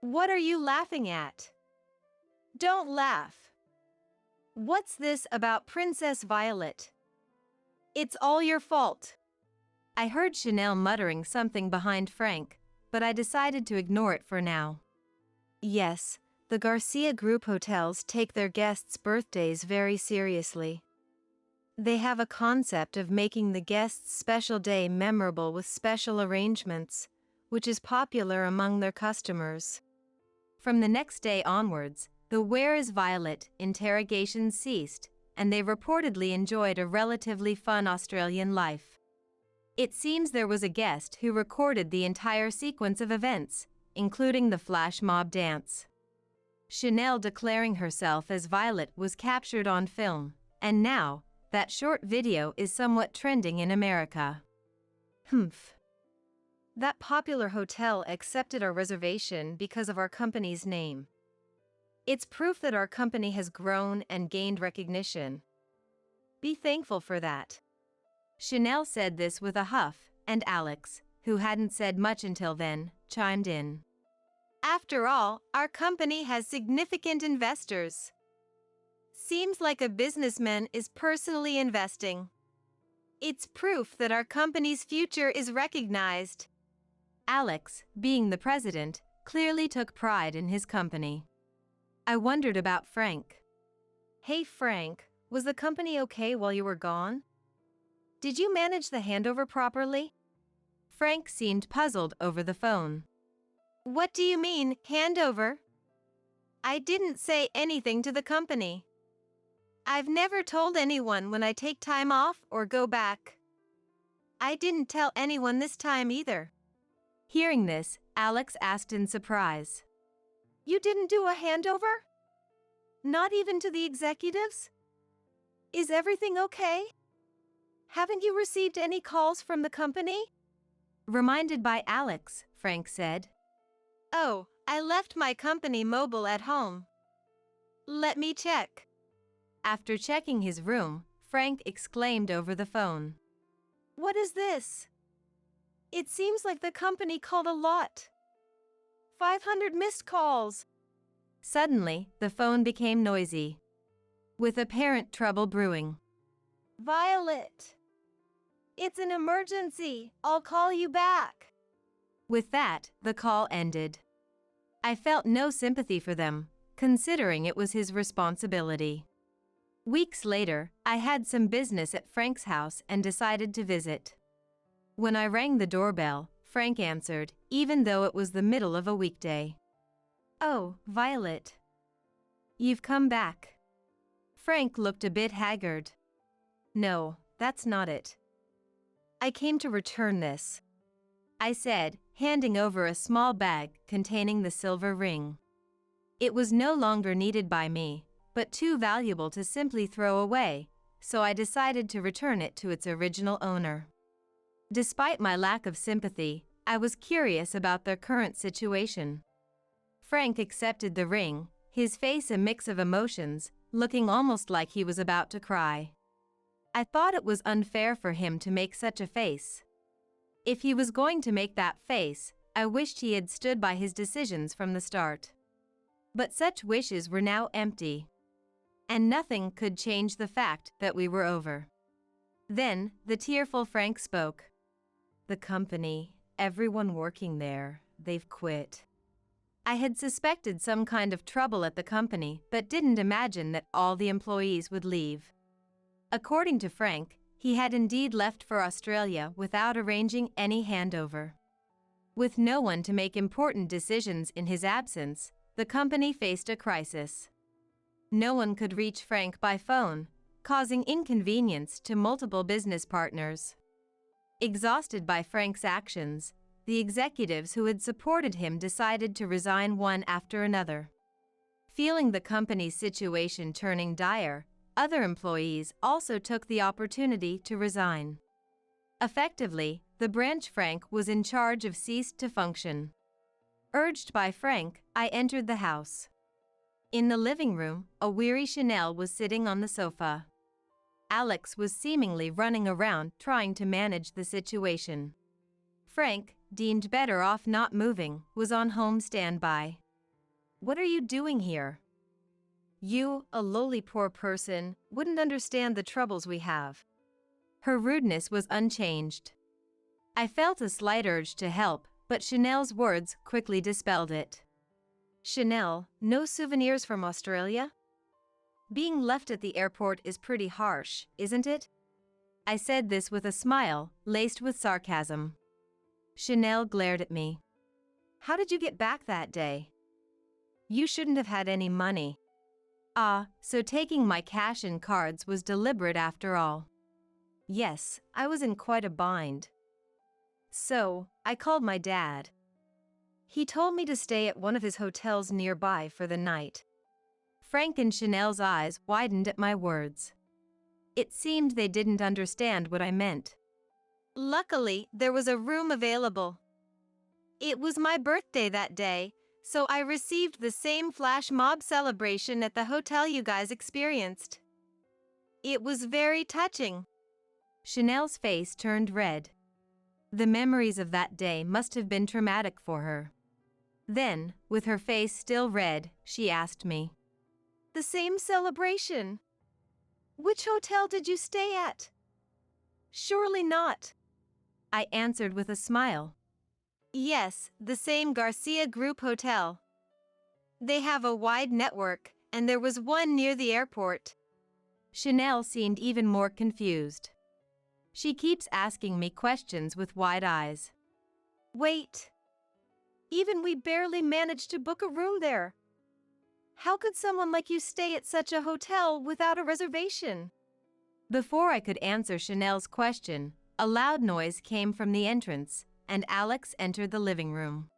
What are you laughing at? Don't laugh. What's this about Princess Violet? It's all your fault. I heard Chanel muttering something behind Frank, but I decided to ignore it for now. Yes, the Garcia Group hotels take their guests' birthdays very seriously. They have a concept of making the guest's special day memorable with special arrangements, which is popular among their customers. From the next day onwards, the "Where is Violet?" interrogations ceased, and they reportedly enjoyed a relatively fun Australian life. It seems there was a guest who recorded the entire sequence of events, including the flash mob dance. Chanel declaring herself as Violet was captured on film, and now, that short video is somewhat trending in America. Humph. That popular hotel accepted our reservation because of our company's name. It's proof that our company has grown and gained recognition. Be thankful for that. Chanel said this with a huff, and Alex, who hadn't said much until then, chimed in. After all, our company has significant investors. Seems like a businessman is personally investing. It's proof that our company's future is recognized. Alex, being the president, clearly took pride in his company. I wondered about Frank. Hey Frank, was the company okay while you were gone? Did you manage the handover properly? Frank seemed puzzled over the phone. What do you mean, handover? I didn't say anything to the company. I've never told anyone when I take time off or go back. I didn't tell anyone this time either. Hearing this, Alex asked in surprise. You didn't do a handover? Not even to the executives? Is everything okay? Haven't you received any calls from the company? Reminded by Alex, Frank said. Oh, I left my company mobile at home. Let me check. After checking his room, Frank exclaimed over the phone. What is this? It seems like the company called a lot. 500 missed calls. Suddenly, the phone became noisy, with apparent trouble brewing. Violet! It's an emergency. I'll call you back. With that, the call ended. I felt no sympathy for them, considering it was his responsibility. Weeks later, I had some business at Frank's house and decided to visit. When I rang the doorbell, Frank answered, even though it was the middle of a weekday. Oh, Violet. You've come back. Frank looked a bit haggard. No, that's not it. I came to return this, I said, handing over a small bag containing the silver ring. It was no longer needed by me, but too valuable to simply throw away, so I decided to return it to its original owner. Despite my lack of sympathy, I was curious about their current situation. Frank accepted the ring, his face a mix of emotions, looking almost like he was about to cry. I thought it was unfair for him to make such a face. If he was going to make that face, I wished he had stood by his decisions from the start. But such wishes were now empty. And nothing could change the fact that we were over. Then, the tearful Frank spoke. The company, everyone working there, they've quit. I had suspected some kind of trouble at the company, but didn't imagine that all the employees would leave. According to Frank, he had indeed left for Australia without arranging any handover. With no one to make important decisions in his absence, the company faced a crisis. No one could reach Frank by phone, causing inconvenience to multiple business partners. Exhausted by Frank's actions, the executives who had supported him decided to resign one after another. Feeling the company's situation turning dire, other employees also took the opportunity to resign. Effectively, the branch Frank was in charge of ceased to function. Urged by Frank, I entered the house. In the living room, a weary Chanel was sitting on the sofa. Alex was seemingly running around trying to manage the situation. Frank, deemed better off not moving, was on home standby. What are you doing here? You, a lowly poor person, wouldn't understand the troubles we have. Her rudeness was unchanged. I felt a slight urge to help, but Chanel's words quickly dispelled it. Chanel, no souvenirs from Australia? Being left at the airport is pretty harsh, isn't it? I said this with a smile, laced with sarcasm. Chanel glared at me. How did you get back that day? You shouldn't have had any money. Ah, so taking my cash and cards was deliberate after all. Yes, I was in quite a bind. So, I called my dad. He told me to stay at one of his hotels nearby for the night. Frank and Chanel's eyes widened at my words. It seemed they didn't understand what I meant. Luckily, there was a room available. It was my birthday that day, so I received the same flash mob celebration at the hotel you guys experienced. It was very touching. Chanel's face turned red. The memories of that day must have been traumatic for her. Then, with her face still red, she asked me. The same celebration? Which hotel did you stay at? Surely not. I answered with a smile. Yes, the same Garcia Group Hotel. They have a wide network, and there was one near the airport. Chanel seemed even more confused. She keeps asking me questions with wide eyes. Wait. Even we barely managed to book a room there. How could someone like you stay at such a hotel without a reservation? Before I could answer Chanel's question, a loud noise came from the entrance, and Alex entered the living room.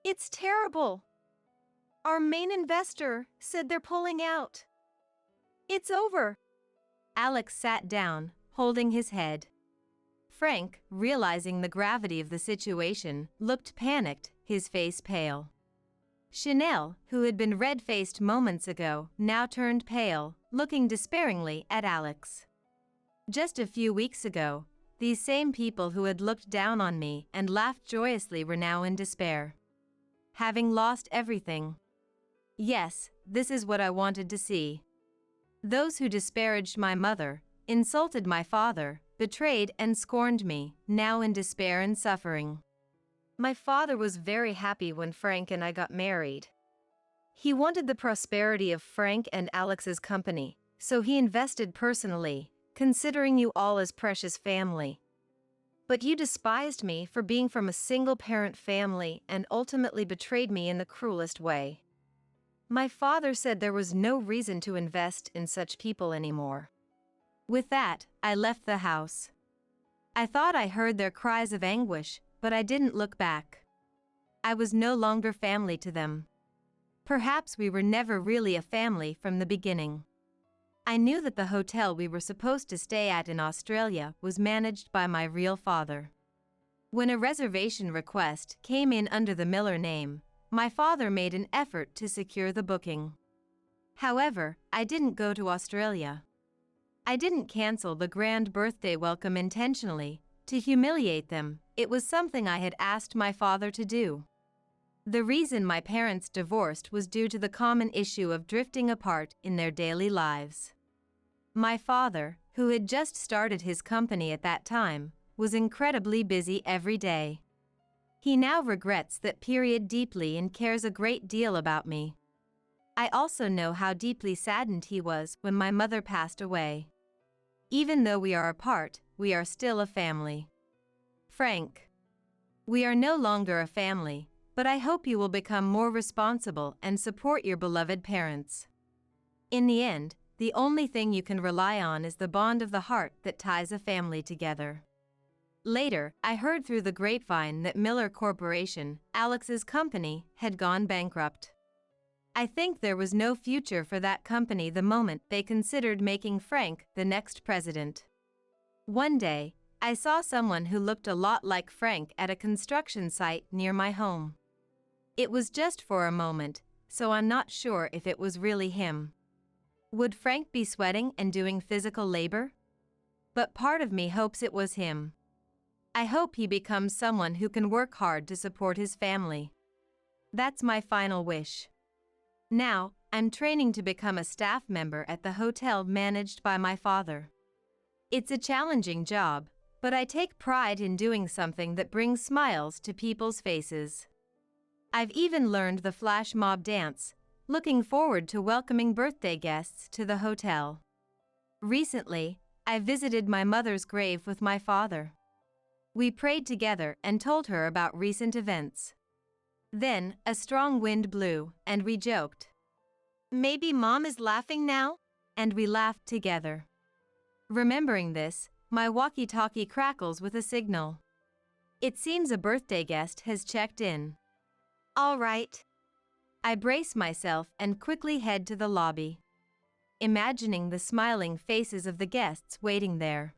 It's terrible. Our main investor said they're pulling out. It's over. Alex sat down, holding his head. Frank, realizing the gravity of the situation, looked panicked, his face pale. Chanel, who had been red-faced moments ago, now turned pale, looking despairingly at Alex. Just a few weeks ago, these same people who had looked down on me and laughed joyously were now in despair. Having lost everything. Yes, this is what I wanted to see. Those who disparaged my mother, insulted my father, betrayed and scorned me, now in despair and suffering. My father was very happy when Frank and I got married. He wanted the prosperity of Frank and Alex's company, so he invested personally, considering you all as precious family. But you despised me for being from a single-parent family and ultimately betrayed me in the cruelest way. My father said there was no reason to invest in such people anymore. With that, I left the house. I thought I heard their cries of anguish, but I didn't look back. I was no longer family to them. Perhaps we were never really a family from the beginning. I knew that the hotel we were supposed to stay at in Australia was managed by my real father. When a reservation request came in under the Miller name, my father made an effort to secure the booking. However, I didn't go to Australia. I didn't cancel the grand birthday welcome intentionally, to humiliate them. It was something I had asked my father to do. The reason my parents divorced was due to the common issue of drifting apart in their daily lives. My father, who had just started his company at that time, was incredibly busy every day. He now regrets that period deeply and cares a great deal about me. I also know how deeply saddened he was when my mother passed away. Even though we are apart, we are still a family. Frank. We are no longer a family, but I hope you will become more responsible and support your beloved parents. In the end, the only thing you can rely on is the bond of the heart that ties a family together. Later, I heard through the grapevine that Miller Corporation, Alex's company, had gone bankrupt. I think there was no future for that company the moment they considered making Frank the next president. One day, I saw someone who looked a lot like Frank at a construction site near my home. It was just for a moment, so I'm not sure if it was really him. Would Frank be sweating and doing physical labor? But part of me hopes it was him. I hope he becomes someone who can work hard to support his family. That's my final wish. Now, I'm training to become a staff member at the hotel managed by my father. It's a challenging job, but I take pride in doing something that brings smiles to people's faces. I've even learned the flash mob dance, looking forward to welcoming birthday guests to the hotel. Recently, I visited my mother's grave with my father. We prayed together and told her about recent events. Then, a strong wind blew, and we joked. Maybe Mom is laughing now? And we laughed together. Remembering this, my walkie-talkie crackles with a signal. It seems a birthday guest has checked in. All right. I brace myself and quickly head to the lobby, imagining the smiling faces of the guests waiting there.